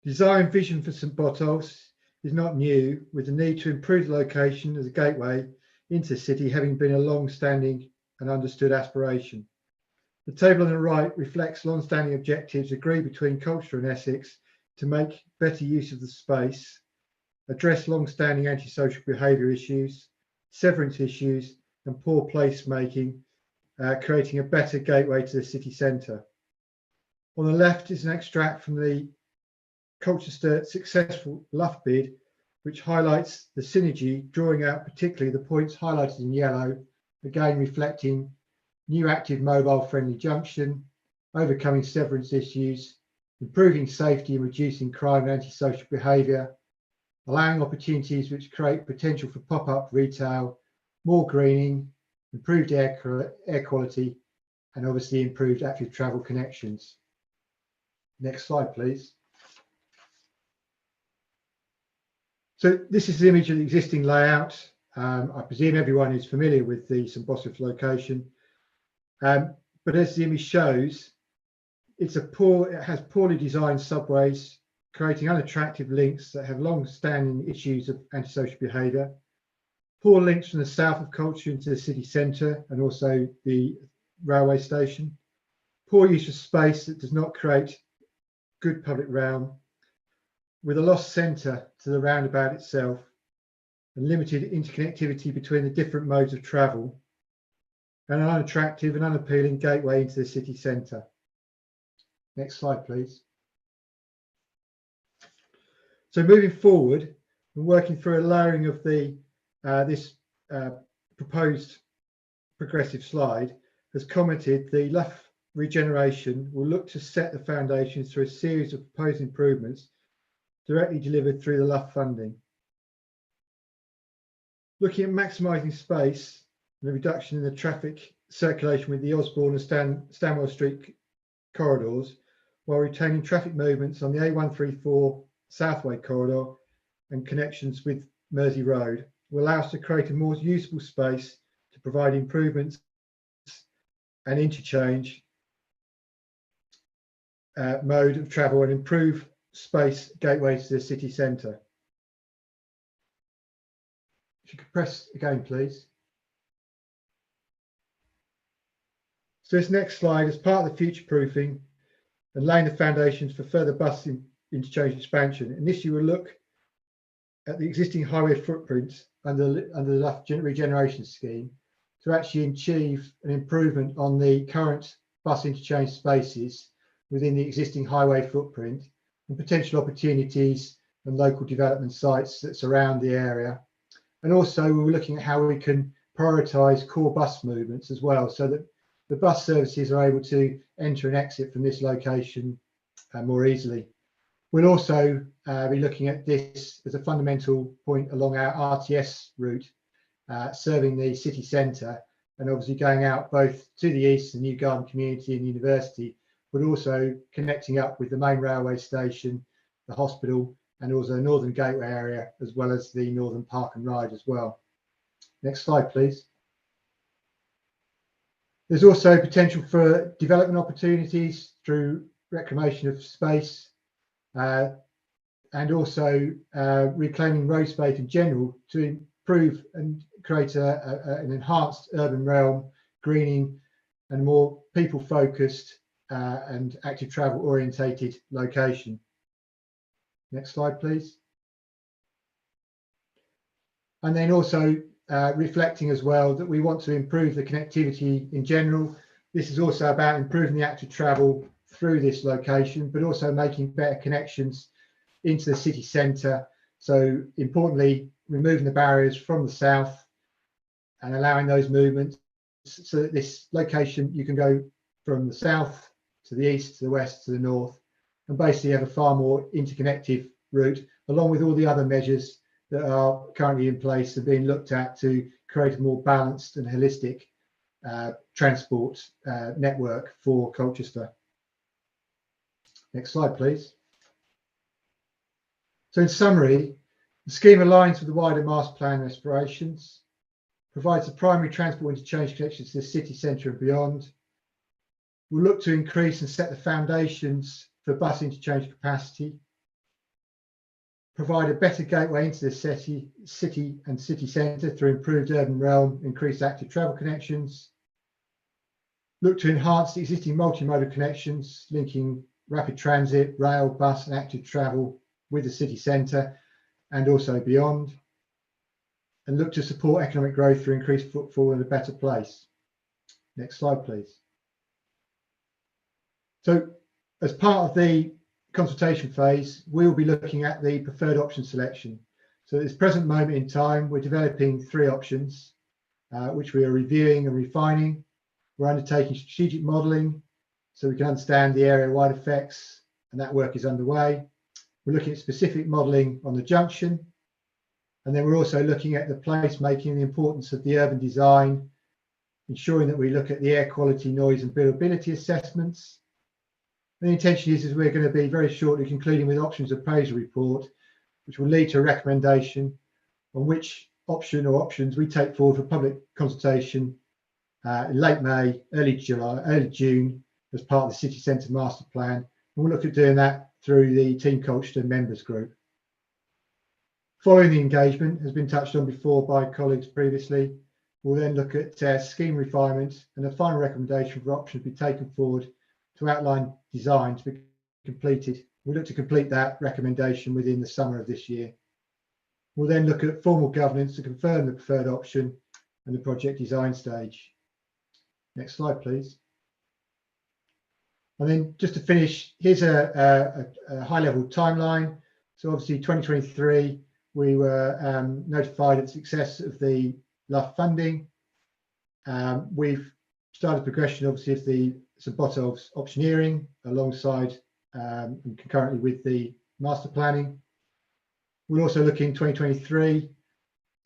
Design vision for St Botolph's is not new, with the need to improve the location as a gateway into the city having been a long-standing and understood aspiration. The table on the right reflects long-standing objectives agreed between Colchester and Essex to make better use of the space, address long-standing antisocial behaviour issues, severance issues and poor placemaking, creating a better gateway to the city centre. On the left is an extract from the Colchester successful Luff bid, which highlights the synergy, drawing out particularly the points highlighted in yellow, again reflecting new active mobile friendly junction, overcoming severance issues, improving safety and reducing crime and antisocial behaviour, allowing opportunities which create potential for pop-up retail, more greening, improved air quality, and obviously improved active travel connections. Next slide, please. So this is the image of the existing layout. I presume everyone is familiar with the St Botolph's location, but as the image shows, it has poorly designed subways, creating unattractive links that have long-standing issues of antisocial behaviour, poor links from the south of Colchester into the city centre and also the railway station, poor use of space that does not create good public realm, with a lost centre to the roundabout itself and limited interconnectivity between the different modes of travel, and an unattractive and unappealing gateway into the city centre. Next slide, please. So moving forward, we're working through a layering of this proposed progressive slide. As commented, the Luff regeneration will look to set the foundations through a series of proposed improvements directly delivered through the Luff funding. Looking at maximising space and the reduction in the traffic circulation with the Osborne and Stanwell Street corridors, while retaining traffic movements on the A134 Southway corridor and connections with Mersey Road, will allow us to create a more usable space to provide improvements and interchange mode of travel and improve space gateway to the city centre. If you could press again, please. So this next slide is part of the future proofing and laying the foundations for further bus interchange expansion. Initially, we'll look at the existing highway footprint under the Lough regeneration scheme to actually achieve an improvement on the current bus interchange spaces within the existing highway footprint and potential opportunities and local development sites that surround the area. And also we're looking at how we can prioritise core bus movements as well, so that the bus services are able to enter and exit from this location more easily. We'll also be looking at this as a fundamental point along our RTS route, serving the city centre, and obviously going out both to the east, the New Garden community and university, but also connecting up with the main railway station, the hospital, and also the Northern Gateway area, as well as the Northern Park and Ride as well. Next slide, please. There's also potential for development opportunities through reclamation of space and also reclaiming road space in general to improve and create an enhanced urban realm, greening and more people-focused and active travel orientated location. Next slide, please. And then also reflecting as well that we want to improve the connectivity in general. This is also about improving the active travel through this location, but also making better connections into the city centre. So importantly, removing the barriers from the south and allowing those movements so that this location, you can go from the south to the east, to the west, to the north, and basically have a far more interconnected route, along with all the other measures that are currently in place and being looked at to create a more balanced and holistic transport network for Colchester. Next slide, please. So in summary, the scheme aligns with the wider master plan aspirations, provides the primary transport interchange connections to the city centre and beyond. We'll look to increase and set the foundations for bus interchange capacity, provide a better gateway into the city and city centre through improved urban realm, increased active travel connections, look to enhance the existing multimodal connections, linking rapid transit, rail, bus and active travel with the city centre and also beyond, and look to support economic growth through increased footfall and a better place. Next slide, please. So as part of the consultation phase, we'll be looking at the preferred option selection. So at this present moment in time, we're developing 3 options, which we are reviewing and refining. We're undertaking strategic modelling so we can understand the area-wide effects, and that work is underway. We're looking at specific modelling on the junction, and then we're also looking at the placemaking and the importance of the urban design, ensuring that we look at the air quality, noise and buildability assessments. The intention is we're going to be very shortly concluding with options appraisal report, which will lead to a recommendation on which option or options we take forward for public consultation in late May, early June, as part of the city centre master plan. And we'll look at doing that through the Team Colchester members group. Following the engagement, has been touched on before by colleagues previously, we'll then look at scheme refinement, and a final recommendation for options be taken forward to outline design to be completed. We look to complete that recommendation within the summer of this year. We'll then look at formal governance to confirm the preferred option and the project design stage. Next slide, please. And then just to finish, here's a high-level timeline. So obviously 2023, we were notified of the success of the Lough funding. We've started progression, obviously, of the St Botolph's optioneering alongside and concurrently with the master planning. We're also looking in 2023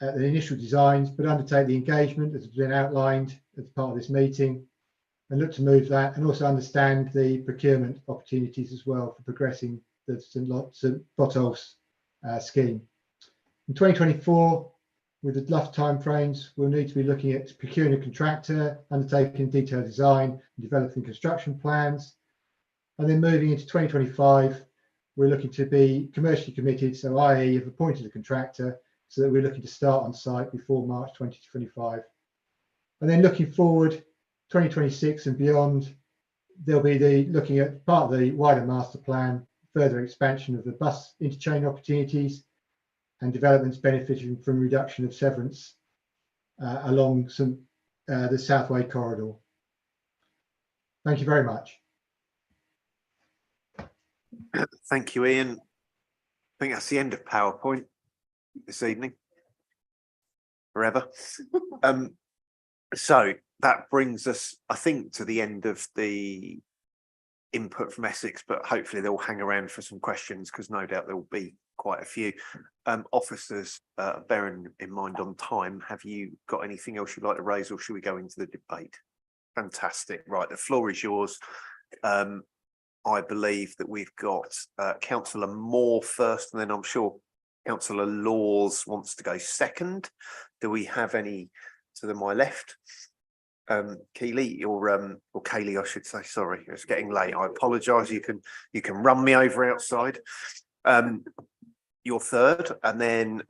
at the initial designs, but undertake the engagement as has been outlined as part of this meeting, and look to move that and also understand the procurement opportunities as well for progressing the St Botolph's scheme. In 2024, with the Lough timeframes, we'll need to be looking at procuring a contractor, undertaking detailed design, and developing construction plans. And then moving into 2025, we're looking to be commercially committed, so i.e. have appointed a contractor, so that we're looking to start on site before March 2025. And then looking forward, 2026 and beyond, there'll be looking at part of the wider master plan, further expansion of the bus interchange opportunities and developments benefiting from reduction of severance along the Southway corridor. Thank you very much. Thank you, Ian. I think that's the end of PowerPoint this evening. Forever. So that brings us, I think, to the end of the input from Essex, but hopefully they'll hang around for some questions, because no doubt there will be quite a few. Officers, bearing in mind on time, have you got anything else you'd like to raise, or should we go into the debate? Fantastic. Right, the floor is yours. I believe that we've got Councillor Moore first, and then I'm sure Councillor Laws wants to go second. Do we have any to my left? Keely or Kaylee, I should say. Sorry, it's getting late. I apologise. You can run me over outside. You're third, and then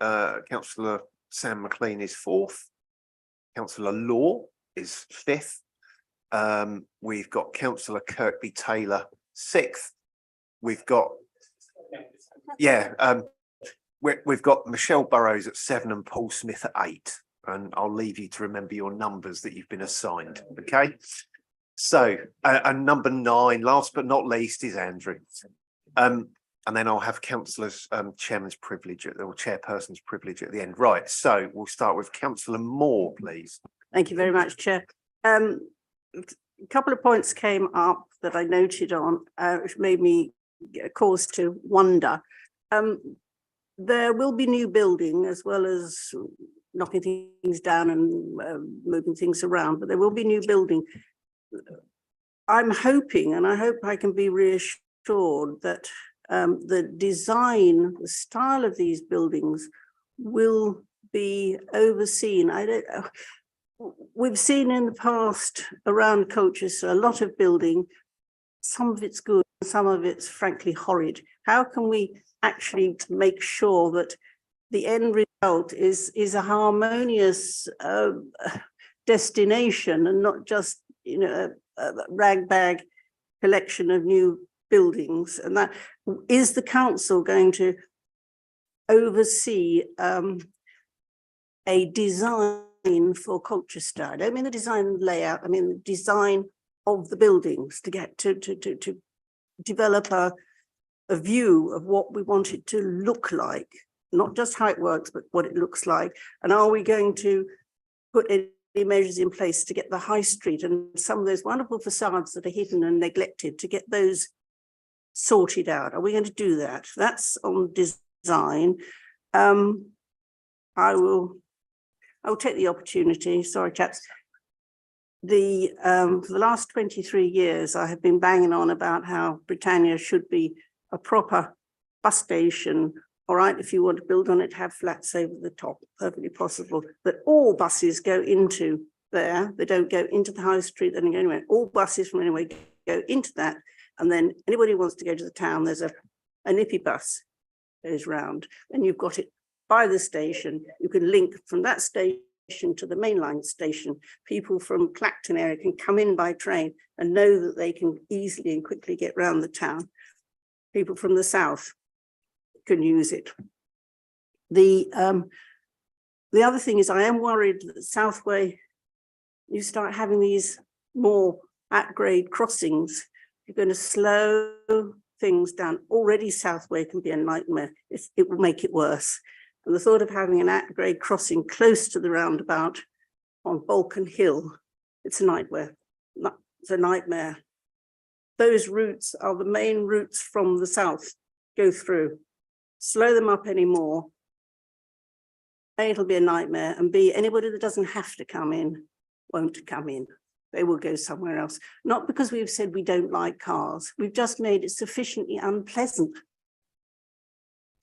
Councillor Sam McLean is fourth. Councillor Law is fifth. We've got Councillor Kirkby Taylor sixth. We've got we've got Michelle Burrows at 7 and Paul Smith at 8. And I'll leave you to remember your numbers that you've been assigned. Okay. So and number 9, last but not least, is Andrew. And then I'll have Councillor's chairman's privilege or chairperson's privilege at the end. Right. So we'll start with Councillor Moore, please. Thank you very much, Chair. A couple of points came up that I noted on, which made me cause to wonder. There will be new building, as well as knocking things down and moving things around, but there will be new building. I'm hoping, and I hope I can be reassured, that the design, the style of these buildings will be overseen. We've seen in the past around Colchester a lot of building, some of it's good, some of it's frankly horrid. How can we actually make sure that the end result is a harmonious destination, and not just, you know, a ragbag collection of new buildings? And that is the council going to oversee a design for Colchester? I don't mean the design layout, I mean the design of the buildings, to get to develop a view of what we want it to look like, not just how it works, but what it looks like. And are we going to put any measures in place to get the high street and some of those wonderful facades that are hidden and neglected, to get those sorted out? Are we going to do that? That's on design. I'll take the opportunity. Sorry, chaps. For the last 23 years, I have been banging on about how Britannia should be a proper bus station. All right, if you want to build on it, have flats over the top, perfectly possible. But all buses go into there. They don't go into the high street, then go anywhere. All buses from anywhere go into that. And then anybody who wants to go to the town, there's a nippy bus goes round, and you've got it by the station. You can link from that station to the mainline station. People from Clacton area can come in by train and know that they can easily and quickly get round the town. People from the south can use it. The other thing is, I am worried that Southway, you start having these more at-grade crossings, you're going to slow things down. Already Southway can be a nightmare. It will make it worse. And the thought of having an at-grade crossing close to the roundabout on Balkan Hill, it's a nightmare. It's a nightmare. Those routes are the main routes from the south, go through. Slow them up anymore. A, it'll be a nightmare, and B, anybody that doesn't have to come in won't come in. They will go somewhere else. Not because we've said we don't like cars. We've just made it sufficiently unpleasant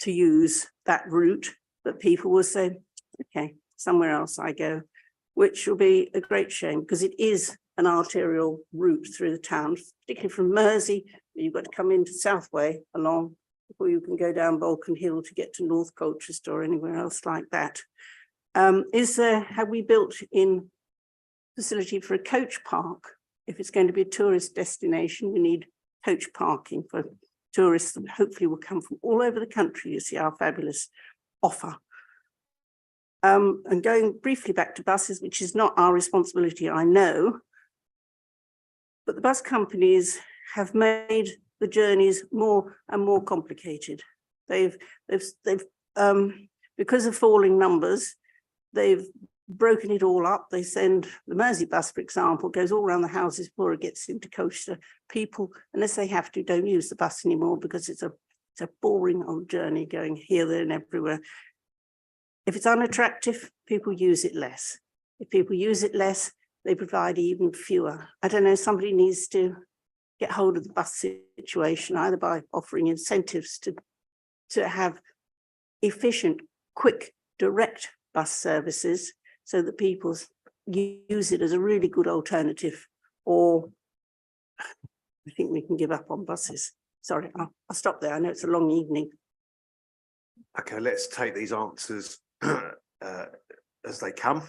to use that route that people will say, okay, somewhere else I go, which will be a great shame, because it is an arterial route through the town, particularly from Mersey. You've got to come into Southway along before you can go down Balkan Hill to get to North Colchester or anywhere else like that. Have we built in facility for a coach park? If it's going to be a tourist destination, we need coach parking for tourists that hopefully will come from all over the country to see our fabulous offer. And going briefly back to buses, which is not our responsibility, I know, but the bus companies have made the journeys more and more complicated. They've because of falling numbers, they've broken it all up. They send the Mersey bus, for example, goes all around the houses before it gets into Colchester. People, unless they have to, don't use the bus anymore because it's a boring old journey going here, there and everywhere. If it's unattractive, people use it less. If people use it less, they provide even fewer. I don't know, somebody needs to get hold of the bus situation, either by offering incentives to have efficient, quick, direct bus services so that people use it as a really good alternative, or I think we can give up on buses. Sorry, I'll stop there. I know it's a long evening. Okay, let's take these answers as they come.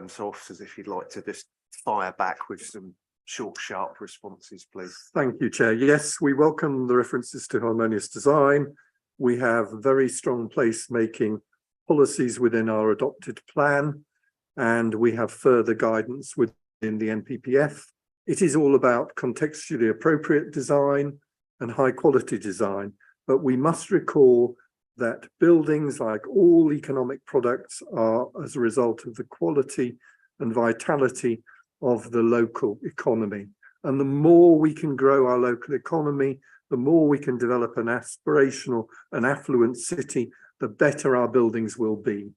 So officers, if you'd like to just fire back with some short, sharp responses, please. Thank you, Chair. Yes, we welcome the references to harmonious design. We have very strong place-making policies within our adopted plan, and we have further guidance within the NPPF. It is all about contextually appropriate design and high quality design, but we must recall that buildings, like all economic products, are as a result of the quality and vitality of the local economy. And the more we can grow our local economy, the more we can develop an aspirational and affluent city, the better our buildings will be.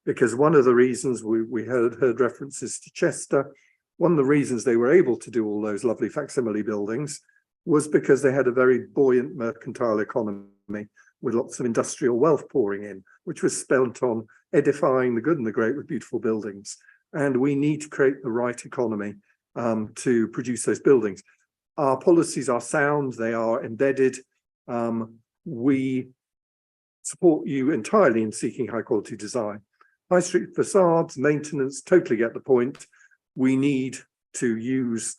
Because one of the reasons we heard references to Chester, one of the reasons they were able to do all those lovely facsimile buildings was because they had a very buoyant mercantile economy with lots of industrial wealth pouring in, which was spent on edifying the good and the great with beautiful buildings. And we need to create the right economy to produce those buildings. Our policies are sound, they are embedded. We support you entirely in seeking high quality design. High street facades, maintenance, totally get the point. We need to use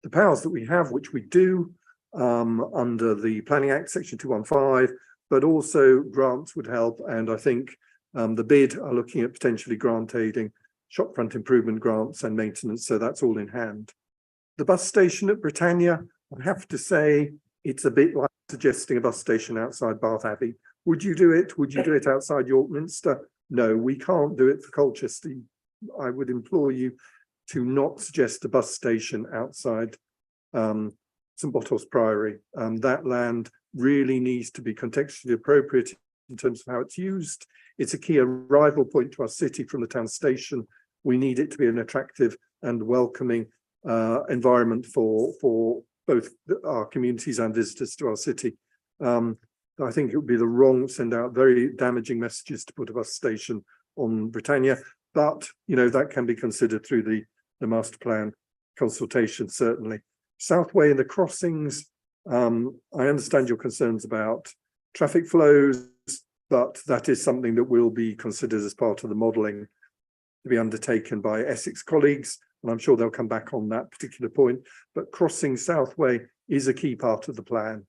the powers that we have, which we do under the Planning Act, Section 215, but also grants would help. And I think the bid are looking at potentially grant aiding shopfront improvement grants and maintenance. So that's all in hand. The bus station at Britannia, I have to say, it's a bit like suggesting a bus station outside Bath Abbey. Would you do it? Would you do it outside York Minster? No, we can't do it for Colchester. I would implore you to not suggest a bus station outside St Botolph's Priory. That land really needs to be contextually appropriate in terms of how it's used. It's a key arrival point to our city from the town station. We need it to be an attractive and welcoming environment for both our communities and visitors to our city. I think it would be the wrong, send out very damaging messages to put a bus station on Britannia, but you know that can be considered through the master plan consultation, certainly. Southway and the crossings, I understand your concerns about traffic flows, but that is something that will be considered as part of the modelling to be undertaken by Essex colleagues, and I'm sure they'll come back on that particular point. But crossing Southway is a key part of the plan.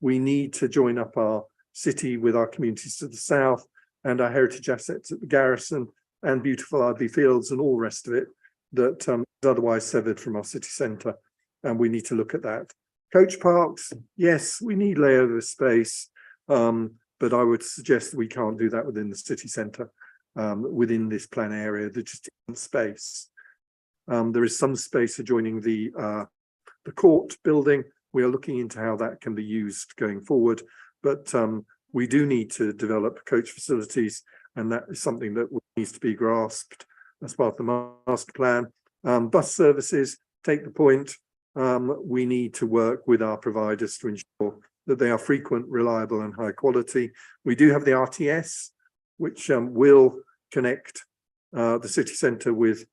We need to join up our city with our communities to the south and our heritage assets at the garrison and beautiful Ardley Fields and all the rest of it that is otherwise severed from our city centre. And we need to look at that. Coach parks, yes, we need layover space, but I would suggest that we can't do that within the city centre, within this plan area. There's just isn't space. There is some space adjoining the court building. We are looking into how that can be used going forward, but we do need to develop coach facilities, and that is something that needs to be grasped as part of the master plan. Bus services, take the point. We need to work with our providers to ensure that they are frequent, reliable and high quality. We do have the RTS, which will connect the city centre with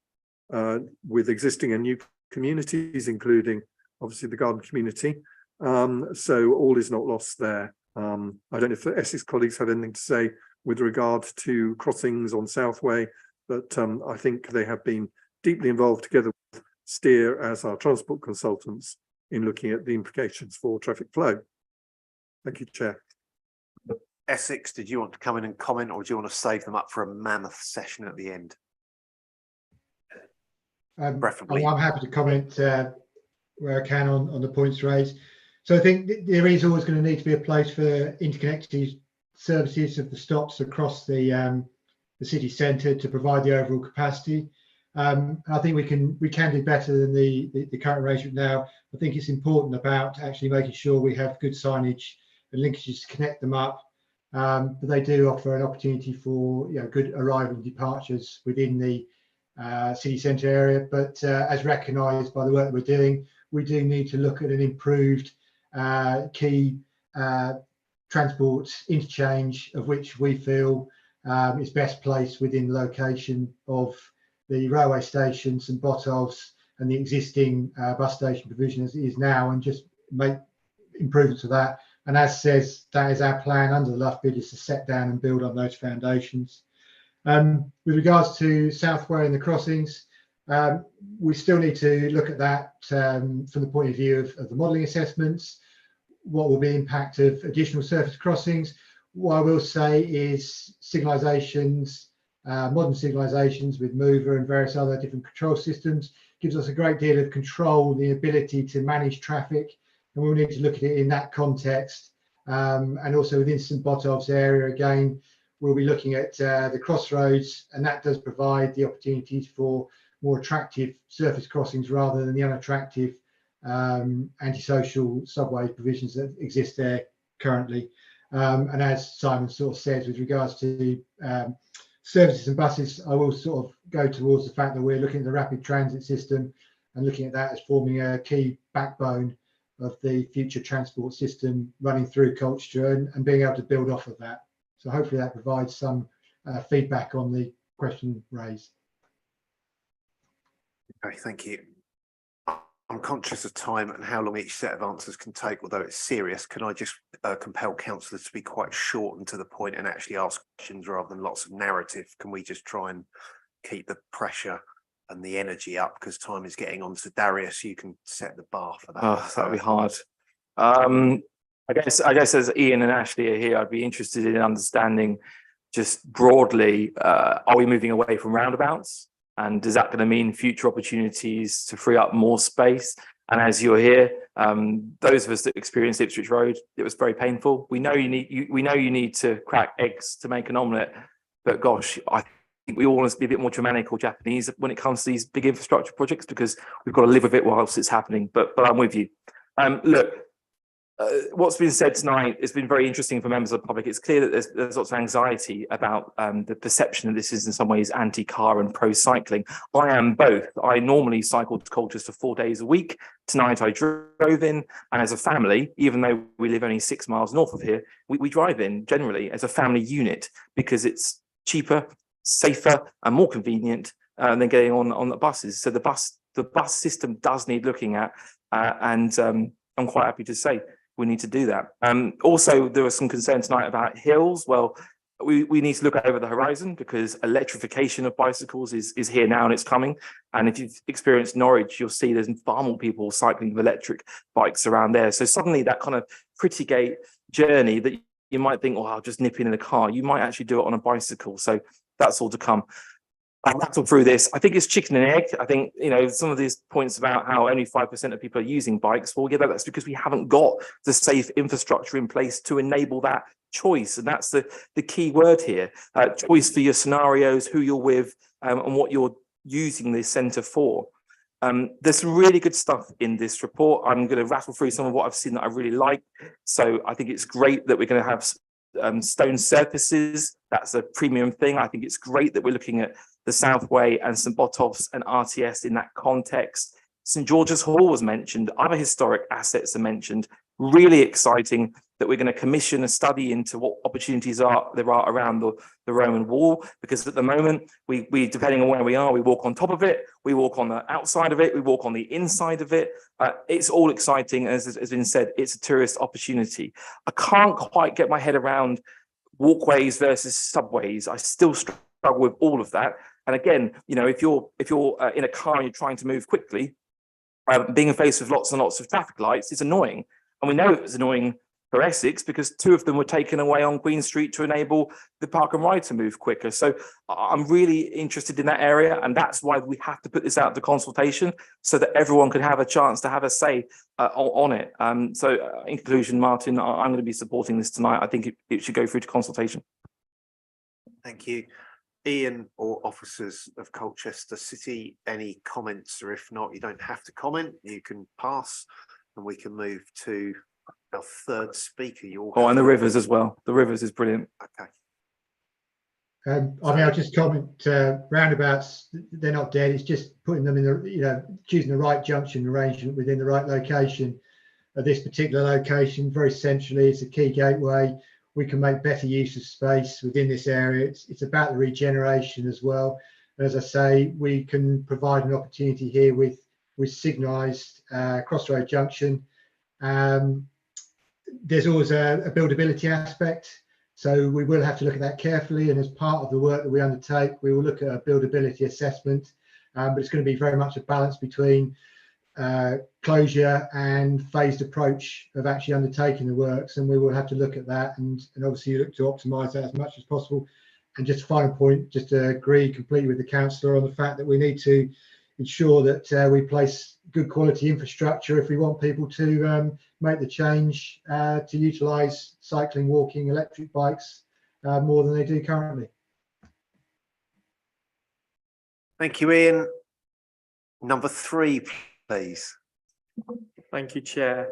existing and new communities, including obviously the garden community. So all is not lost there. I don't know if the Essex colleagues have anything to say with regard to crossings on Southway, but I think they have been deeply involved together with Steer as our transport consultants in looking at the implications for traffic flow. Thank you, Chair. Essex, did you want to come in and comment, or do you want to save them up for a mammoth session at the end? Preferably. I'm happy to comment where I can on the points raised. So I think there is always going to need to be a place for interconnected services of the stops across the city centre to provide the overall capacity. I think we can do better than the current arrangement now. I think it's important about actually making sure we have good signage and linkages to connect them up. But they do offer an opportunity for good arrival and departures within the city centre area. But as recognised by the work that we're doing, we do need to look at an improved key transport interchange, of which we feel is best placed within the location of the railway station, St Botolph's, and the existing bus station provision as it is now, and just make improvements to that. And as says, that is our plan under the LUF bid, is to set down and build on those foundations. With regards to Southway and the crossings, we still need to look at that from the point of view of the modelling assessments. What will be the impact of additional surface crossings? What I will say is signalisations, modern signalisations with mover and various other different control systems gives us a great deal of control, the ability to manage traffic, and we'll need to look at it in that context. And also within St Botolph's area, again, we'll be looking at the crossroads, and that does provide the opportunities for more attractive surface crossings rather than the unattractive antisocial subway provisions that exist there currently. And as Simon sort of says, with regards to services and buses, I will sort of go towards the fact that we're looking at the rapid transit system and looking at that as forming a key backbone of the future transport system running through Colchester, and being able to build off of that. So hopefully that provides some feedback on the question raised. Okay, thank you. I'm conscious of time and how long each set of answers can take, although it's serious. Can I just compel councillors to be quite short and to the point and actually ask questions rather than lots of narrative? Can we just try and keep the pressure and the energy up, because time is getting on? So Darius, you can set the bar for that. Oh, that'd be hard. I guess as Ian and Ashley are here, I'd be interested in understanding just broadly, are we moving away from roundabouts? And is that going to mean future opportunities to free up more space? And as you're here, those of us that experienced Ipswich Road, it was very painful. We know you need to crack eggs to make an omelette, but gosh, I think we all want to be a bit more Germanic or Japanese when it comes to these big infrastructure projects, because we've got to live with it whilst it's happening. But I'm with you. Look, what's been said tonight has been very interesting for members of the public. It's clear that there's lots of anxiety about the perception that this is in some ways anti-car and pro-cycling. I am both. I normally cycle to Colchester 4 days a week. Tonight I drove in, and as a family, even though we live only 6 miles north of here, we drive in generally as a family unit because it's cheaper, safer and more convenient than getting on the buses. So the bus system does need looking at, and I'm quite happy to say we need to do that. Also, there was some concern tonight about hills. Well, we need to look over the horizon because electrification of bicycles is here now and it's coming. And if you've experienced Norwich, you'll see there's far more people cycling with electric bikes around there. So suddenly that kind of pretty gate journey that you might think, oh, I'll just nip in a car, you might actually do it on a bicycle. So that's all to come. I'll rattle through this. I think it's chicken and egg. I think, some of these points about how only 5% of people are using bikes. Well, yeah, that's because we haven't got the safe infrastructure in place to enable that choice. And that's the key word here. Choice for your scenarios, who you're with, and what you're using this centre for. There's some really good stuff in this report. I'm going to rattle through some of what I've seen that I really like. So I think it's great that we're going to have stone surfaces. That's a premium thing. I think it's great that we're looking at the Southway and St Botolph's and RTS in that context. St George's Hall was mentioned. Other historic assets are mentioned. Really exciting that we're going to commission a study into what opportunities there are around the Roman wall, because at the moment we depending on where we are, we walk on top of it, we walk on the outside of it, we walk on the inside of it. It's all exciting, as has been said. It's a tourist opportunity. I can't quite get my head around walkways versus subways. I still struggle with all of that. And again, you know, if you're in a car and you're trying to move quickly, being faced with lots and lots of traffic lights is annoying. And we know it was annoying for Essex because 2 of them were taken away on Queen Street to enable the park and ride to move quicker. So I'm really interested in that area, and that's why we have to put this out to consultation so that everyone can have a chance to have a say on it. So in conclusion, Martin, I'm going to be supporting this tonight. I think it should go through to consultation. Thank you. Ian or officers of Colchester City, any comments? Or if not, you don't have to comment, you can pass and we can move to our third speaker. And the rivers as well. The rivers is brilliant. Okay. I mean, I'll just comment, roundabouts, they're not dead. It's just putting them in the, you know, choosing the right junction arrangement within the right location. At this particular location, very centrally, it's a key gateway. We can make better use of space within this area. It's about the regeneration as well. And as I say, we can provide an opportunity here with signalised crossroad junction. There's always a buildability aspect, so we will have to look at that carefully. And as part of the work that we undertake, we will look at a buildability assessment. But it's going to be very much a balance between closure and phased approach of actually undertaking the works, and we will have to look at that and obviously look to optimise that as much as possible. And just a final point, just to agree completely with the councillor on the fact that we need to ensure that we place good quality infrastructure if we want people to make the change to utilise cycling, walking, electric bikes more than they do currently. Thank you, Ian. Number 3, please. Thank you, Chair.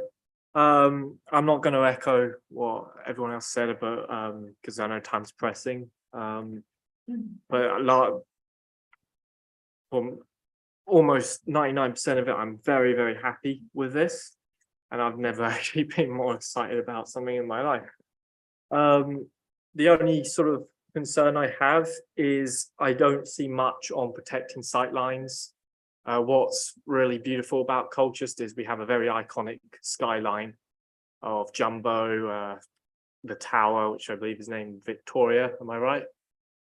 I'm not going to echo what everyone else said about because I know time's pressing. But a lot, almost 99% of it, I'm very, very happy with this, and I've never actually been more excited about something in my life. The only sort of concern I have is I don't see much on protecting sightlines. What's really beautiful about Colchester is we have a very iconic skyline of Jumbo, the tower, which I believe is named Victoria. Am I right?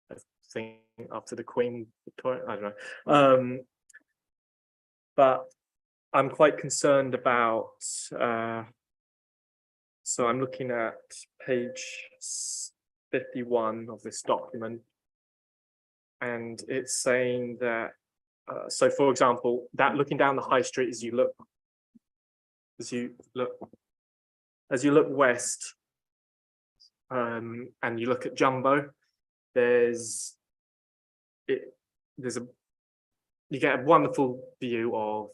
I think after the Queen Victoria. I don't know. But I'm quite concerned about. So I'm looking at page 51 of this document, and it's saying that. So, for example, that looking down the high street as you look west, and you look at Jumbo, you get a wonderful view of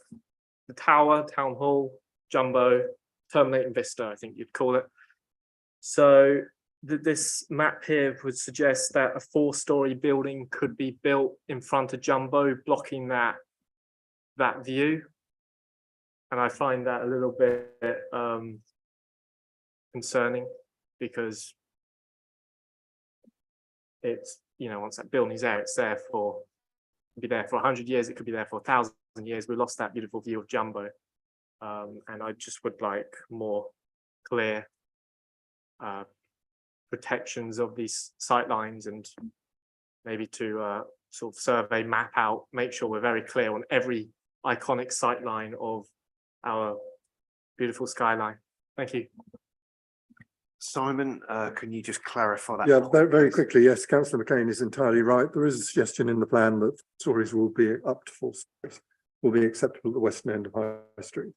the tower, town hall, Jumbo, terminating vista, I think you'd call it. So this map here would suggest that a 4-storey building could be built in front of Jumbo, blocking that view. And I find that a little bit concerning, because it's, you know, once that building is there, it's there for, it could be there for 100 years, it could be there for 1,000 years. We lost that beautiful view of Jumbo. And I just would like more clear protections of these sightlines, and maybe to sort of survey, map out, make sure we're very clear on every iconic sightline of our beautiful skyline. Thank you. Simon, can you just clarify that? Yeah, very quickly. Yes, Councillor McCain is entirely right. There is a suggestion in the plan that stories will be up to 4 stories, will be acceptable at the western end of High Street.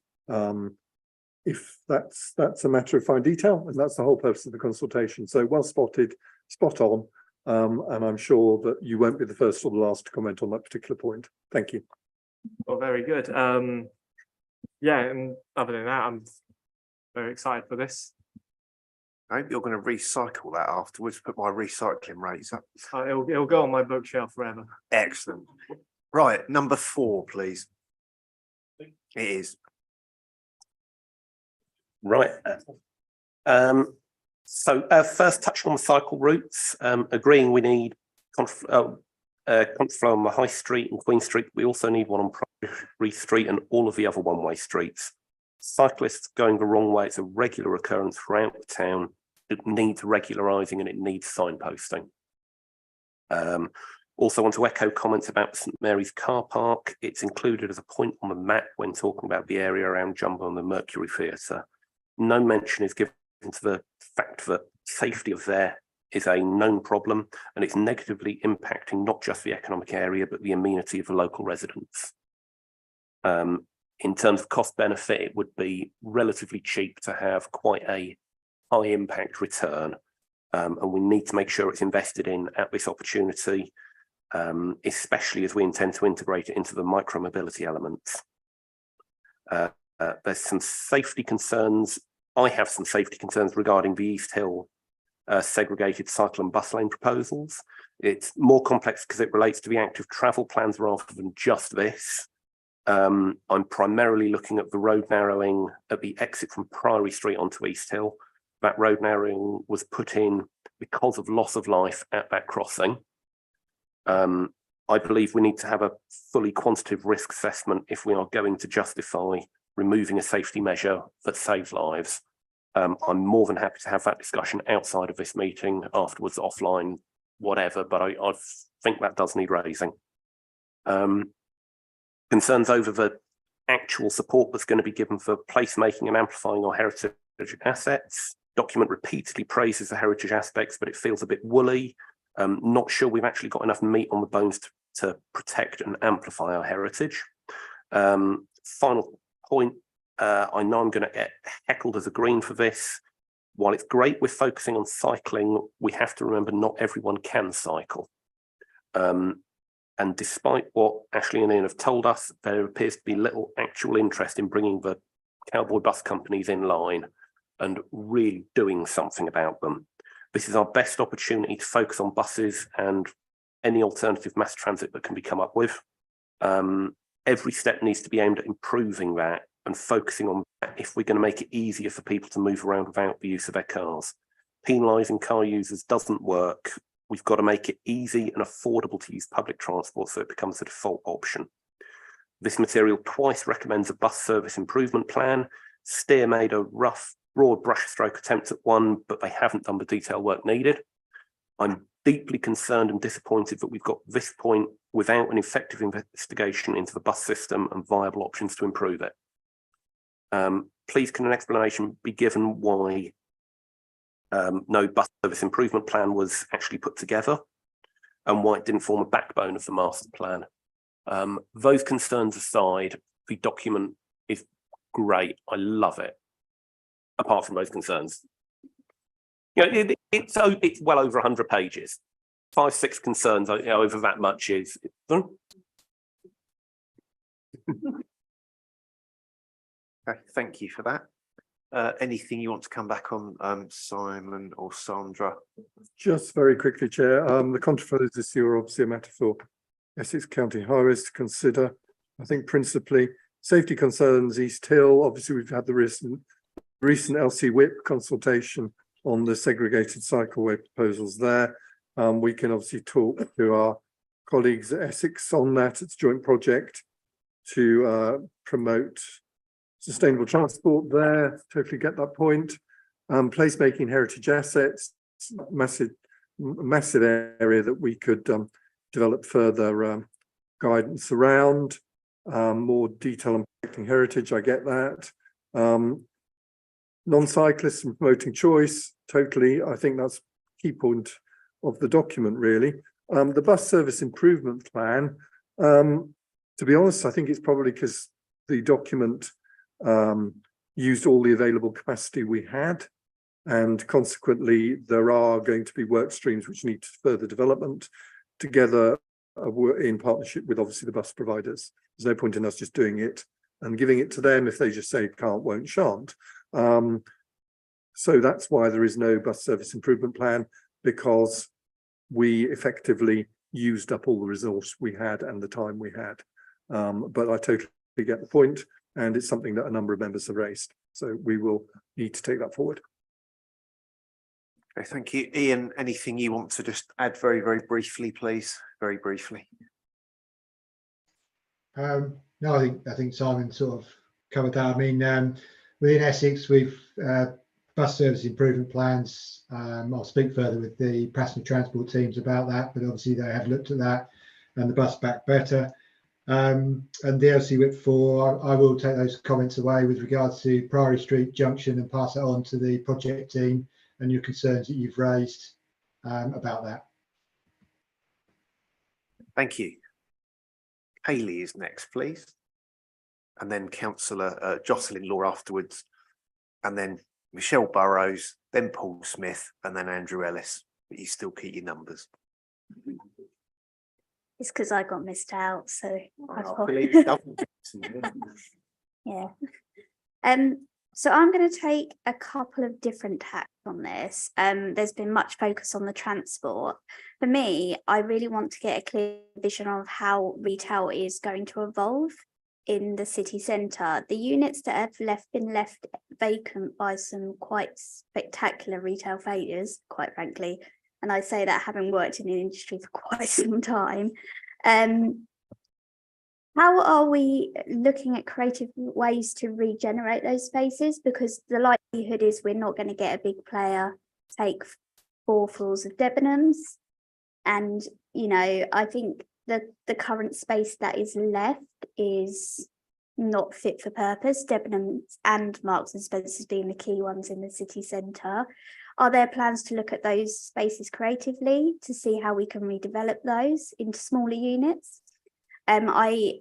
If that's a matter of fine detail, and that's the whole purpose of the consultation. So well spotted, spot on, and I'm sure that you won't be the first or the last to comment on that particular point. Thank you. Well, very good. Yeah, and other than that, I'm very excited for this. I hope you're going to recycle that afterwards, put my recycling rates up. It'll go on my bookshelf forever. Excellent. Right, number 4, please. It is. Right. So first touching on the cycle routes, agreeing we need conflow on the High Street and Queen Street. We also need one on Priory Street and all of the other one-way streets. Cyclists going the wrong way, it's a regular occurrence throughout the town. It needs regularising and it needs signposting. Also want to echo comments about St Mary's car park. It's included as a point on the map when talking about the area around Jumbo and the Mercury Theatre. No mention is given to the fact that safety of there is a known problem and it's negatively impacting not just the economic area, but the amenity of the local residents. In terms of cost benefit, it would be relatively cheap to have quite a high impact return. And we need to make sure it's invested in at this opportunity, especially as we intend to integrate it into the micro-mobility elements. There's some safety concerns. I have some safety concerns regarding the East Hill segregated cycle and bus lane proposals. It's more complex because it relates to the active travel plans rather than just this. I'm primarily looking at the road narrowing at the exit from Priory Street onto East Hill. That road narrowing was put in because of loss of life at that crossing. I believe we need to have a fully quantitative risk assessment if we are going to justify removing a safety measure that saves lives. I'm more than happy to have that discussion outside of this meeting, afterwards, offline, whatever, but I think that does need raising. Concerns over the actual support that's going to be given for placemaking and amplifying our heritage assets. Document repeatedly praises the heritage aspects, but it feels a bit woolly. Not sure we've actually got enough meat on the bones to protect and amplify our heritage. Final point, I know I'm going to get heckled as a Green for this. While it's great we're focusing on cycling, we have to remember not everyone can cycle. And despite what Ashley and Ian have told us, there appears to be little actual interest in bringing the cowboy bus companies in line and really doing something about them. This is our best opportunity to focus on buses and any alternative mass transit that can be come up with. Every step needs to be aimed at improving that and focusing on that if we're going to make it easier for people to move around without the use of their cars. Penalising car users doesn't work. We've got to make it easy and affordable to use public transport so it becomes a default option. This material twice recommends a bus service improvement plan. Steer made a rough, broad brushstroke attempt at one, but they haven't done the detailed work needed. I'm deeply concerned and disappointed that we've got this point without an effective investigation into the bus system and viable options to improve it. Please can an explanation be given why no bus service improvement plan was actually put together and why it didn't form a backbone of the master plan. Those concerns aside, the document is great. I love it. Apart from those concerns, you know, it's well over 100 pages. 5-6 concerns over that much is. Okay, thank you for that. Anything you want to come back on, Simon or Sandra? Just very quickly, Chair. The controversies this year are obviously a matter for Essex County Highways to consider. I think principally safety concerns, East Hill. Obviously, we've had the recent LC Whip consultation on the segregated cycleway proposals there. We can obviously talk to our colleagues at Essex on that. It's a joint project to promote sustainable transport there. Totally get that point. Placemaking heritage assets, massive area that we could develop further guidance around. More detail on protecting heritage, I get that. Non-cyclists and promoting choice, totally. I think that's key point of the document, really. The bus service improvement plan, to be honest, I think it's probably because the document used all the available capacity we had, and consequently there are going to be work streams which need further development together in partnership with obviously the bus providers. There's no point in us just doing it and giving it to them if they just say can't, won't, shan't. So that's why there is no bus service improvement plan, because we effectively used up all the resource we had and the time we had. But I totally get the point, and it's something that a number of members have raised. So we will need to take that forward. Okay, thank you. Ian, anything you want to just add very, very briefly, please? Very briefly. No, I think Simon sort of covered that. I mean, within Essex, we've bus service improvement plans. I'll speak further with the passenger transport teams about that, but obviously they have looked at that and the bus back better. And the LC Whip 4, I will take those comments away with regards to Priory Street Junction and pass it on to the project team and your concerns that you've raised about that. Thank you. Hayley is next, please. And then Councillor Jocelyn Law afterwards. And then Michelle Burrows, then Paul Smith, and then Andrew Ellis. But you still keep your numbers. It's because I got missed out, so yeah. So I'm going to take a couple of different tacks on this. There's been much focus on the transport. For me, I really want to get a clear vision of how retail is going to evolve in the city centre. The units that have been left vacant by some quite spectacular retail failures, quite frankly, and I say that having worked in the industry for quite some time. How are we looking at creative ways to regenerate those spaces? Because the likelihood is we're not going to get a big player take 4 floors of Debenhams. And, you know, I think that the current space that is left is not fit for purpose. Debenhams and Marks and Spencer's being the key ones in the city centre. Are there plans to look at those spaces creatively to see how we can redevelop those into smaller units? I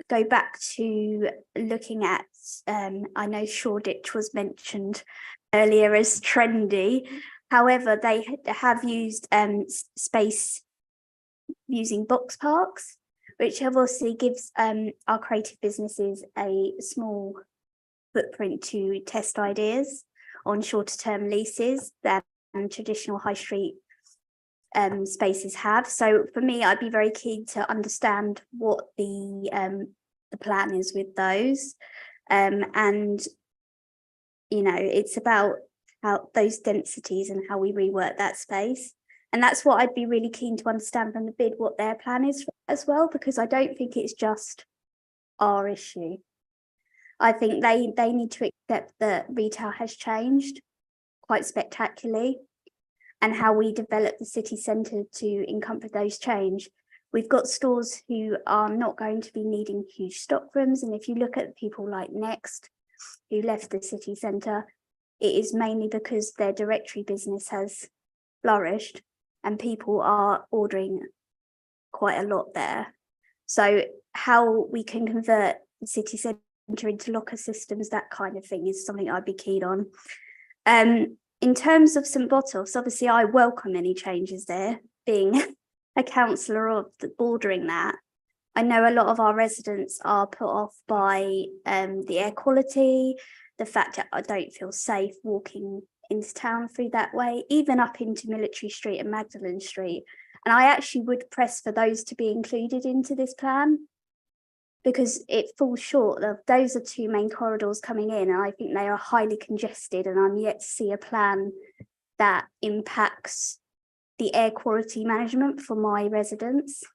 go back to looking at, I know Shoreditch was mentioned earlier as trendy. However, they have used space using box parks, which obviously gives our creative businesses a small footprint to test ideas on shorter term leases than traditional high street spaces have. So for me, I'd be very keen to understand what the plan is with those. And, you know, it's about how those densities and how we rework that space. And that's what I'd be really keen to understand from the bid, what their plan is as well, because I don't think it's just our issue. I think they need to accept that retail has changed quite spectacularly, and how we develop the city centre to encompass those change. We've got stores who are not going to be needing huge stock rooms. And if you look at people like Next, who left the city centre, it is mainly because their directory business has flourished and people are ordering quite a lot there. So how we can convert the city centre into locker systems, that kind of thing, is something I'd be keen on. In terms of St Botolph's, obviously I welcome any changes there, being a councillor of bordering that. I know a lot of our residents are put off by the air quality, the fact that I don't feel safe walking into town through that way, even up into Military Street and Magdalen Street. And I actually would press for those to be included into this plan, because it falls short of those are 2 main corridors coming in, and I think they are highly congested, and I'm yet to see a plan that impacts the air quality management for my residents.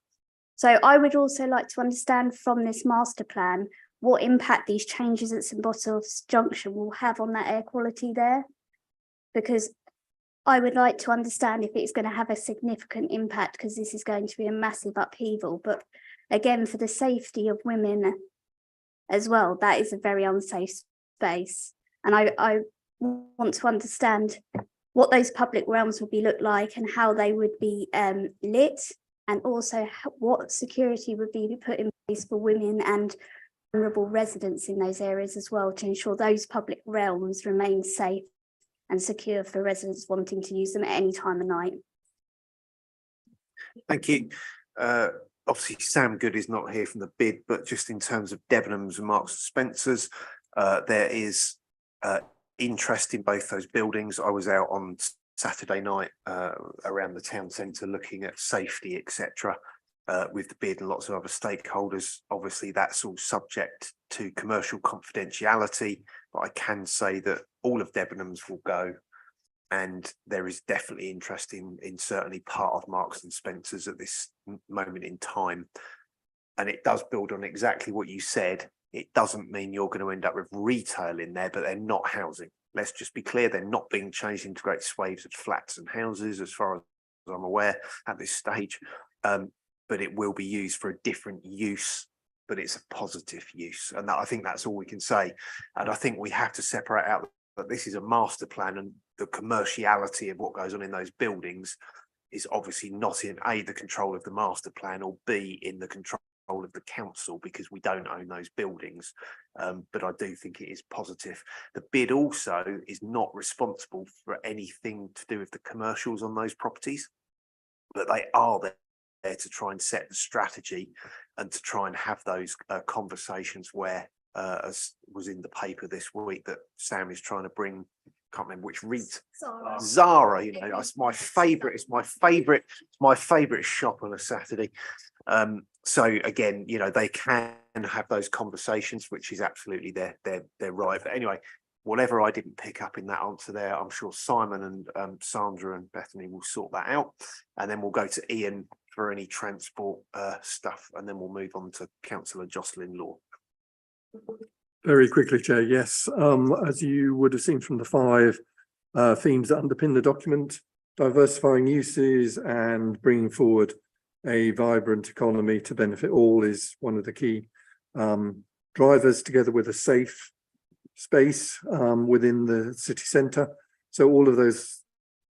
So I would also like to understand from this master plan what impact these changes at St Botolph's Junction will have on that air quality there, because I would like to understand if it's going to have a significant impact, because this is going to be a massive upheaval. But again, for the safety of women as well, that is a very unsafe space. And I want to understand what those public realms would look like and how they would be lit, and also what security would be put in place for women and vulnerable residents in those areas as well, to ensure those public realms remain safe and secure for residents wanting to use them at any time of night. Thank you. Obviously, Sam Good is not here from the bid, but just in terms of Debenhams and Marks and Spencer's, there is interest in both those buildings. I was out on Saturday night around the town centre looking at safety, etc., with the bid and lots of other stakeholders. Obviously, that's all subject to commercial confidentiality, but I can say that all of Debenhams will go. and there is definitely interest in certainly part of Marks and Spencer's at this moment in time. And it does build on exactly what you said. It doesn't mean you're going to end up with retail in there, but they're not housing. Let's just be clear, they're not being changed into great swathes of flats and houses, as far as I'm aware at this stage. But it will be used for a different use, but it's a positive use. And that, I think that's all we can say. And I think we have to separate out that this is a master plan, and the commerciality of what goes on in those buildings is obviously not in A, the control of the master plan, or B, in the control of the council, because we don't own those buildings. But I do think it is positive. The bid also is not responsible for anything to do with the commercials on those properties, but they are there to try and set the strategy and to try and have those conversations where, as was in the paper this week, that Sam is trying to bring, can't remember which Zara, you know, that's my favorite. It's my favorite shop on a Saturday. So again, you know, they can have those conversations, which is absolutely their right. But anyway, whatever I didn't pick up in that answer there, I'm sure Simon and Sandra and Bethany will sort that out, and then we'll go to Ian for any transport stuff, and then we'll move on to Councillor Jocelyn Law. Very quickly, Chair. Yes, as you would have seen from the 5 themes that underpin the document, diversifying uses and bringing forward a vibrant economy to benefit all is one of the key drivers, together with a safe space within the city centre. So all of those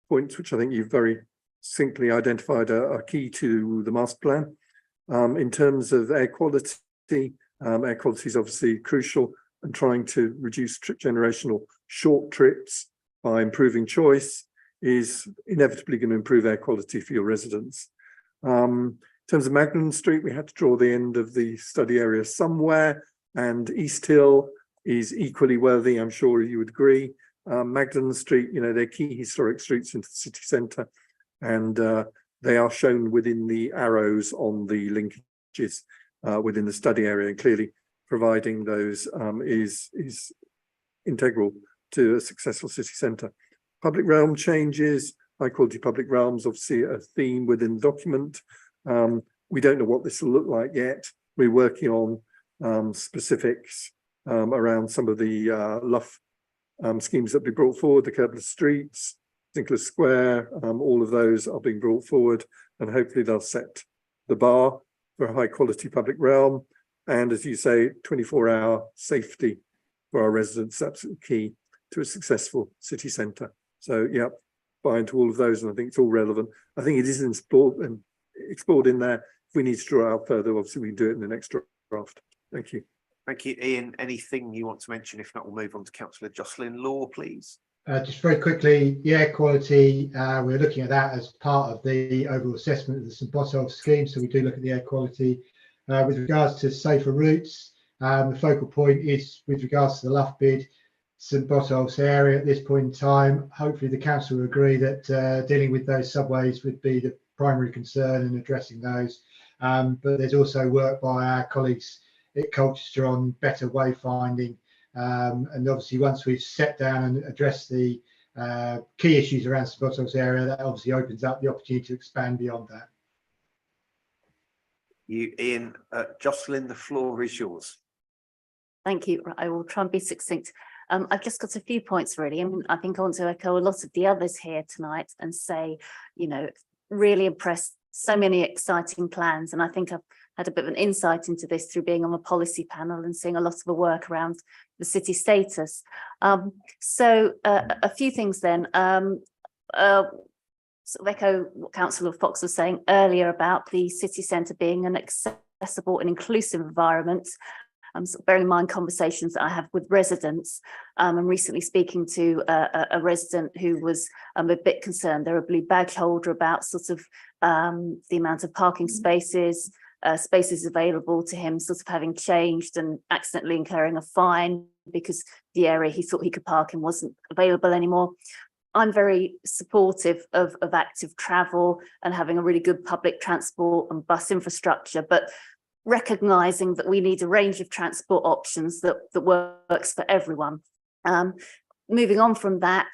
points, which I think you've very succinctly identified, are key to the master plan. In terms of air quality is obviously crucial, and trying to reduce trip generational short trips by improving choice is inevitably going to improve air quality for your residents. In terms of Magdalen Street, we had to draw the end of the study area somewhere, and East Hill is equally worthy, I'm sure you would agree. Magdalen Street, you know, they're key historic streets into the city centre, and they are shown within the arrows on the linkages within the study area, and clearly providing those is integral to a successful city centre. Public realm changes, high quality public realms, obviously a theme within the document. We don't know what this will look like yet. We're working on specifics around some of the LUF schemes that be brought forward, the curbless streets, Sinclair Square, all of those are being brought forward, and hopefully they'll set the bar for a high quality public realm. And as you say, 24-hour safety for our residents is absolutely key to a successful city centre. So yeah, buy into all of those, and I think it's all relevant. I think it is explored in there. If we need to draw out further, obviously we can do it in the next draft. Thank you. Thank you, Ian. Anything you want to mention? If not, we'll move on to Councillor Jocelyn Law, please. Just very quickly, the air quality, we're looking at that as part of the overall assessment of the St Botolph scheme. So we do look at the air quality. With regards to safer routes, the focal point is with regards to the LUF bid, St Botolph's area at this point in time. Hopefully the council will agree that dealing with those subways would be the primary concern and addressing those. But there's also work by our colleagues at Colchester on better wayfinding. And obviously once we've sat down and addressed the key issues around St Botolph's area, that obviously opens up the opportunity to expand beyond that. You, Ian. Jocelyn, the floor is yours. Thank you. I will try and be succinct. I've just got a few points really. I mean, I think I want to echo a lot of the others here tonight and say, you know, really impressed, so many exciting plans. And I think I've had a bit of an insight into this through being on a policy panel and seeing a lot of the work around the city status. So a few things then. Sort of echo what Councillor Fox was saying earlier about the city centre being an accessible and inclusive environment. Sort of bearing in mind conversations that I have with residents. I'm recently speaking to a resident who was a bit concerned. They're a blue badge holder about sort of the amount of parking spaces available to him sort of having changed and accidentally incurring a fine because the area he thought he could park in wasn't available anymore. I'm very supportive of active travel and having a really good public transport and bus infrastructure, but recognising that we need a range of transport options that works for everyone. Moving on from that,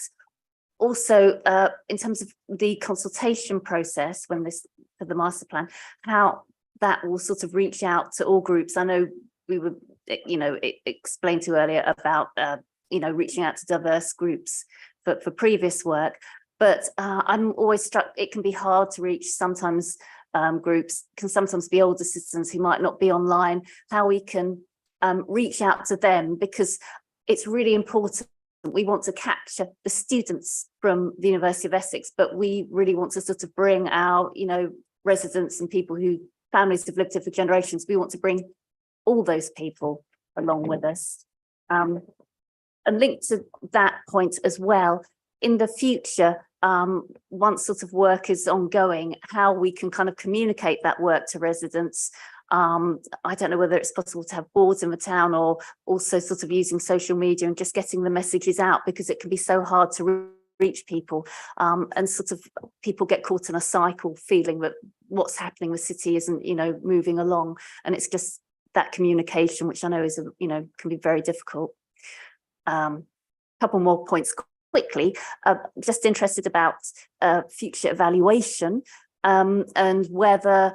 also, in terms of the consultation process when for the master plan, how that will sort of reach out to all groups. I know we were, explained to earlier about, reaching out to diverse groups for previous work, but I'm always struck, it can be hard to reach sometimes. Groups can sometimes be older citizens who might not be online, how we can reach out to them, because it's really important. We want to capture the students from the University of Essex, but we really want to sort of bring our, residents and people who families have lived here for generations. We want to bring all those people along with us. And linked to that point as well, in the future, once sort of work is ongoing, how we can kind of communicate that work to residents. I don't know whether it's possible to have boards in the town, or also sort of using social media and just getting the messages out, because it can be so hard to reach people, and sort of people get caught in a cycle feeling that what's happening in the city isn't, moving along, and it's just that communication, which I know is, can be very difficult. Couple more points quickly. Just interested about future evaluation, and whether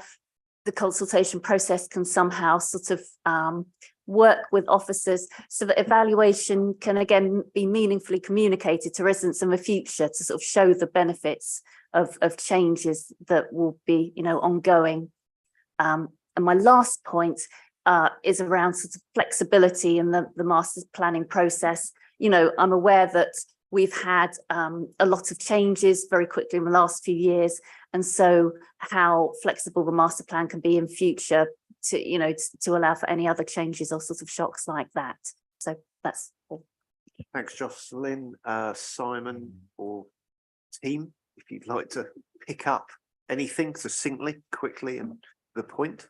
the consultation process can somehow sort of work with officers so that evaluation can again be meaningfully communicated to residents in the future, to sort of show the benefits of changes that will be, ongoing. And my last point is around sort of flexibility in the master planning process. I'm aware that we've had a lot of changes very quickly in the last few years, and so how flexible the master plan can be in future to, to allow for any other changes or sort of shocks like that. So that's all. Thanks, Jocelyn. Simon or team, if you'd like to pick up anything succinctly, quickly, and the point.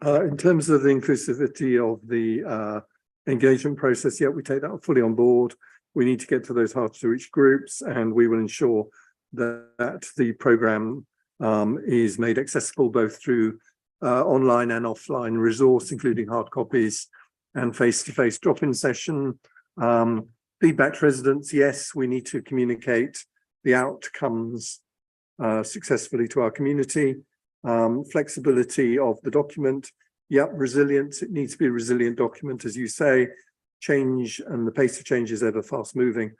In terms of the inclusivity of the engagement process, yeah, we take that fully on board. We need to get to those hard to reach groups, and we will ensure that the programme is made accessible both through online and offline resource, including hard copies and face-to-face drop-in session. Feedback to residents, yes, we need to communicate the outcomes successfully to our community. Flexibility of the document, yep, resilience, it needs to be a resilient document, as you say. Change and the pace of change is ever fast moving,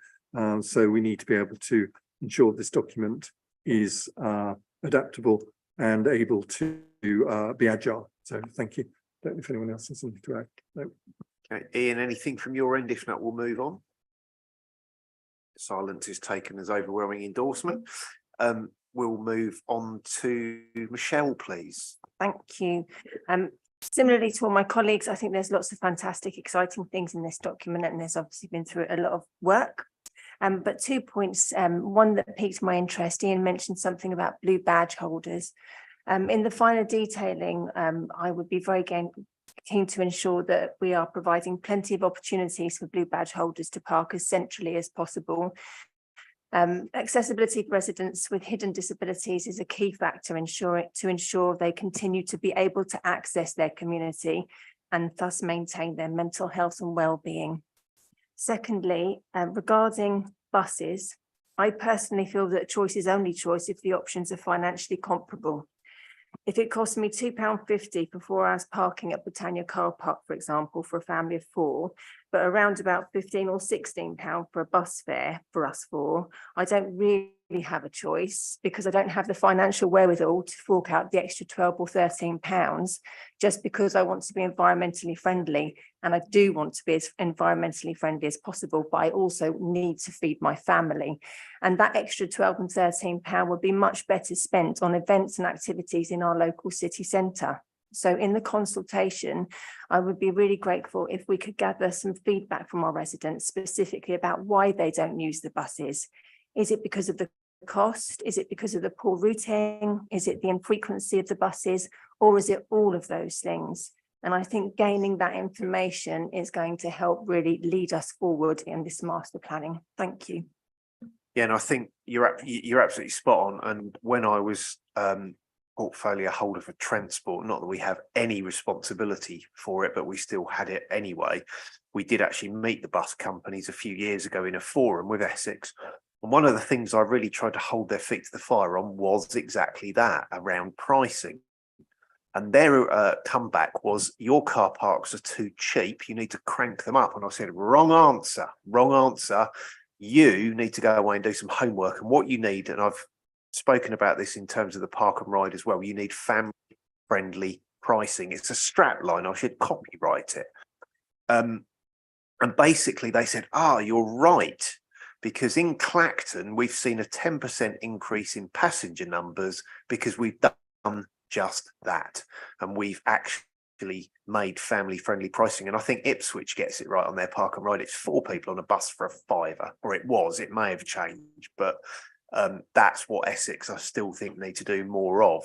so we need to be able to ensure this document is adaptable and able to be agile. So thank you. Don't know if anyone else has something to add. No. Okay, Ian, anything from your end? If not, we'll move on. Silence is taken as overwhelming endorsement. We'll move on to Michelle, please. Thank you. Similarly to all my colleagues, I think there's lots of fantastic, exciting things in this document, and there's obviously been through a lot of work. But 2 points, one that piqued my interest, Ian mentioned something about blue badge holders. In the finer detailing, I would be very keen to ensure that we are providing plenty of opportunities for blue badge holders to park as centrally as possible. Accessibility for residents with hidden disabilities is a key factor to ensure they continue to be able to access their community and thus maintain their mental health and well-being. Secondly, regarding buses, I personally feel that choice is only choice if the options are financially comparable. If it costs me £2.50 for 4 hours parking at Britannia car park, for example, for a family of 4, but around about £15 or £16 for a bus fare for us 4, I don't really have a choice, because I don't have the financial wherewithal to fork out the extra £12 or £13 just because I want to be environmentally friendly. And I do want to be as environmentally friendly as possible, but I also need to feed my family. And that extra £12 and £13 would be much better spent on events and activities in our local city centre. So in the consultation, I would be really grateful if we could gather some feedback from our residents specifically about why they don't use the buses. Is it because of the cost? Is it because of the poor routing? Is it the infrequency of the buses? Or is it all of those things? And I think gaining that information is going to help really lead us forward in this master planning. Thank you. Yeah, and I think you're absolutely spot on. And when I was portfolio holder for transport, not that we have any responsibility for it, but we still had it anyway. We did actually meet the bus companies a few years ago in a forum with Essex. And one of the things I really tried to hold their feet to the fire on was exactly that, around pricing. And their comeback was, your car parks are too cheap, you need to crank them up. And I said, wrong answer, wrong answer. You need to go away and do some homework. And what you need, and I've spoken about this in terms of the park and ride as well, you need family friendly pricing. It's a strap line, I should copyright it. And basically they said, you're right, because in Clacton we've seen a 10% increase in passenger numbers because we've done just that, and we've actually made family friendly pricing. And I think Ipswich gets it right on their park and ride. It's 4 people on a bus for a £5, or it may have changed, but that's what Essex I still think need to do more of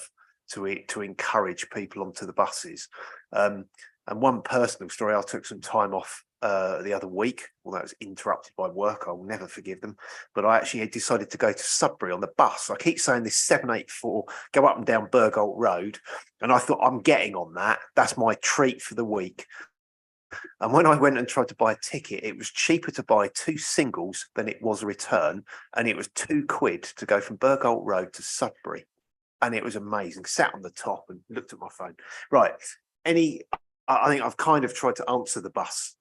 to encourage people onto the buses. And one personal story, I took some time off the other week, although it was interrupted by work. I will never forgive them, but I actually decided to go to Sudbury on the bus. I keep saying this 784, go up and down Burgolt Road, and I thought, I'm getting on that. That's my treat for the week. And when I went and tried to buy a ticket, it was cheaper to buy 2 singles than it was a return, and it was £2 to go from Burgolt Road to Sudbury, and it was amazing. Sat on the top and looked at my phone. Right, I think I've kind of tried to answer the bus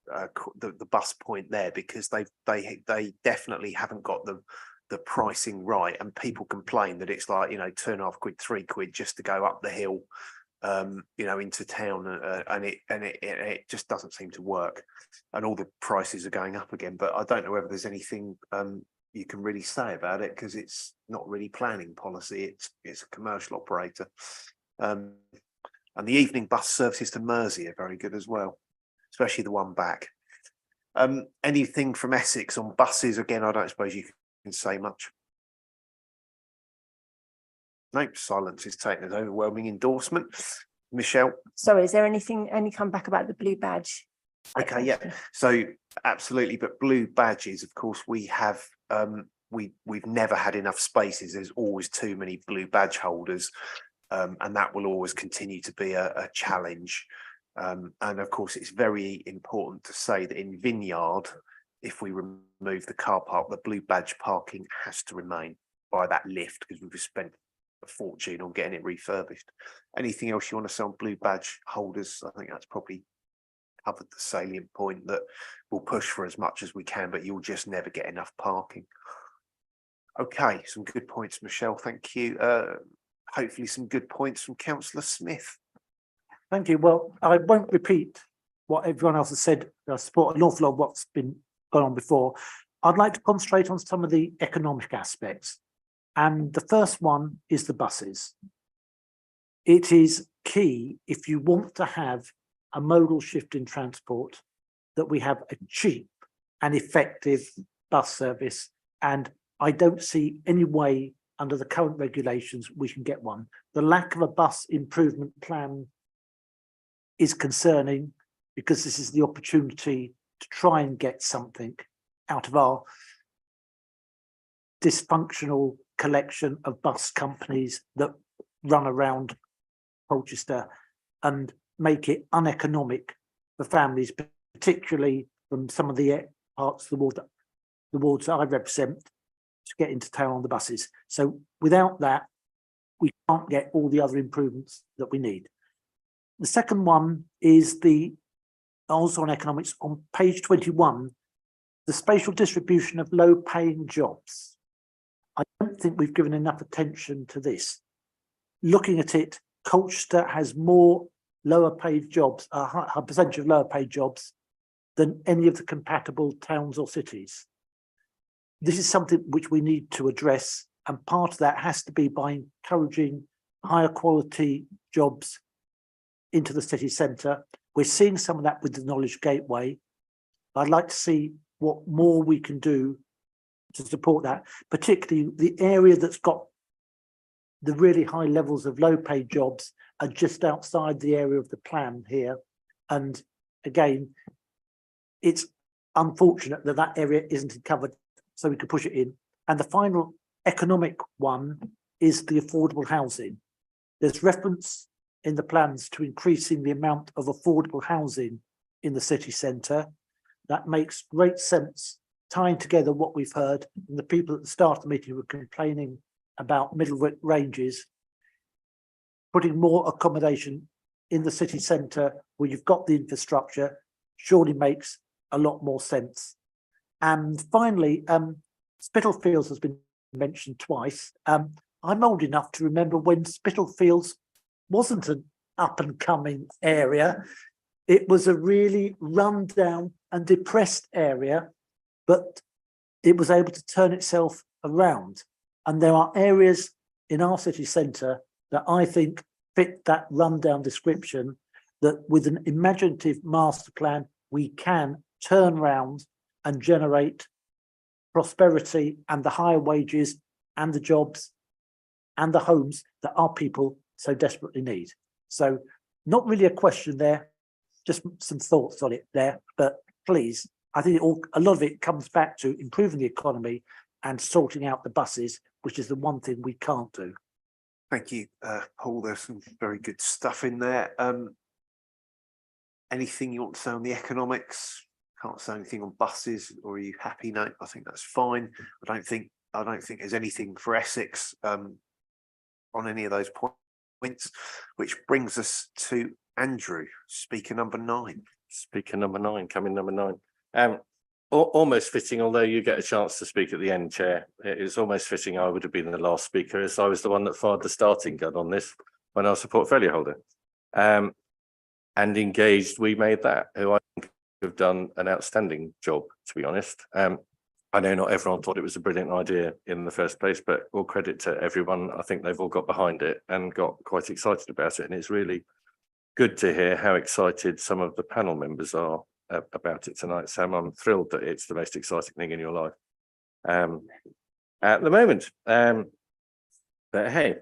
the bus point there, because they definitely haven't got the pricing right, and people complain that it's like, £2.5, £3 just to go up the hill, into town, and it just doesn't seem to work, and all the prices are going up again. But I don't know whether there's anything you can really say about it, because it's not really planning policy, it's a commercial operator. And the evening bus services to Mersey are very good as well, especially the one back. Anything from Essex on buses? Again, I don't suppose you can say much. Nope, silence is taken as overwhelming endorsement. Michelle? Sorry, is there any comeback about the blue badge? Okay, yeah. So absolutely, but blue badges, of course, we have we've never had enough spaces. There's always too many blue badge holders. And that will always continue to be a challenge. And of course, it's very important to say that in Vineyard, if we remove the car park, the blue badge parking has to remain by that lift, because we've spent a fortune on getting it refurbished. Anything else you want to say on blue badge holders? I think that's probably covered the salient point, that we'll push for as much as we can, but you'll just never get enough parking. Okay, some good points, Michelle. Thank you. Hopefully some good points from Councillor Smith. Thank you. Well, I won't repeat what everyone else has said. I support an awful lot of what's been going on before. I'd like to concentrate on some of the economic aspects. And the first one is the buses. It is key, if you want to have a modal shift in transport, that we have a cheap and effective bus service. And I don't see any way under the current regulations we can get one. The lack of a bus improvement plan is concerning, because this is the opportunity to try and get something out of our dysfunctional collection of bus companies that run around Colchester, and make it uneconomic for families, particularly from some of the parts of the wards that I represent, to get into town on the buses. So without that, we can't get all the other improvements that we need. The second one is also on economics, on page 21, the spatial distribution of low-paying jobs. I don't think we've given enough attention to this. Looking at it, Colchester has more lower-paid jobs, a percentage of lower-paid jobs, than any of the compatible towns or cities. This is something which we need to address, and part of that has to be by encouraging higher quality jobs into the city centre. We're seeing some of that with the Knowledge Gateway. I'd like to see what more we can do to support that, particularly the area that's got the really high levels of low paid jobs are just outside the area of the plan here. And again, it's unfortunate that that area isn't covered, so we could push it in. And the final economic one is the affordable housing. There's reference in the plans to increasing the amount of affordable housing in the city centre. That makes great sense, tying together what we've heard and the people at the start of the meeting were complaining about Middlewick Ranges. Putting more accommodation in the city centre where you've got the infrastructure surely makes a lot more sense. And finally, Spitalfields has been mentioned twice. I'm old enough to remember when Spitalfields wasn't an up and coming area. It was a really run down and depressed area, but it was able to turn itself around. And there are areas in our city centre that I think fit that rundown description, that with an imaginative master plan, we can turn round and generate prosperity and the higher wages and the jobs and the homes that our people so desperately need. So not really a question there, just some thoughts on it there, but please, I think a lot of it comes back to improving the economy and sorting out the buses, which is the one thing we can't do. Thank you, Paul. There's some very good stuff in there. Anything you want to say on the economics? Can't say anything on buses, or are you happy? No, I think that's fine. I don't think there's anything for Essex on any of those points, which brings us to Andrew, speaker number 9. Speaker number 9, coming number 9. Almost fitting, although you get a chance to speak at the end, Chair. It's almost fitting I would have been the last speaker, as I was the one that fired the starting gun on this when I was a portfolio holder. And engaged, we made that, who I think have done an outstanding job, to be honest. I know not everyone thought it was a brilliant idea in the first place, but all credit to everyone. I think they've all got behind it and got quite excited about it. And it's really good to hear how excited some of the panel members are about it tonight. Sam, I'm thrilled that it's the most exciting thing in your life at the moment. But hey,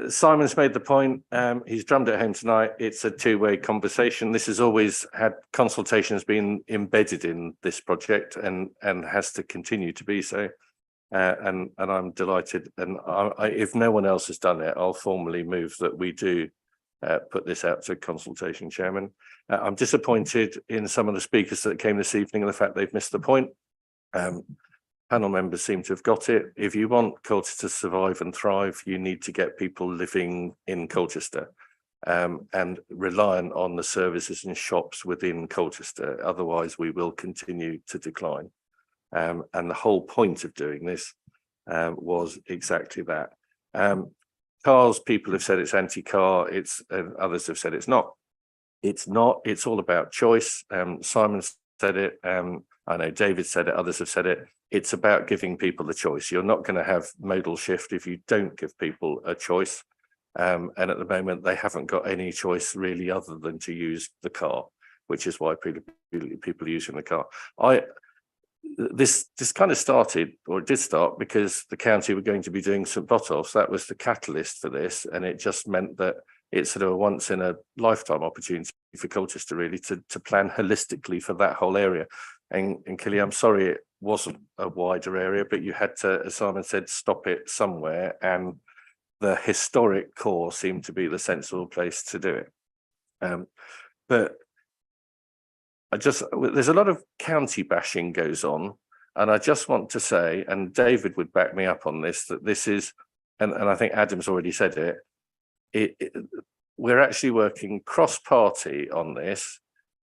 Simon's made the point. He's drummed it home tonight. It's a two-way conversation. This has always had consultations been embedded in this project and has to continue to be so. And I'm delighted. And if no one else has done it, I'll formally move that we do put this out to consultation, Chairman. I'm disappointed in some of the speakers that came this evening and the fact they've missed the point. Panel members seem to have got it. If you want Colchester to survive and thrive, you need to get people living in Colchester and reliant on the services and shops within Colchester. Otherwise, we will continue to decline. And the whole point of doing this was exactly that. Cars, people have said it's anti-car, others have said it's not. It's not, it's all about choice. Simon said it, I know David said it, others have said it. It's about giving people the choice. You're not going to have modal shift if you don't give people a choice. And at the moment, they haven't got any choice really other than to use the car, which is why people are using the car. This kind of started, or it did start, because the county were going to be doing St Botolph's. That was the catalyst for this, and it just meant that it's sort of a once in a lifetime opportunity for Colchester really to plan holistically for that whole area. And Killy, I'm sorry it wasn't a wider area, but you had to, as Simon said, stop it somewhere, and the historic core seemed to be the sensible place to do it. But there's a lot of county bashing goes on, and I just want to say, and David would back me up on this, that this is, and I think Adam's already said it, we're actually working cross-party on this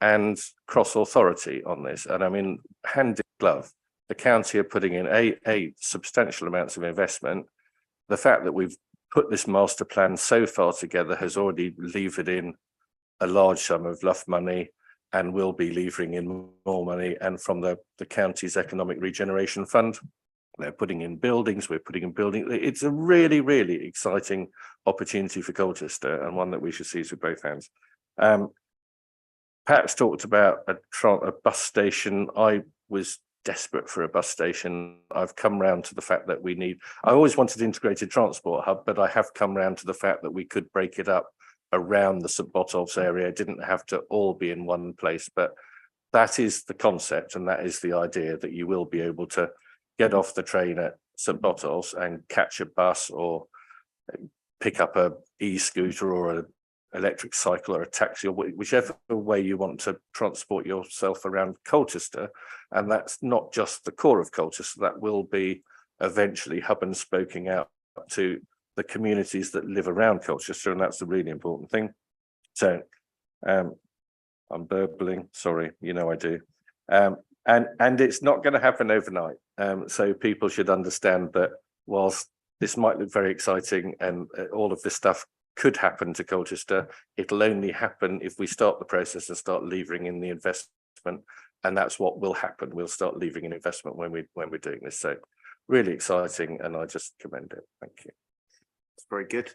and cross-authority on this. And I mean, hand in glove, the county are putting in a substantial amounts of investment. The fact that we've put this master plan so far together has already levered in a large sum of luff money, and will be levering in more money, and from the county's economic regeneration fund. They're putting in buildings, we're putting in buildings. It's a really, really exciting opportunity for Colchester, and one that we should seize with both hands. Pat's talked about a bus station. I was desperate for a bus station. I've come round to the fact that I always wanted integrated transport hub, but I have come round to the fact that we could break it up around the St Botolph's area. It didn't have to all be in one place, but that is the concept, and that is the idea, that you will be able to get off the train at St Botolph's and catch a bus or pick up a e-scooter or a electric cycle or a taxi or whichever way you want to transport yourself around Colchester. And that's not just the core of Colchester, that will be eventually hub and spoking out to the communities that live around Colchester, and that's the really important thing. So I'm burbling, sorry, you know I do. And it's not going to happen overnight. So people should understand that whilst this might look very exciting and all of this stuff could happen to Colchester, it'll only happen if we start the process and start levering in the investment, and that's what will happen. We'll start levering in investment when we're doing this. So really exciting, and I just commend it. Thank you. It's very good.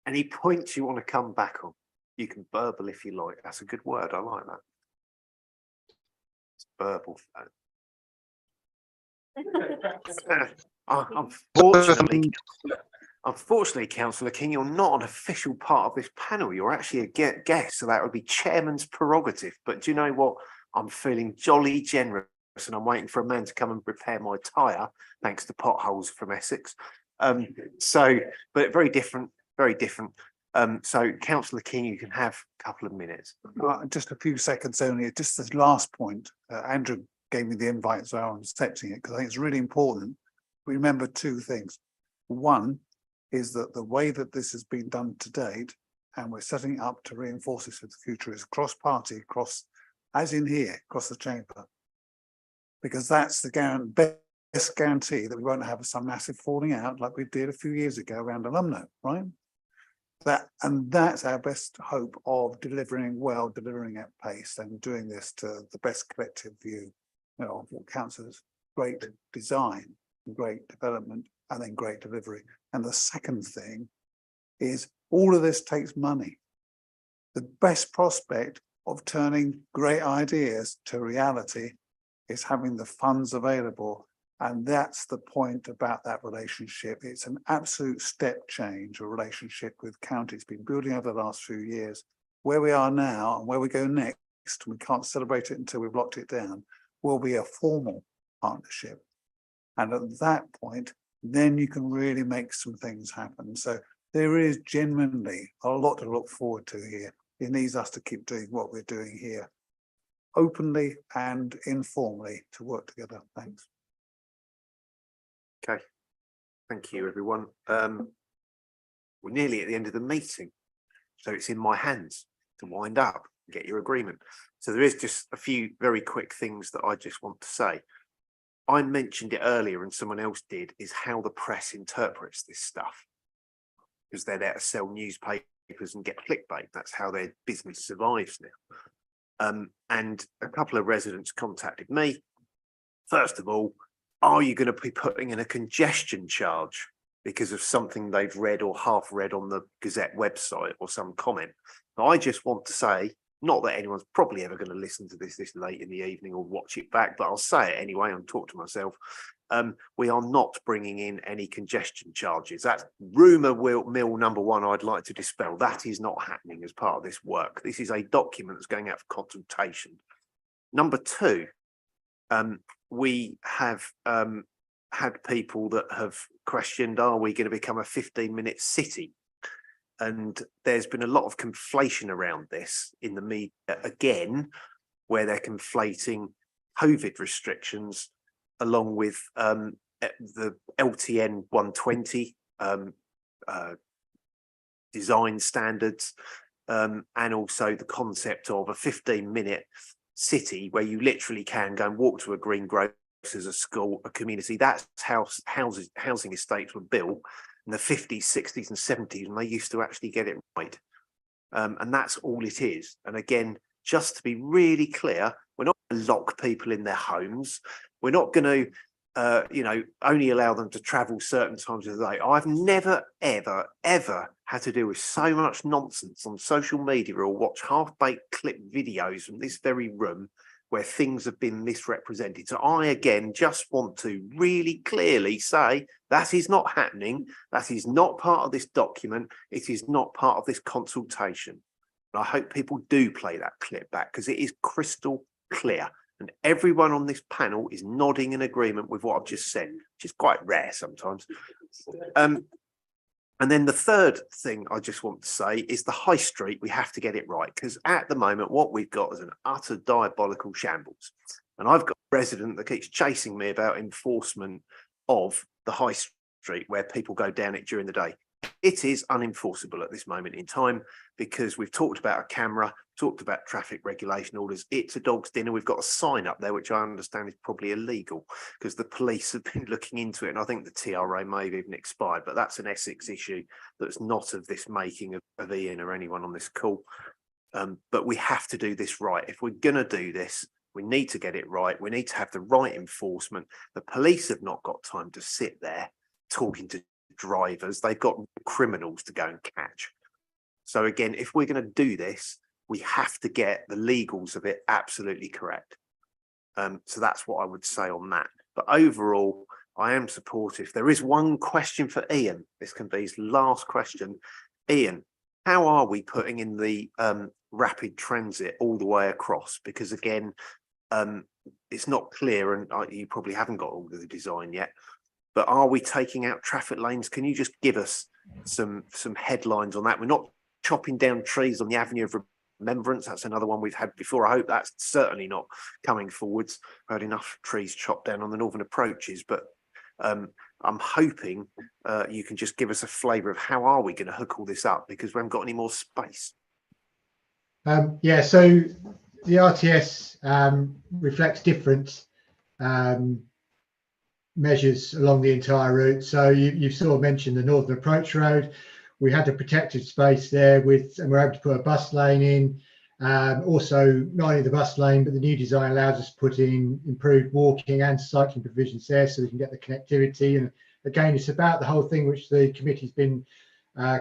Any points you want to come back on? You can burble if you like. That's a good word. I like that. It's burble. Unfortunately, Councillor King, you're not an official part of this panel. You're actually a guest, so that would be chairman's prerogative. But do you know what? I'm feeling jolly generous, and I'm waiting for a man to come and repair my tyre, thanks to potholes from Essex. But very different, very different. So, Councillor King, you can have a couple of minutes. Just a few seconds only. Just this last point. Andrew gave me the invite, so I'm accepting it because I think it's really important. Remember two things. One is that the way that this has been done to date, and we're setting up to reinforce this in the future, is cross-party, as in here, across the chamber, because that's the best guarantee that we won't have some massive falling out like we did a few years ago around alumni, right? That's our best hope of delivering well, delivering at pace, and doing this to the best collective view, you know, of what counts as great design, great development, and then great delivery. And the second thing is all of this takes money. The best prospect of turning great ideas to reality is having the funds available. And that's the point about that relationship. It's an absolute step change, a relationship with county. It's been building over the last few years. Where we are now and where we go next, we can't celebrate it until we've locked it down, will be a formal partnership. And at that point, then you can really make some things happen. So there is genuinely a lot to look forward to here. It needs us to keep doing what we're doing here, openly and informally, to work together. Thanks. Okay, thank you, everyone. We're nearly at the end of the meeting, so it's in my hands to wind up and get your agreement. So there is just a few very quick things that I just want to say. I mentioned it earlier and someone else did, is how the press interprets this stuff, because they're there to sell newspapers and get clickbait. That's how their business survives now. And a couple of residents contacted me. First of all, are you going to be putting in a congestion charge because of something they've read or half read on the Gazette website or some comment? Now, I just want to say, not that anyone's probably ever going to listen to this late in the evening or watch it back, but I'll say it anyway and talk to myself. We are not bringing in any congestion charges. That's rumour mill number one I'd like to dispel. That is not happening as part of this work. This is a document that's going out for consultation. Number two, we have had people that have questioned, are we going to become a 15-minute city? And there's been a lot of conflation around this in the media again, where they're conflating COVID restrictions along with the LTN 120 design standards, and also the concept of a 15-minute city where you literally can go and walk to a green grocers, a school, a community. That's how housing estates were built in the 50s, 60s and 70s, and they used to actually get it right. And that's all it is. And again, just to be really clear, we're not going to lock people in their homes. We're not going to, only allow them to travel certain times of the day. I've never, ever, ever had to deal with so much nonsense on social media or watch half-baked clip videos from this very room where things have been misrepresented. So I, again, just want to really clearly say that is not happening. That is not part of this document. It is not part of this consultation. And I hope people do play that clip back because it is crystal clear. And everyone on this panel is nodding in agreement with what I've just said, which is quite rare sometimes. And then the third thing I just want to say is the high street, we have to get it right, because at the moment, what we've got is an utter diabolical shambles. And I've got a resident that keeps chasing me about enforcement of the high street where people go down it during the day. It is unenforceable at this moment in time because we've talked about a camera, talked about traffic regulation orders. It's a dog's dinner. We've got a sign up there, which I understand is probably illegal because the police have been looking into it. And I think the TRA may have even expired, but that's an Essex issue that's not of this making of Ian or anyone on this call. But we have to do this right. If we're going to do this, we need to get it right. We need to have the right enforcement. The police have not got time to sit there talking to drivers. They've got criminals to go and catch. So again, if we're going to do this, we have to get the legals of it absolutely correct. So that's what I would say on that. But overall, I am supportive. There is one question for Ian. This can be his last question. Ian, how are we putting in the rapid transit all the way across? Because again, it's not clear, and you probably haven't got all of the design yet. But are we taking out traffic lanes? Can you just give us some headlines on that? We're not chopping down trees on the Avenue of Remembrance. That's another one we've had before. I hope that's certainly not coming forwards. I've had enough trees chopped down on the northern approaches, but I'm hoping you can just give us a flavour of how are we going to hook all this up, because we haven't got any more space. Yeah, so the RTS reflects different measures along the entire route. So you've sort of mentioned the northern approach road. We had a protected space there and we're able to put a bus lane in. Also, not only the bus lane, but the new design allows us to put in improved walking and cycling provisions there so we can get the connectivity. And again, it's about the whole thing which the committee's been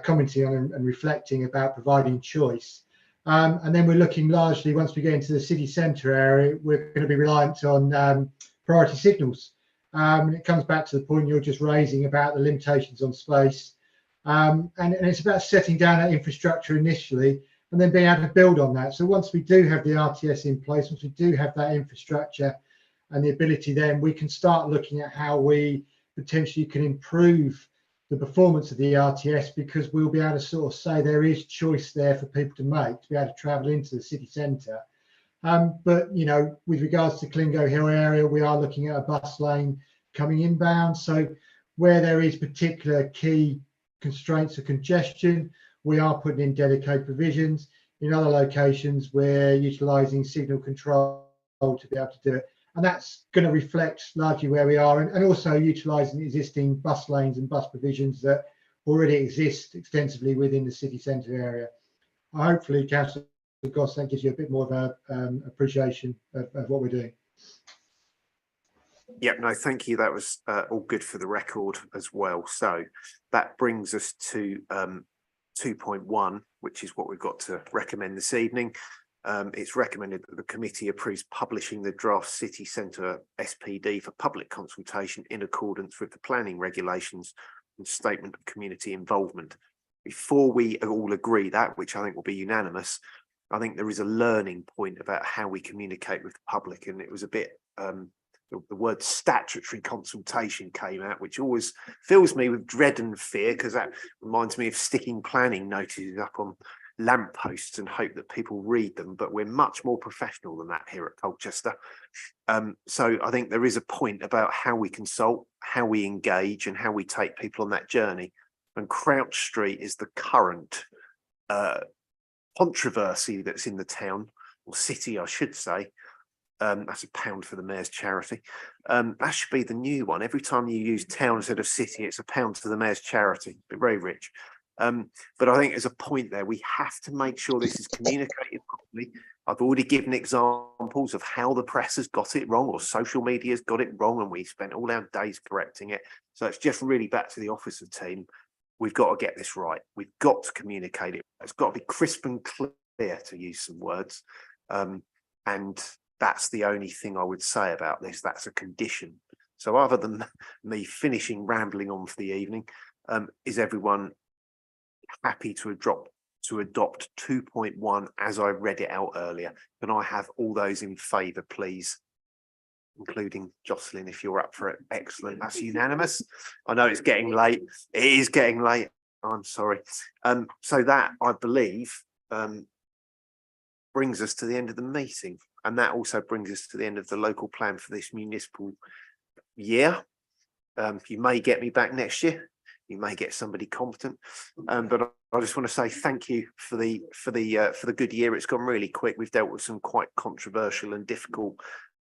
commenting on and reflecting about providing choice. And then we're looking largely, once we get into the city centre area, we're going to be reliant on priority signals. And it comes back to the point you're just raising about the limitations on space. And it's about setting down that infrastructure initially and then being able to build on that. So once we do have the RTS in place, once we do have that infrastructure and the ability, then we can start looking at how we potentially can improve the performance of the RTS, because we'll be able to sort of say there is choice there for people to make to be able to travel into the city centre. But, you know, with regards to Clingo Hill area, we are looking at a bus lane coming inbound. So where there is particular key constraints of congestion, we are putting in dedicated provisions. In other locations, we're utilising signal control to be able to do it. And that's going to reflect largely where we are, and also utilising existing bus lanes and bus provisions that already exist extensively within the city centre area. Hopefully, Councillor Goss, that gives you a bit more of an appreciation of what we're doing. Yeah, no, thank you. That was all good for the record as well. So that brings us to 2.1, which is what we've got to recommend this evening. It's recommended that the committee approves publishing the draft city centre SPD for public consultation in accordance with the planning regulations and statement of community involvement. Before we all agree that, which I think will be unanimous, I think there is a learning point about how we communicate with the public, and it was a bit the word statutory consultation came out, which always fills me with dread and fear, because that reminds me of sticking planning notices up on lampposts and hope that people read them. But we're much more professional than that here at Colchester. So I think there is a point about how we consult, how we engage, and how we take people on that journey. And Crouch Street is the current controversy that's in the town, or city, I should say. That's £1 for the mayor's charity. That should be the new one. Every time you use town instead of city, it's £1 to the mayor's charity. Be very rich. But I think there's a point there. We have to make sure this is communicated properly. I've already given examples of how the press has got it wrong, or social media has got it wrong, and we spent all our days correcting it. So it's just really back to the officer team. We've got to get this right. We've got to communicate it. It's got to be crisp and clear, to use some words. And that's the only thing I would say about this. That's a condition. So other than me finishing rambling on for the evening, is everyone happy to adopt 2.1 as I read it out earlier? Can I have all those in favour, please? Including Jocelyn, if you're up for it. Excellent. That's unanimous. I know it's getting late. It is getting late. I'm sorry. So that, I believe, brings us to the end of the meeting, and that also brings us to the end of the local plan for this municipal year. You may get me back next year. You may get somebody competent, but I just want to say thank you for the good year. It's gone really quick. We've dealt with some quite controversial and difficult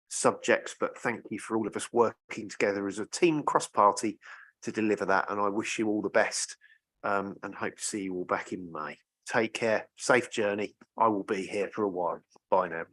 subjects, but thank you for all of us working together as a team, cross-party, to deliver that. And I wish you all the best, and hope to see you all back in May. Take care, safe journey. I will be here for a while. Bye now.